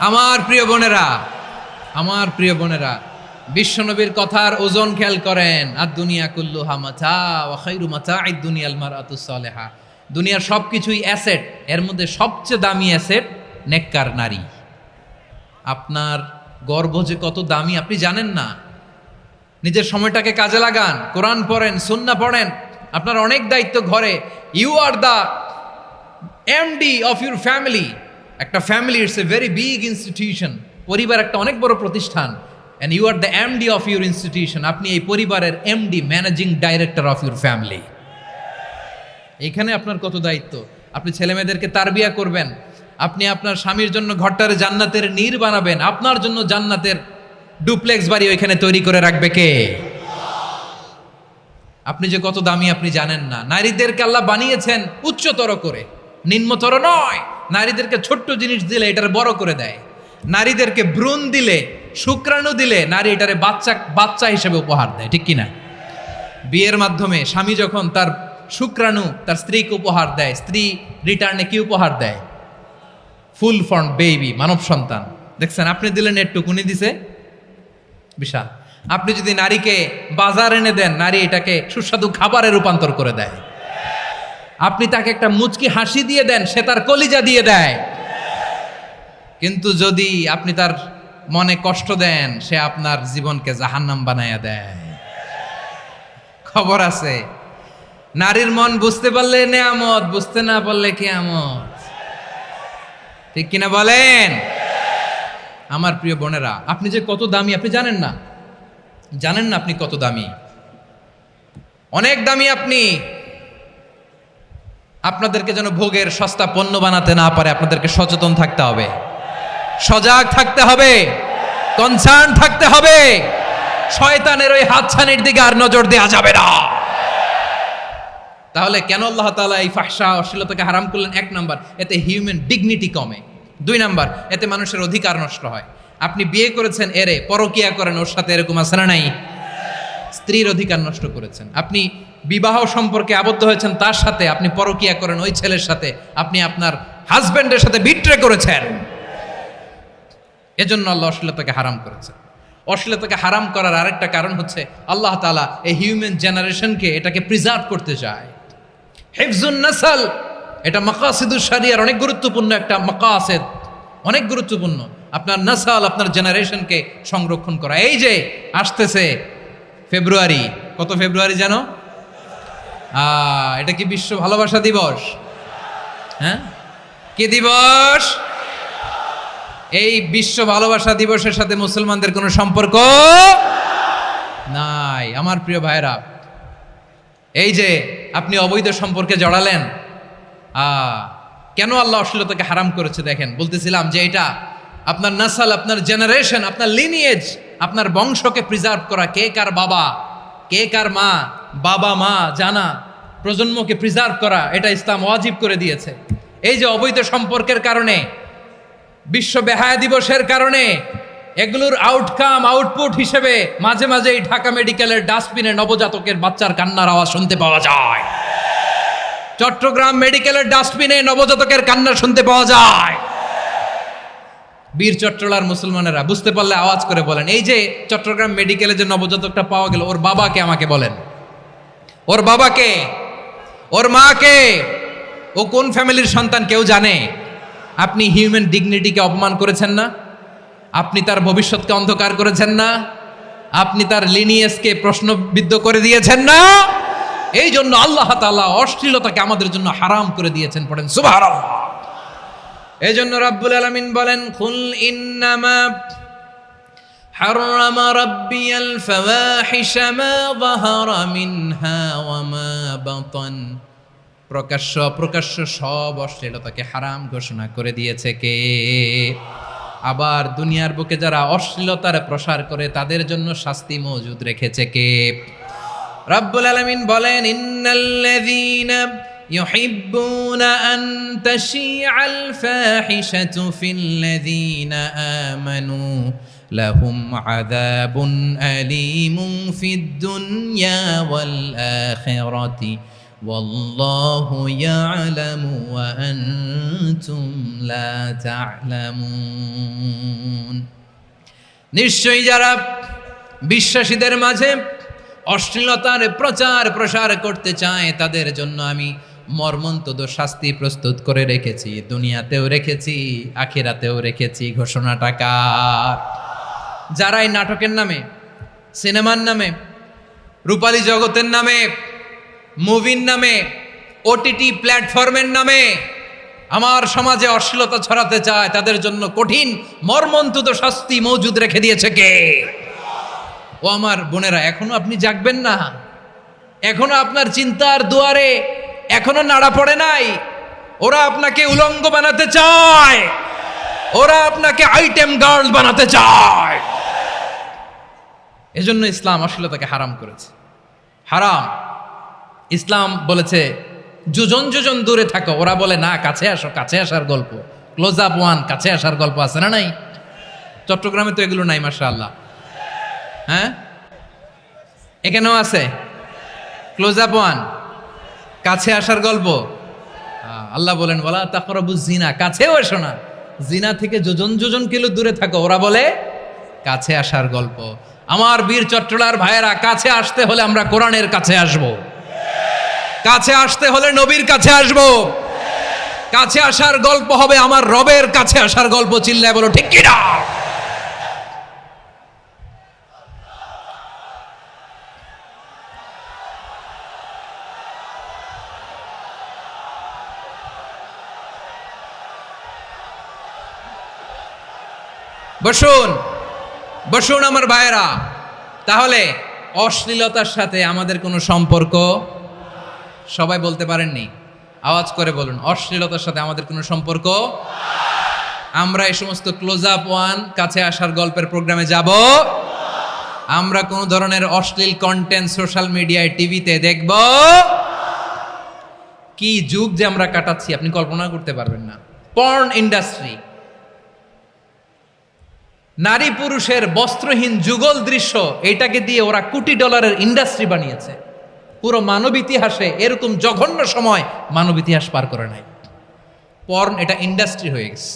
আমার প্রিয় বোনেরা, আমার প্রিয় বোনেরা, বিশ্বনবীর কথার ওজন খেয়াল করেন। আর দুনিয়া কুল্লুহা মাতা ওয়া খায়রু মাতা'আদ দুনিয়াল মারআতুস সালিহা। দুনিয়ার সবকিছুই অ্যাসেট, এর মধ্যে সবচেয়ে দামি অ্যাসেট নেককার নারী। আপনার গর্ভ যে কত দামি আপনি জানেন না। নিজের সময়টাকে কাজে লাগান, কোরআন পড়েন, সুন্নাহ পড়েন। আপনার অনেক দায়িত্ব ঘরে। You are the MD of your family. একটা family it's a very big institution. পরিবার একটা অনেক বড় প্রতিষ্ঠান। And you are the MD of your institution. আপনি এই পরিবারের MD, managing director of your family. এখানে আপনার কত দায়িত্ব। আপনি ছেলেমেয়েদেরকে তারবিয়া করবেন। আপনি আপনার স্বামীর জন্য ঘরটারে জান্নাতের নীর বানাবেন। আপনার জন্য জান্নাতের ডুপ্লেক্স বাড়ি ওইখানে তৈরি করে রাখবে কে? আপনি যে কত দামি আপনি জানেন না। নারীদেরকে আল্লাহ বানিয়েছেন উচ্চতর করে, নিম্নতর নয়। নারীদেরকে ছোট্ট জিনিস দিলে এটারে বড় করে দেয়। নারীদেরকে ভ্রূণ দিলে, শুক্রাণু দিলে নারী এটারে বাচ্চা হিসেবে উপহার দেয়, ঠিক কিনা? বিয়ের মাধ্যমে স্বামী যখন তার শুক্রাণু তার স্ত্রীকে উপহার দেয়, স্ত্রী রিটার্নে কি উপহার দেয়? ফুল ফর্ম বেবি, মানব সন্তান। দেখছেন, আপনি দিলেন একটুক, উনি দিছে বিশাল। আপনি যদি নারীকে বাজার এনে দেন, নারী এটাকে সুস্বাদু খাবারে রূপান্তর করে দেয়। আপনি তাকে একটা মুচকি হাসি দিয়ে দেন, সে তার কলিজা দিয়ে দেয়। কিন্তু যদি আপনি তার মনে কষ্ট দেন, সে আপনার জীবনকে জাহান্নাম বানায়া দেয়। খবর আছে, নারীর মন বুঝতে পারলে নেয়ামত, বুঝতে না পারলে কিয়ামত। ঠিক কিনা বলেন? আমার প্রিয় বোনেরা, আপনি যে কত দামি আপনি জানেন না। জানেন না আপনি কত দামি, অনেক দামি আপনি। আপনাদেরকে যেন ভোগের সস্তা পণ্য বানাতে না পারে, আপনাদেরকে সচেতন থাকতে হবে, সজাগ থাকতে হবে, কনসার্ন থাকতে হবে। শয়তানের ওই হাতছানির দিকে আর নজর দেওয়া যাবে না। তাহলে কেন আল্লাহ তাআলা এই ফাহশা, অশ্লীলতাকে হারাম করলেন? 1 নাম্বার, এতে হিউম্যান ডিগনিটি কমে। 2 নাম্বার, এতে মানুষের অধিকার নষ্ট হয়। আপনি বিয়ে করেছেন, এরে পরকিয়া করেন, ওর সাথে এরকম আছে না নাই? স্ত্রীর অধিকার নষ্ট করেছেন। আপনি বিবাহ সম্পর্কে আবদ্ধ হয়েছেন তার সাথে, আপনি পরকিয়া করেন ওই ছেলের সাথে, আপনি আপনার হাজবেন্ডের সাথে বিট্রে করেছেন। এজন্য আল্লাহ অশ্লীলতাকে হারাম করেছেন। অশ্লীলতাকে হারাম করার আরেকটা কারণ হচ্ছে আল্লাহ তাআলা এই হিউম্যান জেনারেশনকে এটাকে প্রিজার্ভ করতে চায়। হিফজুন নাসল, এটা মাকাসিদুশ শরিয়ার অনেক গুরুত্বপূর্ণ একটা মাকাসিদ, অনেক গুরুত্বপূর্ণ। আপনার নাসাল, আপনার জেনারেশনকে সংরক্ষণ করা। এই যে আসতেছে ফেব্রুয়ারি, কত ফেব্রুয়ারি জানো? এটা কি বিশ্ব ভালোবাসা দিবস? হ্যাঁ, কি দিবস? এই বিশ্ব ভালোবাসা দিবসের সাথে মুসলমানদের কোনো সম্পর্ক নাই। আমার প্রিয় ভাইরা, এই যে আপনি অবৈধ সম্পর্কে জড়ালেন, কেন আল্লাহ অশ্লীলতাকে হারাম করেছে দেখেন। বলতেছিলাম যে এটা আপনার নাসাল, আপনার জেনারেশন, আপনার লিনিয়েজ, আপনার বংশকে প্রিজার্ভ করা। কে কার বাবা, কে কার মা, বাবা মা জানা, প্রজন্মকে প্রিজার্ভ করা, এটা ইসলাম ওয়াজিব করে দিয়েছে। এই যে অবৈধ সম্পর্কের কারণে, বিশ্ব বেহায়া দিবসের কারণে, এগুলোর আউটকাম, আউটপুট হিসেবে মাঝে মাঝে এই ঢাকা মেডিকেলের ডাস্টবিনে নবজাতকের বাচ্চার কান্নার আওয়াজ শুনতে পাওয়া যায়। চট্টগ্রাম মেডিকেলের ডাস্টবিনে নবজাতকের কান্না শুনতে পাওয়া যায়। বীর চট্টলার মুসলমানেরা বুঝতে পারলে আওয়াজ করে বলেন, এই যে চট্টগ্রাম মেডিকেলে যে নবজাতকটা পাওয়া গেল, ওর বাবাকে আমাকে বলেন। ওর বাবাকে, ওর মাকে, ও কোন ফ্যামিলির সন্তান কেউ জানে? আপনি হিউম্যান ডিগনিটিকে অপমান করেছেন না? আপনি তার ভবিষ্যৎকে অন্ধকার করেছেন না? আপনি তার লিনিয়েজকে প্রশ্নবিদ্ধ করে দিয়েছেন না? এই জন্য আল্লাহ তাআলা অশ্লীলতাকে আমাদের জন্য হারাম করে দিয়েছেন। পড়েন সুবহানাল্লাহ। এই জন্য রাব্বুল আলামিন বলেন, কুল ইন্নামা حرم ربي الفواحش ما ظهر منها وما بطن প্রকাশ্য সব অশ্লীলতাকে হারাম ঘোষণা করে দিয়েছে কে? আবার দুনিয়ার বুকে যারা অশ্লীলতার প্রসার করে তাদের জন্য শাস্তি মজুদ রেখেছে কে? রব্বুল আলামিন বলেন, ইন্নাল্লাযীনা ইউহিব্বুনা আন তাশিআল ফাহিশাতু ফিল্লাযীনা আমানু লাহুম আযাবুন আলীমুন ফিদ দুনিয়া ওয়াল আখিরাতি ওয়াল্লাহু ইয়ালামু ওয়া আনতুম লা তা'লামুন। নিশ্চয়ই যারা বিশ্বাসীদের মাঝে অশ্লীলতার প্রচার প্রসার করতে চায় তাদের জন্য আমি মর্মন্তুদ শাস্তি প্রস্তুত করে রেখেছি, দুনিয়াতেও রেখেছি, আখিরাতেও রেখেছি। ঘোষণাটা কার? যারা এই নাটকের নামে, সিনেমার নামে, রূপালী জগতের নামে, মুভির নামে, ওটিটি প্ল্যাটফর্মের নামে আমার সমাজে অশ্লীলতা ছড়াতে চায় তাদের জন্য কঠিন মর্মন্তুদ শাস্তি মজুদ রেখে দিয়েছে কে? ও আমার বোনেরা, এখনো আপনি জাগবেন না? এখনো আপনার চিন্তার দুয়ারে এখনো নাড়া পড়ে নাই? ওরা আপনাকে উলঙ্গ বানাতে চায়, ওরা আপনাকে আইটেম গার্ল বানাতে চায়। এজন্য ইসলাম অশ্লীলতাকে হারাম করেছে। হারাম। ইসলাম বলেছে যোজন যোজন দূরে থাকো, ওরা বলে না কাছে আসো, কাছে আসার গল্প, ক্লোজ আপ ওয়ান, কাছে আসার গল্প আছে না নাই? চট্টগ্রামে তো এগুলো নাই মাশাআল্লাহ। হ্যাঁ, এখানেও আছে ক্লোজ আপ ওয়ান, কাছে আসার গল্প। আল্লাহ বলেন ওয়ালা তাকরাবুজ জিনা, কাছেও এসো না, জিনা থেকে যোজন যোজন কিলো দূরে থাকো, ওরা বলে কাছে আসার গল্প। আমার বীর চট্টলার ভাইয়েরা, কাছে আসতে হলে আমরা কোরআনের কাছে আসব, কাছে আসতে হলে নবীর কাছে আসব, কাছে আসার গল্প হবে আমার রবের কাছে আসার গল্প। চিল্লায় বলো ঠিক কিনা? বসুন বসুন আমার ভাইয়েরা। তাহলে অশ্লীলতার সাথে আমাদের কোনো সম্পর্ক? সবাই বলতে পারেননি, আওয়াজ করে বলুন, অশ্লীলতার সাথে আমাদের কোনো সম্পর্ক? আমরা এই সমস্ত ক্লোজ আপ ওয়ান, কাছে আসার গল্পের প্রোগ্রামে যাব? আমরা কোন ধরনের অশ্লীল কন্টেন্ট সোশ্যাল মিডিয়ায়, টিভিতে দেখব? কি যুগ যে আমরা কাটাচ্ছি আপনি কল্পনা করতে পারবেন না। পর্ন ইন্ডাস্ট্রি, নারী পুরুষের বস্ত্রহীন যুগল দৃশ্য, এটাকে দিয়ে ওরা কোটি ডলারের ইন্ডাস্ট্রি বানিয়েছে। পুরো মানব ইতিহাসে এরকম জঘন্য সময় মানব ইতিহাস পার করে নাই। পর্ন এটা ইন্ডাস্ট্রি হয়ে গেছে।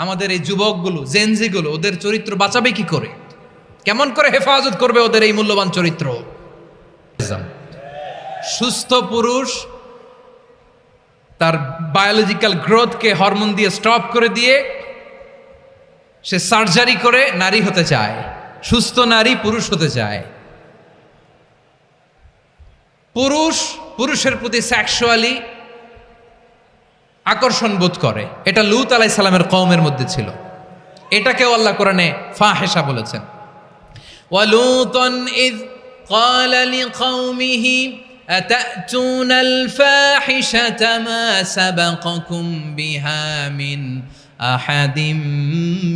আমাদের এই যুবকগুলো, জেনজিগুলো, ওদের চরিত্র বাঁচাবে কি করে? কেমন করে হেফাজত করবে ওদের এই মূল্যবান চরিত্র? সুস্থ পুরুষ তার বায়োলজিক্যাল গ্রোথকে হরমোন দিয়ে স্টপ করে দিয়ে সে সার্জারি করে নারী হতে চায়, সুস্থ নারী পুরুষ হতে চায়। পুরুষ পুরুষের প্রতি সেক্সুয়ালি আকর্ষণ বোধ করে। এটা লূত আলাইহিস সালামের কওমের মধ্যে ছিল। এটাকেও আল্লাহ কোরআনে ফাহিশা বলেছেন। ওয়ালুতান ইয ক্বালা লিকাওমিহি আতাতুনাল ফাহিশাতা মা সাবাকাকুম বিহা মিন আহাদিম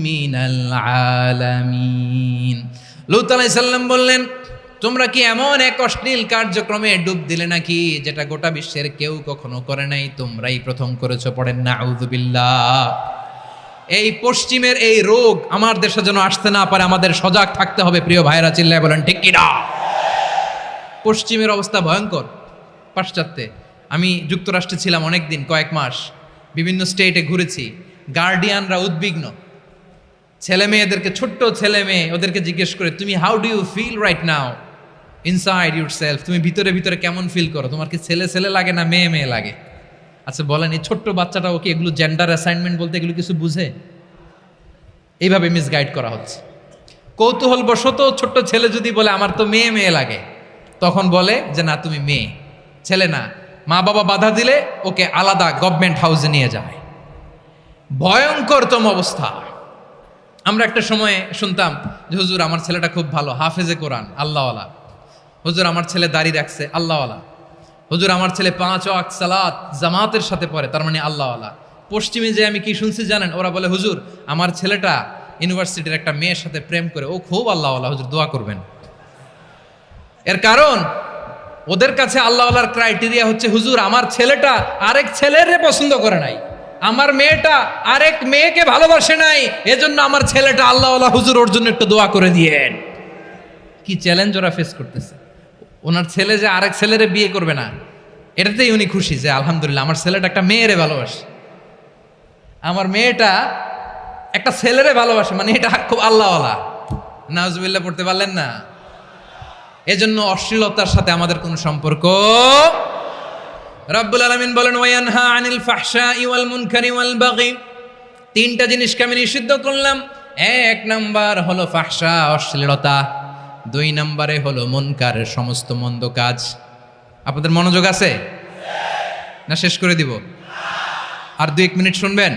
মিনাল আলামিন। লূত আলাইহিস সালাম বললেন, তোমরা কি এমন এক অশ্লীল কার্যক্রমে ডুব দিলে নাকি যেটা গোটা বিশ্বের কেউ কখনো করে নাই? তোমরাই প্রথম করেছো। পড়েন নাউযুবিল্লাহ। এই পশ্চিমের এই রোগ আমার দেশে যেন আসতে না পারে, আমাদের সজাগ থাকতে হবে। প্রিয় ভাইরা, চিল্লায় বলেন ঠিক কিনা? পশ্চিমের অবস্থা ভয়ঙ্কর। পাশ্চাত্যে, আমি যুক্তরাষ্ট্রে ছিলাম অনেকদিন, কয়েক মাস, বিভিন্ন স্টেটে ঘুরেছি। গার্ডিয়ানরা উদ্বিগ্ন, ছেলে মেয়েদেরকে, ছোট্ট ছেলে মেয়ে, ওদেরকে জিজ্ঞেস করে, তুমি how do you feel right now inside yourself? তুমি ভিতরে ভিতরে কেমন ফিল করো? তোমার কি ছেলে ছেলে লাগে না মেয়ে মেয়ে লাগে? আচ্ছা বলেন, এই ছোট্ট বাচ্চাটাও কি এগুলো জেন্ডার অ্যাসাইনমেন্ট বলতে এগুলো কিছু বুঝে? এইভাবে মিসগাইড করা হচ্ছে। কৌতূহল বশত ছোট্ট ছেলে যদি বলে আমার তো মেয়ে মেয়ে লাগে, তখন বলে যে না তুমি মেয়ে, ছেলে না। মা বাবা বাধা দিলে ওকে আলাদা গভর্নমেন্ট হাউসে নিয়ে যায়। ভয়ঙ্করতম অবস্থা। আমরা একটা সময়ে শুনতাম যে হুজুর আমার ছেলেটা খুব ভালো, হাফেজে কোরআন, আল্লাহওয়ালা। হুজুর আমার ছেলে দাড়ি রাখছে, আল্লাহওয়ালা। হুজুর আমার ছেলে 5 ওয়াক্ত সালাত জামাতের সাথে পড়ে, তার মানে আল্লাহওয়ালা। পশ্চিমে যে আমি কি শুনছি জানেন? ওরা বলে হুজুর আমার ছেলেটা ইউনিভার্সিটির একটা মেয়ের সাথে প্রেম করে, ও খুব আল্লাহওয়ালা, হুজুর দোয়া করবেন। এর কারণ ওদের কাছে আল্লাহওয়ালার ক্রাইটেরিয়া হচ্ছে হুজুর আমার ছেলেটা আরেক ছেলেরে পছন্দ করে নাই, আমার মেয়েটা আরেক মেয়েকে ভালোবাসে নাই, এজন্য আমার ছেলেটা আল্লাহওয়ালা, হুজুর ওর জন্য একটু দোয়া করে দিয়েন। কি চ্যালেঞ্জ ওরা ফেস করতেছে। ওনার ছেলে যে আরেক ছেলেরে বিয়ে করবে না, এটাতেই উনি খুশি যে আলহামদুলিল্লাহ আমার ছেলেটা একটা মেয়েরে ভালোবাসে, আমার মেয়েটা একটা ছেলেরে ভালোবাসে, মানে এটা খুব আল্লাহওয়ালা। নাউজুবিল্লাহ পড়তে পারলেন না? এজন্য অশ্লীলতার সাথে আমাদের কোনো সম্পর্ক। রব্বুল আলামিন বলেন ওয়ায়ানহা আনিল ফাহশাই ওয়াল মুনকারি ওয়াল বাগি, 3টা জিনিসকে আমি নিষিদ্ধ করলাম। 1 নাম্বার হলো ফাহশা, অশ্লীলতা। 2 নম্বরে হলো মুনকার, সমস্ত মন্দ কাজ। আপনাদের মনোযোগ আছে না? শেষ করে দিব? আর 2-1 মিনিট শুনবেন?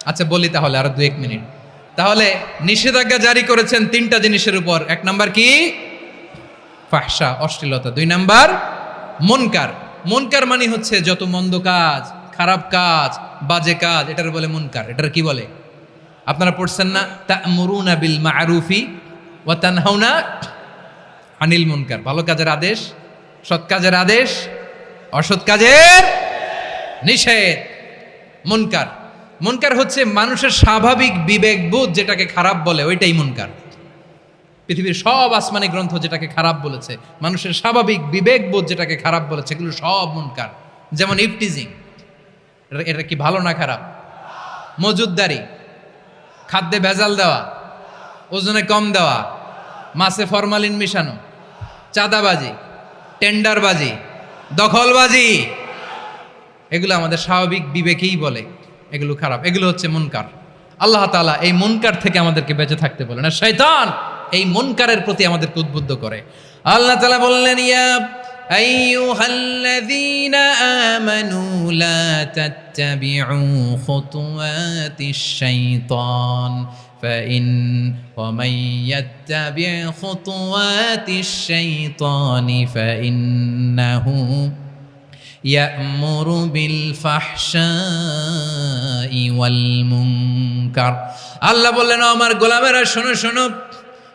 আচ্ছা বলি তাহলে, আর 2-1 মিনিট। তাহলে নিষেধাজ্ঞা জারি করেছেন 3টা জিনিসের উপর। 1 নাম্বার কি? ফাহশা, অশ্লীলতা। 2 নাম্বার মুনকার। মুনকার মানে হচ্ছে যত মন্দ কাজ, খারাপ কাজ, বাজে কাজ, এটার বলে মুনকার। এটার কি বলে? আপনারা পড়ছেন না তা'মুরুনা বিল মা'রুফি ওয়া তানহাউনা আনিল মুনকার। ভালো কাজের আদেশ, সৎ কাজের আদেশ, অসৎ কাজের নিষেধ। মুনকার, মুনকার হচ্ছে মানুষের স্বাভাবিক বিবেকবোধ যেটাকে খারাপ বলে, ওইটাই মুনকার। পৃথিবীর সব আসমানি গ্রন্থ যেটাকে খারাপ বলেছে, মানুষের স্বাভাবিক বিবেকবোধ যেটাকে খারাপ বলেছে, এগুলো সব মুনকার। যেমন ইফটিজিং, এটা কি ভালো না খারাপ? মজুদদারি, খাদ্যে ভেজাল দেওয়া, ওজনে কম দেওয়া, মাছে ফরমালিন মিশানো, চাঁদাবাজি, টেন্ডারবাজি, দখলবাজি, এগুলো আমাদের স্বাভাবিক বিবেকেই বলে এগুলো খারাপ, এগুলো হচ্ছে মুনকার। আল্লাহ তাআলা এই মুনকার থেকে আমাদেরকে বেঁচে থাকতে বলেন, আর শয়তান এই মুনকারের প্রতি আমাদেরকে উদ্বুদ্ধ করে। আল্লাহ তাআলা বললেন ইয়া আইয়ুহাল্লাযীনা আমানু লা তাত্তাবিউ খুতুওয়াতিশ শাইতান ومن يتبع خطوات الشيطان فإنه يأمر بالفحشاء والمنكر। আল্লাহ বললেন আমার গোলামেরা শোনো শোনো,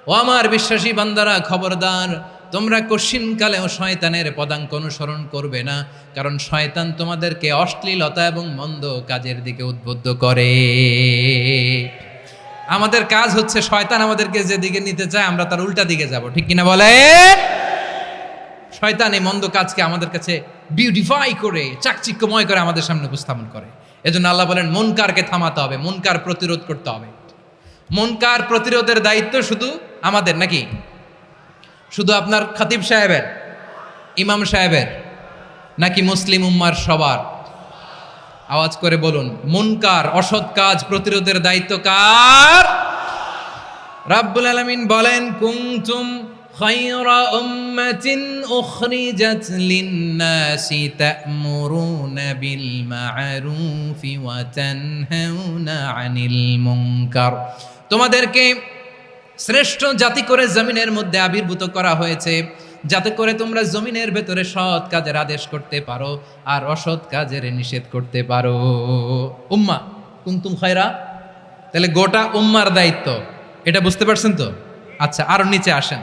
ও আমার বিশ্বাসী বান্দারা খবরদার, তোমরা কশিনকালেও শয়তানের পদাঙ্ক অনুসরণ করবে না, কারণ শয়তান তোমাদেরকে অশ্লীলতা এবং মন্দ কাজের দিকে উদ্বুদ্ধ করে। আমাদের কাজ হচ্ছে শয়তান আমাদেরকে যেদিকে নিতে চায় আমরা তার উল্টা দিকে যাব, ঠিক কিনা বলেন? শয়তান এই মন্দ কাজকে আমাদের কাছে বিউটিফাই করে, চাকচিক্যময় করে আমাদের সামনে উপস্থাপন করে। এজন্য আল্লাহ বলেন মুনকারকে থামাতে হবে, মুনকার প্রতিরোধ করতে হবে। মুনকার প্রতিরোধের দায়িত্ব শুধু আমাদের নাকি? শুধু আপনার খতিব সাহেবের, ইমাম সাহেবের, নাকি মুসলিম উম্মার সবার? আওয়াজ করে বলুন, মুনকার অসৎ কাজ প্রতিরোধের দায়িত্ব কার? রাব্বুল আলামিন বলেন কুনতুম খায়রা উম্মাতিন উখরিজাত লিন-নাসি তা'মুরুনা বিল মা'রুফি ওয়া তানহাউনা আনিল মুনকার। তোমাদেরকে শ্রেষ্ঠ জাতি করে জমিনের মধ্যে আবির্ভূত করা হয়েছে, যাতে করে তোমরা জমিনের ভেতরে সৎ কাজের আদেশ করতে পারো আর অসৎ কাজের নিষেধ করতে পারো। উম্মাহ কুনতুম খায়রা, তাহলে গোটা উম্মার দায়িত্ব, এটা বুঝতে পারছেন তো? আচ্ছা আরো নিচে আসেন।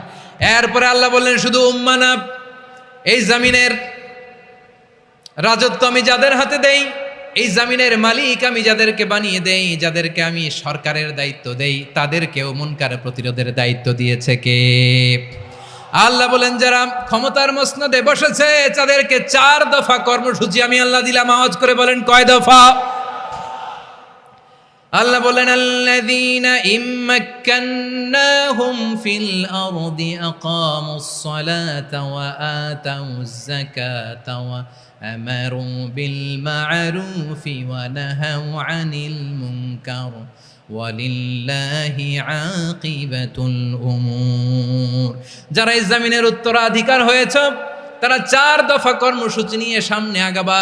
এরপরে আল্লাহ বললেন শুধু উম্মাহ না, এই জমিনের রাজত্ব আমি যাদের হাতে দেই, এই জমিনের মালিক আমি যাদেরকে বানিয়ে দেই, যাদেরকে আমি সরকারের দায়িত্ব দেই, তাদেরকেও মুনকার প্রতিরোধের দায়িত্ব দিয়েছে কে? আল্লাহ বলেন যারা ক্ষমতার মসনদে বসেছে তাদেরকে 4 দফা কর্মসূচি আমি আল্লাহ দিলাম। আওয়াজ করে বলেন কয় দফা? আল্লাহ বলেন আল্লাযীনা ইম্মাক্কান্নাহুম ফিল আরদি আকামুস সালাতা ওয়া আতাউজ যাকাতা ওয়া আমারু বিল মা'রুফি ওয়া নাহাউ আনিল মুনকার ওয়ালিল্লাহি আকিবাতুল উমুর। যারা এই জমিনের উত্তরাধিকার হয়েছে তারা 4 দফা কর্মসূচি নিয়ে সামনে আগাবা।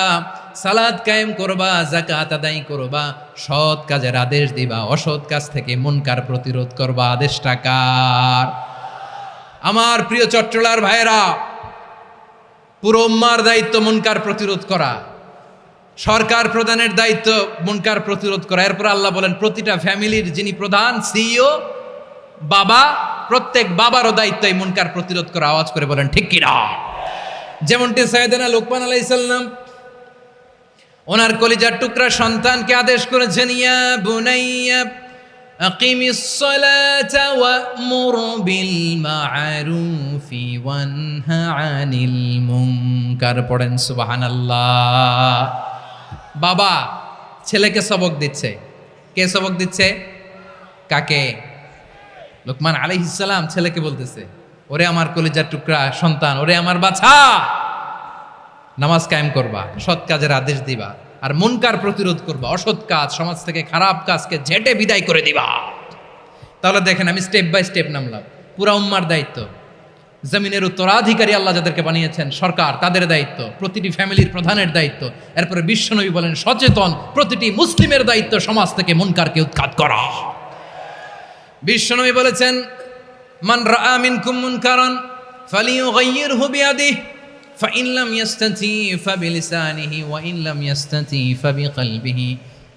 সালাত কায়েম করবা, যাকাত আদায় করবা, সৎ কাজের আদেশ দিবা, অসৎ কাজ থেকে মুনকার প্রতিরোধ করবা। আদেশটা কার? আমার প্রিয় চট্টলার ভাইয়েরা, পুরো উম্মার দায়িত্ব মুনকার প্রতিরোধ করা, সরকার প্রধানের দায়িত্ব মুনকার প্রতিরোধ করা। এরপর আল্লাহ বলেন প্রতিটা ফ্যামিলির যিনি প্রধান সিইও বাবা, প্রত্যেক বাবারও দায়িত্ব এই মুনকার প্রতিরোধ করা। আওয়াজ করে বলেন ঠিক কিনা? যেমনটি সাইয়েদনা লোকমান আলাইহিস সালাম ওনার কলিজার টুকরা সন্তানকে আদেশ করেছেন, ইয়া বুনাইয়া আকিমিস সালাতা ওয়া'মুর বিল মা'রুফি ওয়ানহা আনিল মুনকার। পড়েন সুবহানাল্লাহ। বাবা ছেলেকে সবক দিচ্ছে। কে সবক দিচ্ছে? কাকে? লোকমান আলাইহিস সালাম ছেলেকে বলতেছে, ওরে আমার কলিজার টুকরা সন্তান, ওরে আমার বাছা, নামাজ কায়েম করবা, সৎ কাজের আদেশ দিবা, আর মুনকার প্রতিরোধ করবা, অসৎ কাজ, সমাজ থেকে খারাপ কাজকে ঝেঁটে বিদায় করে দিবা। তাহলে দেখেন আমি স্টেপ বাই স্টেপ নামলাম। পুরা উম্মার দায়িত্ব, জমিনের উত্তরাধিকারী আল্লাহ যাদেরকে বানিয়েছেন সরকার, তাদের দায়িত্ব, প্রতিটি ফ্যামিলির প্রধানের দায়িত্ব। এরপরে বিশ্বনবী বলেন সচেতন প্রতিটি মুসলিমের দায়িত্ব সমাজ থেকে মুনকারকে উৎখাত করা। বিশ্বনবী বলেছেন, মান রাআ মিনকুম মুনকারান ফালিয়ুগাইয়িরহু বিয়াদিহি ফাইন লাম ইয়াস্তাতি ফাবিলিসানিহি ওয়া ইন লাম ইয়াস্তাতি ফাবিকলবিহি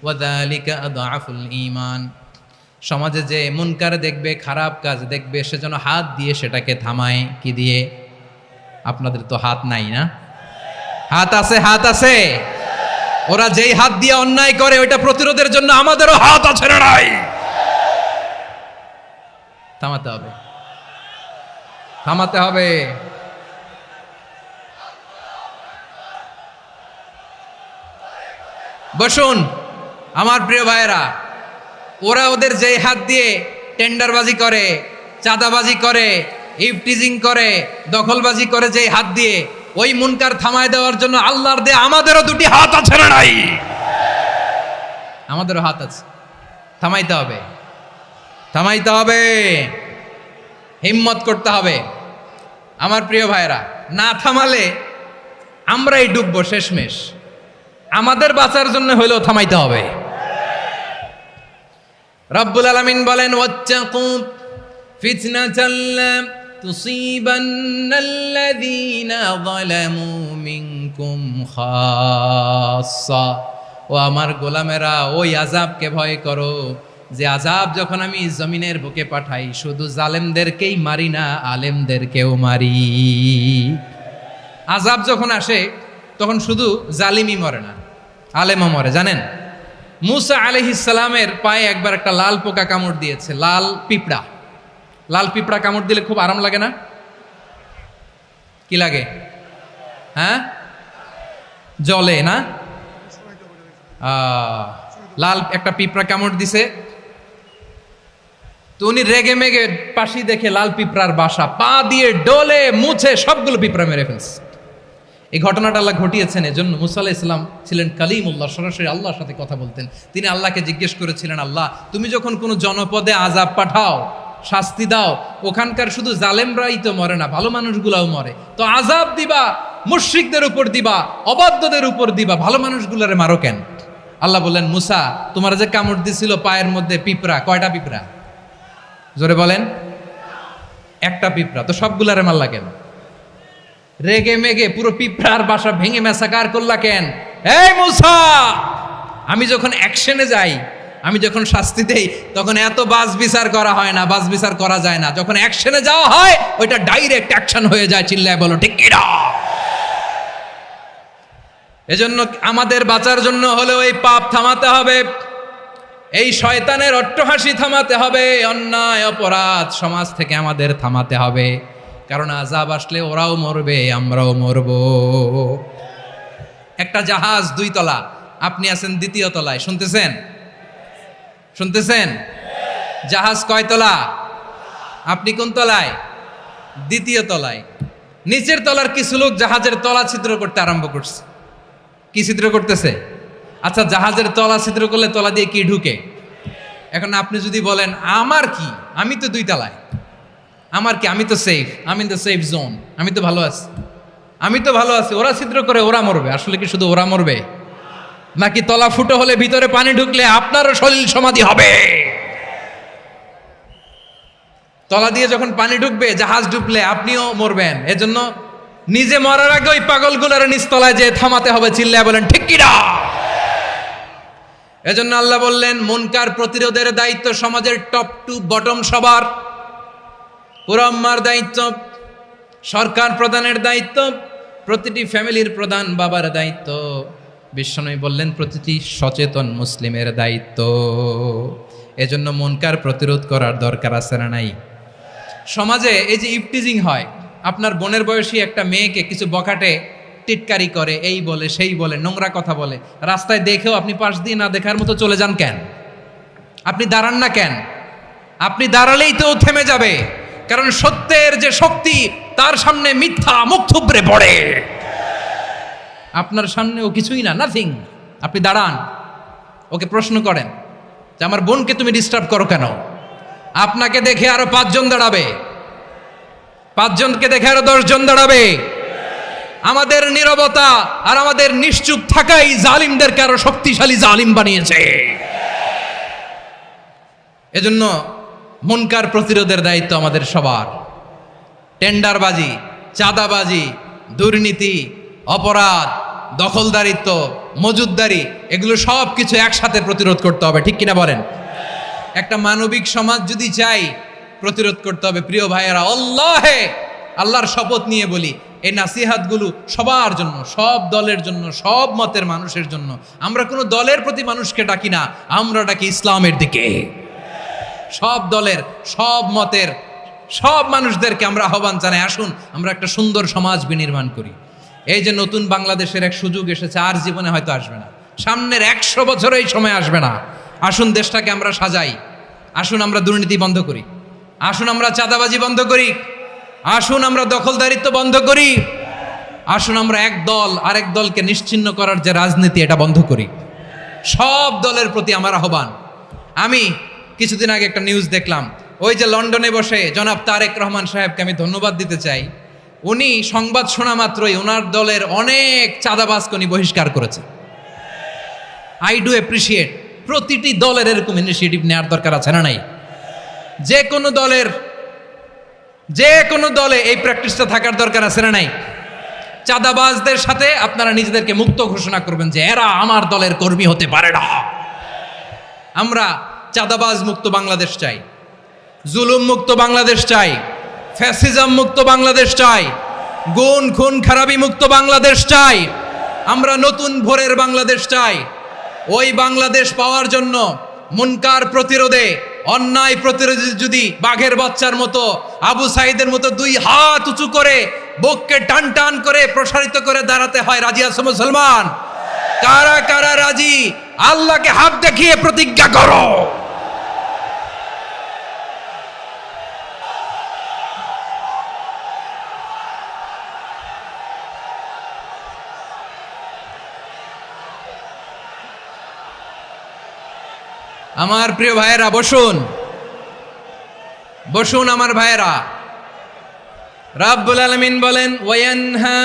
ওয়া যালিকা আদআফুল ঈমান। সমাজে যে মুনকার দেখবে, খারাপ কাজ দেখবে, সেজন্য হাত দিয়ে সেটাকে থামায়। কি দিয়ে? আপনাদের তো হাত নাই না? হাত আছে, হাত আছে। ওরা যেই হাত দিয়ে অন্যায় করে ওইটা প্রতিরোধের জন্য আমাদেরও হাত আছে না নাই? থামাতে হবে, থামাতে হবে। বসুন আমার প্রিয় ভাইয়েরা, ওরা ওদের যেই হাত দিয়ে টেন্ডারবাজি করে, চাঁদাবাজি করে, ইফটিজিং করে, দখলবাজি করে, যেই হাত দিয়ে, ওই মুনকার থামায় দেওয়ার জন্য আল্লাহর দেয়া আমাদেরও দুটি হাত আছে না নাই? আমাদেরও হাত আছে। থামাইতে হবে, থামাইতে হবে, হিম্মত করতে হবে। আমার প্রিয় ভাইরা, না থামালে আমরাই ডুববো শেষমেশ। আমাদের বাঁচার জন্য হইলেও থামাইতে হবে। রব্বুল আলামিন বলেন, ওয়াত্তাকু ফিতনাতাল লা তুসিবান্নাল্লাযীনা যালামু মিনকুম খাসসা। ও আমার গোলামেরা, ওই আযাবকে ভয় করো যে আযাব যখন আমি জমিনের বুকে পাঠাই শুধু জালেমদেরকেই মারি না, আলেমদেরকেও মারি। আযাব যখন আসে তখন শুধু জালিমই মরে না, আলেমও মরে। জানেন, মুসা আলাইহিস সালামের পায়ে একবার একটা লাল পোকা কামড় দিয়েছে, লাল পিঁপড়া। লাল পিঁপড়া কামড় দিলে খুব আরাম লাগে না? কি লাগে? হ্যাঁ, জলে না? লাল একটা পিঁপড়া কামড় দিছে, তো উনি রেগে মেগে পাশি দেখে লাল পিঁপড়ার বাসা, পা দিয়ে ডলে মুছে সবগুলো পিঁপড়া মেরে ফেলছে। এই ঘটনাটা আল্লাহ ঘটিয়েছেন এজন্য মুসা আলাইহিস সালাম ছিলেন কালিমুল্লাহ, সরাসরি আল্লাহর সাথে কথা বলতেন। তিনি আল্লাহকে জিজ্ঞেস করেছিলেন, আল্লাহ তুমি যখন কোনো জনপদে আযাব পাঠাও, শাস্তি দাও, ওখানকার শুধু জালেমরাই তো মরে না, ভালো মানুষগুলাও মরে, তো আযাব দিবা মুশরিকদের উপর দিবা, অবাধ্যদের উপর দিবা, ভালো মানুষগুলারে মারো কেন? আল্লাহ বললেন, মুসা তোমার যে কামড় দিছিল পায়ের মধ্যে পিঁপড়া, কয়টা পিঁপড়া? জোরে বলেন। একটা পিঁপড়া, তো সবগুলারে মারলা কেন? রেগে মেগে পুরো পিঁপড়ার বাসা ভেঙে ম্যাসাকার করলা কেন? এই মুসা, আমি যখন অ্যাকশনে যাই, আমি যখন শাস্তি দেই, তখন এত বাস বিচার করা হয় না, বাস বিচার করা যায় না। যখন অ্যাকশনে যাওয়া হয় ওইটা ডাইরেক্ট অ্যাকশন হয়ে যায়। চিল্লায় বলো ঠিক কিনা? এজন্য আমাদের বাঁচার জন্য হলেও এই পাপ থামাতে হবে, এই শয়তানের অট্টহাসি থামাতে হবে, অন্যায় অপরাধ সমাজ থেকে আমাদের থামাতে হবে। কারণ আযাব আসলে ওরাও মরবে, আমরাও মরব। একটা জাহাজ 2 তলা, আপনি আছেন 2য় তলায়। শুনতেছেন? শুনতেছেন? জাহাজ কয় তলা? আপনি কোন তলায়? 2য় তলায়। নিচের তলার কিছু লোক জাহাজের তলা ছিদ্র করতে আরম্ভ করছে। কি ছিদ্র করতেছে? আচ্ছা, জাহাজের তলা ছিদ্র করলে তলা দিয়ে কি ঢুকে? এখন আপনি যদি বলেন আমার কি, আমি তো 2 তলায়, আমার কি, আমি তো সেফ, আমি ইন দ্য সেফ জোন, আমি তো ভালো আছি, আমি তো ভালো আছি, ওরা ছিদ্র করে ওরা মরবে। আসলে কি শুধু ওরা মরবে? নাকি তলা ফুটো হলে ভিতরে পানি ঢুকলে আপনারও সলিল সমাধি হবে? তলা দিয়ে যখন পানি ঢুকবে, জাহাজ ডুবলে আপনিও মরবেন। এজন্য নিজে মরার আগে ওই পাগলগুলোর নিচতলায় যে থামাতে হবে, চিল্লায় বলেন ঠিক কিনা? এজন্য আল্লাহ বললেন মুনকার প্রতিরোধের দায়িত্ব সমাজের টপ টু বটম সবার। পুরো আম্মার দায়িত্ব, সরকার প্রধানের দায়িত্ব, প্রতিটি ফ্যামিলির প্রধান বাবার দায়িত্ব, বিশ্বনবী বললেন প্রতিটি সচেতন মুসলিমের দায়িত্ব। এজন্য মুনকার প্রতিরোধ করার দরকার আছে না নাই? সমাজে এই যে ইফটিজিং হয়, আপনার বোনের বয়সী একটা মেয়েকে কিছু বখাটে টিটকারি করে, এই বলে সেই বলে, নোংরা কথা বলে, রাস্তায় দেখেও আপনি পাশ দিয়ে না দেখার মতো চলে যান কেন? আপনি দাঁড়ান না কেন? আপনি দাঁড়ালেই তো থেমে যাবে, কারণ সত্যের যে শক্তি তার সামনে মিথ্যা মুখ থুবড়ে পড়ে। আপনার সামনে ও কিছুই না, নাথিং। আপনি দাঁড়ান, ওকে প্রশ্ন করেন যে আমার বোনকে তুমি ডিস্টার্ব করো কেন? আপনাকে দেখে আরো 5 জন দাঁড়াবে, 5 জনকে দেখে আরো 10 জন দাঁড়াবে। আমাদের নীরবতা আর আমাদের নিশ্চুপ থাকাই জালিমদেরকে আরো শক্তিশালী জালিম বানিয়েছে। এজন্য মুনকার প্রতিরোধের দায়িত্ব আমাদের সবার। টেন্ডারবাজি, চাঁদাবাজি, দুর্নীতি, অপরাধ, দখলদারিত্ব, মজুদদারি, এগুলো সব কিছু একসাথে প্রতিরোধ করতে হবে, ঠিক কিনা বলেন? একটা মানবিক সমাজ যদি চাই, প্রতিরোধ করতে হবে। প্রিয় ভাইয়েরা, আল্লাহর শপথ নিয়ে বলি, এই নাসিহাতগুলো সবার জন্য, সব দলের জন্য, সব মতের মানুষের জন্য। আমরা কোনো দলের প্রতি মানুষকে ডাকি না, আমরা ডাকি ইসলামের দিকে। সব দলের, সব মতের, সব মানুষদেরকে আমরা আহ্বান জানাই, আসুন আমরা একটা সুন্দর সমাজ বিনির্মাণ করি। এই যে নতুন বাংলাদেশের এক সুযোগ এসেছে, আর জীবনে হয়তো আসবে না, সামনের 100 বছর এই সময় আসবে না। আসুন দেশটাকে আমরা সাজাই, আসুন আমরা দুর্নীতি বন্ধ করি, আসুন আমরা চাঁদাবাজি বন্ধ করি, আসুন আমরা দখলদারিত্ব বন্ধ করি, আসুন আমরা এক দল আরেক দলকে নিশ্চিহ্ন করার যে রাজনীতি, এটা বন্ধ করি। সব দলের প্রতি আমার আহ্বান। আমি কিছুদিন আগে একটা নিউজ দেখলাম, ওই যে লন্ডনে বসে জনাব তারেক রহমান সাহেবকে আমি ধন্যবাদ দিতে চাই। উনি সংবাদ শোনা মাত্রই ওনার দলের অনেক চাঁদাবাজকে উনি বহিষ্কার করেছে। I do appreciate. প্রতিটি দলের এরকম ইনিশিয়েটিভ নেওয়ার দরকার আছে না নাই? যে কোনো দলে এই প্র্যাকটিসটা থাকার দরকার আছে না নাই? চাঁদাবাজদের সাথে আপনারা নিজেদেরকে মুক্ত ঘোষণা করবেন যে এরা আমার দলের কর্মী হতে পারে না। আমরা চাঁদাবাজ মুক্ত বাংলাদেশ চাই, জুলুম মুক্ত বাংলাদেশ চাই, ফ্যাসিজম মুক্ত বাংলাদেশ চাই, গুণ খুন খারাপি মুক্ত বাংলাদেশ চাই। আমরা নতুন ভোরের বাংলাদেশ চাই। ওই বাংলাদেশ পাওয়ার জন্য মুনকার প্রতিরোধে, অন্যায় প্রতিরোধে যদি বাঘের বাচ্চার মতো, আবু সাইদের মতো 2 হাত উঁচু করে বুককে টান টান করে প্রসারিত করে দাঁড়াতে হয়, রাজি আছো মুসলমান? কারা কারা রাজি? আল্লাহকে হাত দেখিয়ে প্রতিজ্ঞা করো। আমার প্রিয় ভাইয়েরা, বসুন বসুন আমার ভাইয়েরা। রাব্বুল আলামিন বলেন, ওয়ায়ানহা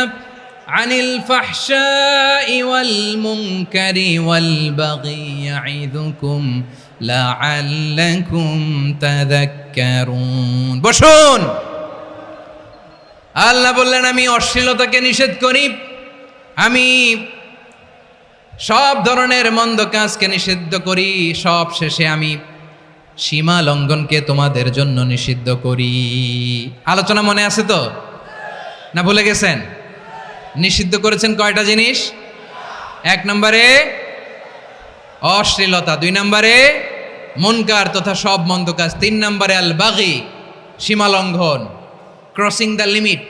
আনিল ফাহশাই ওয়াল মুনকারি ওয়াল বাগি ইয়াইদুকুম লাআল্লাকুম তাযাক্কারুন। বসুন। আল্লাহ বললেন, আমি অশ্লীলতাকে নিষেধ করি, আমি সব ধরনের মন্দ কাজকে নিষিদ্ধ করি, সব শেষে আমি সীমা লঙ্ঘনকে তোমাদের জন্য নিষিদ্ধ করি। আলোচনা মনে আছে তো, না ভুলে গেছেন? নিষিদ্ধ করেছেন কয়টা জিনিস? 1 নম্বরে অশ্লীলতা, 2 নম্বরে মুনকার তথা সব মন্দ কাজ, 3 নম্বরে আল বাগি, সীমা লঙ্ঘন, ক্রসিং দ্য লিমিট।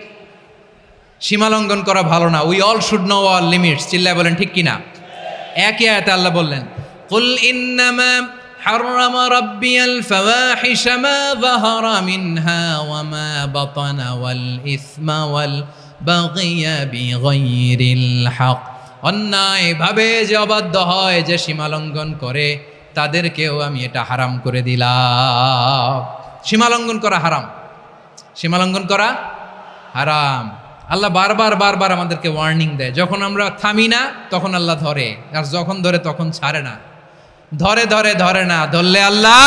সীমা লঙ্ঘন করা ভালো না। We all should know our limits. চিল্লায় বলেন ঠিক কিনা? একই আয়াতে আল্লাহ বললেন, কুল ইন্নামা হাররামা রাব্বিয়াল ফাওয়াহিশা মা যাহারা মিনহা ওয়া মা বাতানা ওয়াল ইসমা ওয়াল বাগিয়া বিগাইরিল হক। অন্যায় ভাবে যে অবাধ্য হয়, যে সীমা লঙ্ঘন করে, তাদেরকেও আমি এটা হারাম করে দিলাম। সীমা লঙ্ঘন করা হারাম, সীমা লঙ্ঘন করা হারাম। আল্লাহ বারবার বারবার আমাদেরকে ওয়ার্নিং দেয়, যখন আমরা থামি না তখন আল্লাহ ধরে, আর যখন ধরে তখন ছাড়ে না। ধরে ধরে ধরে না, ধরলে আল্লাহ।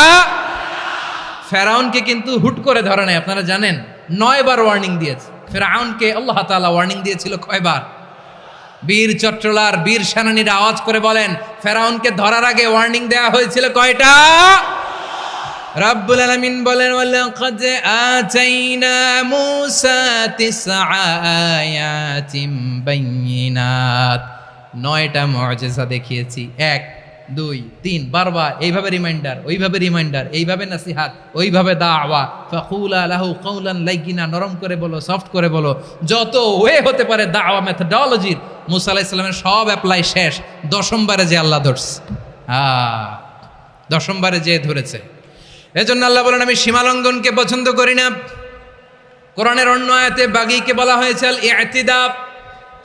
ফেরাউনকে কিন্তু হুট করে ধরে নাই, আপনারা জানেন 9 বার ওয়ার্নিং দিয়েছে। ফেরাউনকে আল্লাহ তাআলা ওয়ার্নিং দিয়েছিল কয়বার? বীর চট্টলার বীর সেনানীরা আওয়াজ করে বলেন, ফেরাউনকে ধরার আগে ওয়ার্নিং দেওয়া হয়েছিল কয়টা? রাব্বুল আলামিন বলেন, ওয়ালাকাদ আতাইনা মূসা 9 আয়াতিন বাইয়িনাত, 9টা মুআজিজা দেখিয়েছি। 1 2 3 বারবার এইভাবে রিমাইন্ডার, ওইভাবে রিমাইন্ডার, এইভাবে নাসিহাত, ওইভাবে দাওয়া। ফাকুলা লাহু কাওলান লাইয়িনা, নরম করে বলো, সফট করে বলো, যত ওয়ে হতে পারে দাওয়া মেথডোলজির মূসা আলাইহিস সালামের সব অ্যাপ্লাই শেষ। 10ম বারে যে আল্লাহ ধরছে, 10ম বারে যে ধরেছে। এজন্য আল্লাহ বলেন, আমি সীমালঙ্ঘনকে পছন্দ করি না। কোরআনের অন্য আয়াতে বাগীকে বলা হয়েছে আল ইতিদা,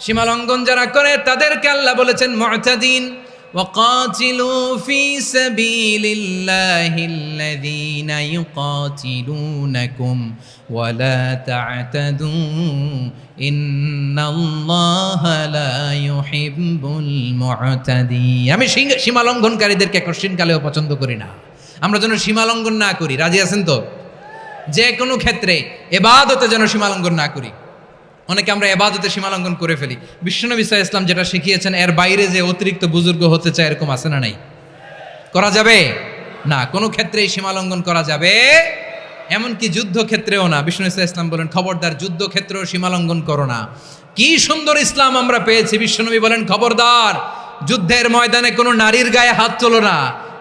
সীমালঙ্ঘন যারা করে তাদেরকে আল্লাহ বলেছেন মুতাদিন। ওয়াকাতিলু ফি সাবিলিল্লাহিল্লাযীনা ইউকাতিলুনাকুম ওয়ালা তা'তাদু ইন্নাল্লাহা লা ইউহিব্বুল মুতাদিন। আমি সীমালঙ্ঘনকারীদেরকে কোশ্চিনকালেও পছন্দ করি না। আমরা যেন সীমালঙ্ঘন না করি, রাজি আছেন তো? যে কোনো ক্ষেত্রে ইবাদতে যেন সীমালঙ্ঘন না করি। অনেকে আমরা ইবাদতে সীমালঙ্ঘন করে ফেলি। বিশ্বনবী সাল্লাল্লাহু আলাইহি ওয়াসাল্লাম যেটা শিখিয়েছেন এর বাইরে যে অতিরিক্ত বুজুর্গ হতে চায়, এরকম আছে না নাই? করা যাবে না, কোনো ক্ষেত্রেই সীমালঙ্ঘন করা যাবে, এমনকি যুদ্ধক্ষেত্রেও না। বিশ্বনবী সাল্লাল্লাহু আলাইহি ওয়াসাল্লাম বলেন, খবরদার যুদ্ধক্ষেত্রেও সীমালঙ্ঘন করো না। কি সুন্দর ইসলাম আমরা পেয়েছি। বিশ্বনবী বলেন, খবরদার যুদ্ধের ময়দানে কোনো নারীর গায়ে হাত তোলো না,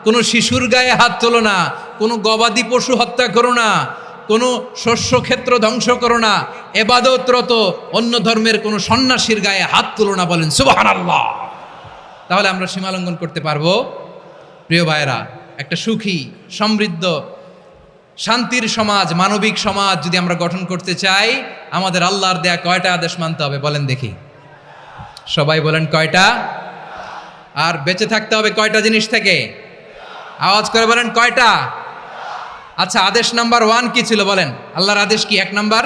কোনো শিশুর গায়ে হাত তোলো না, কোনো গবাদি পশু হত্যা করো না, কোনো শস্য ক্ষেত্র ধ্বংস করো না, ইবাদতরত অন্য ধর্মের কোনো সন্ন্যাসীর গায়ে হাত তোলো না। বলেন সুবহানাল্লাহ। তাহলে আমরা সীমালঙ্ঘন করতে পারবো? প্রিয় ভাইরা, একটা সুখী, সমৃদ্ধ, শান্তির সমাজ, মানবিক সমাজ যদি আমরা গঠন করতে চাই, আমাদের আল্লাহর দেয়া কয়টা আদেশ মানতে হবে বলেন দেখি? সবাই বলেন কয়টা? আর বেঁচে থাকতে হবে কয়টা জিনিস থেকে? আওয়াজ করে বলেন কয়টা? আচ্ছা, আদেশ নাম্বার 1 কি ছিল বলেন? আল্লাহর আদেশ কি? 1 নাম্বার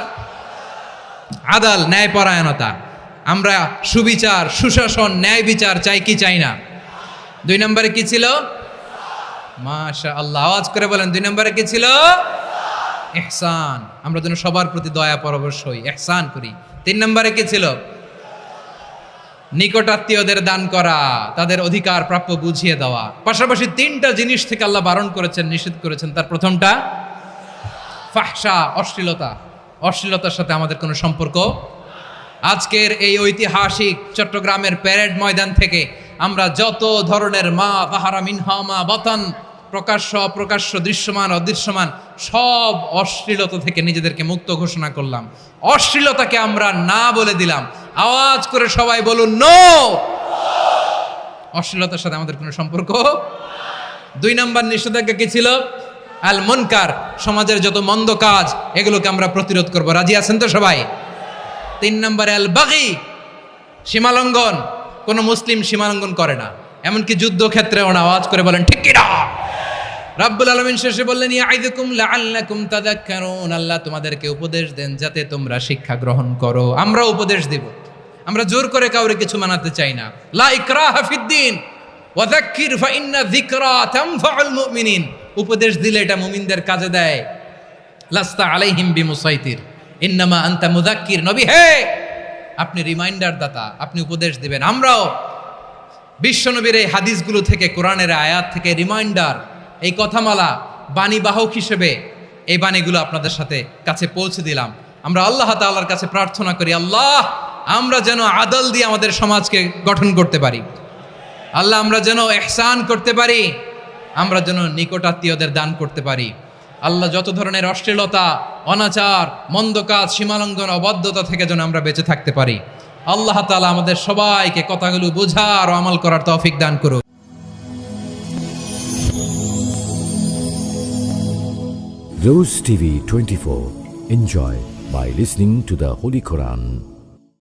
আদাল, ন্যায়পরায়ণতা। আমরা সুবিচার, সুশাসন, ন্যায় বিচার চাই কি চাই না? 2 নম্বরে কি ছিল? মাশাআল্লাহ, আওয়াজ করে বলেন 2 নম্বরে কি ছিল? ইহসান, আমরা যেন সবার প্রতি দয়া পরবশ হই, ইহসান করি। 3 নম্বরে কি ছিল? নিকটাত্মীয়দের দান করা, তাদের অধিকার প্রাপ্য বুঝিয়ে দেওয়া। পাশাপাশি 3টা জিনিস থেকে আল্লাহ বারণ করেছেন, নিষেধ করেছেন। তার প্রথমটা ফাহশা, অশ্লীলতা। অশ্লীলতার সাথে আমাদের কোনো সম্পর্ক। আজকের এই ঐতিহাসিক চট্টগ্রামের প্যারেড ময়দান থেকে আমরা যত ধরনের মা বাহারা মিনহা মা বাতান, প্রকাশ্য অপ্রকাশ্য, দৃশ্যমান অদৃশ্যমান, সব অশ্লীলতা থেকে নিজেদেরকে মুক্ত ঘোষণা করলাম। অশ্লীলতাকে আমরা না বলে দিলাম। আওয়াজ করে সবাই বলুন নো। অশ্লীলতার সাথে আমাদের কোনো সম্পর্ক। 2 নম্বর নিষেধাজ্ঞা কি ছিল? আল মুনকার, সমাজের যত মন্দ কাজ এগুলোকে আমরা প্রতিরোধ করব। রাজি আছেন তো সবাই? 3 নম্বরে আল বাগী, সীমালঙ্ঘন। কোন মুসলিম সীমালঙ্ঘন করে না, এমনকি যুদ্ধক্ষেত্রেও না। আওয়াজ করে বলেন ঠিক কিনা? রাব্বুল আলামিন শেষে বললেন, ইয়াইদুকুম লাআল্লাকুম তাযাক্কারুন, আল্লাহ তোমাদেরকে উপদেশ দেন যাতে তোমরা শিক্ষা গ্রহণ করো। আমরা উপদেশ দেব, আমরা জোর করে কাউরে কিছু মানাতে চাই না। লা ইকরাহা ফিদ্দিন ওয়া যাক্কির ফাইন্না যিকরা তানফাউল মুমিনিন। উপদেশ দিলে এটা মুমিনদের কাজে দেয়। লাস্তা আলাইহিম বিমুসাইতির ইন্নামা আনতা মুযাক্কির। নবী হে, আপনি রিমাইন্ডার দাতা, আপনি উপদেশ দিবেন। আমরাও বিশ্বনবীর এই হাদিসগুলো থেকে, কোরআনের আয়াত থেকে রিমাইন্ডার, এই কথামালা, বাণীবাহক হিসেবে এই বাণীগুলো আপনাদের সাথে কাছে পৌঁছে দিলাম। আমরা আল্লাহ তাআলার কাছে প্রার্থনা করি, আল্লাহ আমরা যেন আদল দিয়ে আমাদের সমাজকে গঠন করতে পারি। আল্লাহ আমরা যেন ইহসান করতে পারি, আমরা যেন নিকটাত্মীয়দের দান করতে পারি। আল্লাহ যত ধরনের অশ্লীলতা, অনাচার, মন্দ কাজ, সীমালঙ্ঘন, অবাধ্যতা থেকে যেন আমরা বেঁচে থাকতে পারি। আল্লাহ তাআলা আমাদের সবাইকে কথাগুলো বোঝার ও আমল করার তৌফিক দান করুন। Rose TV 24. Enjoy by listening to the Holy Quran.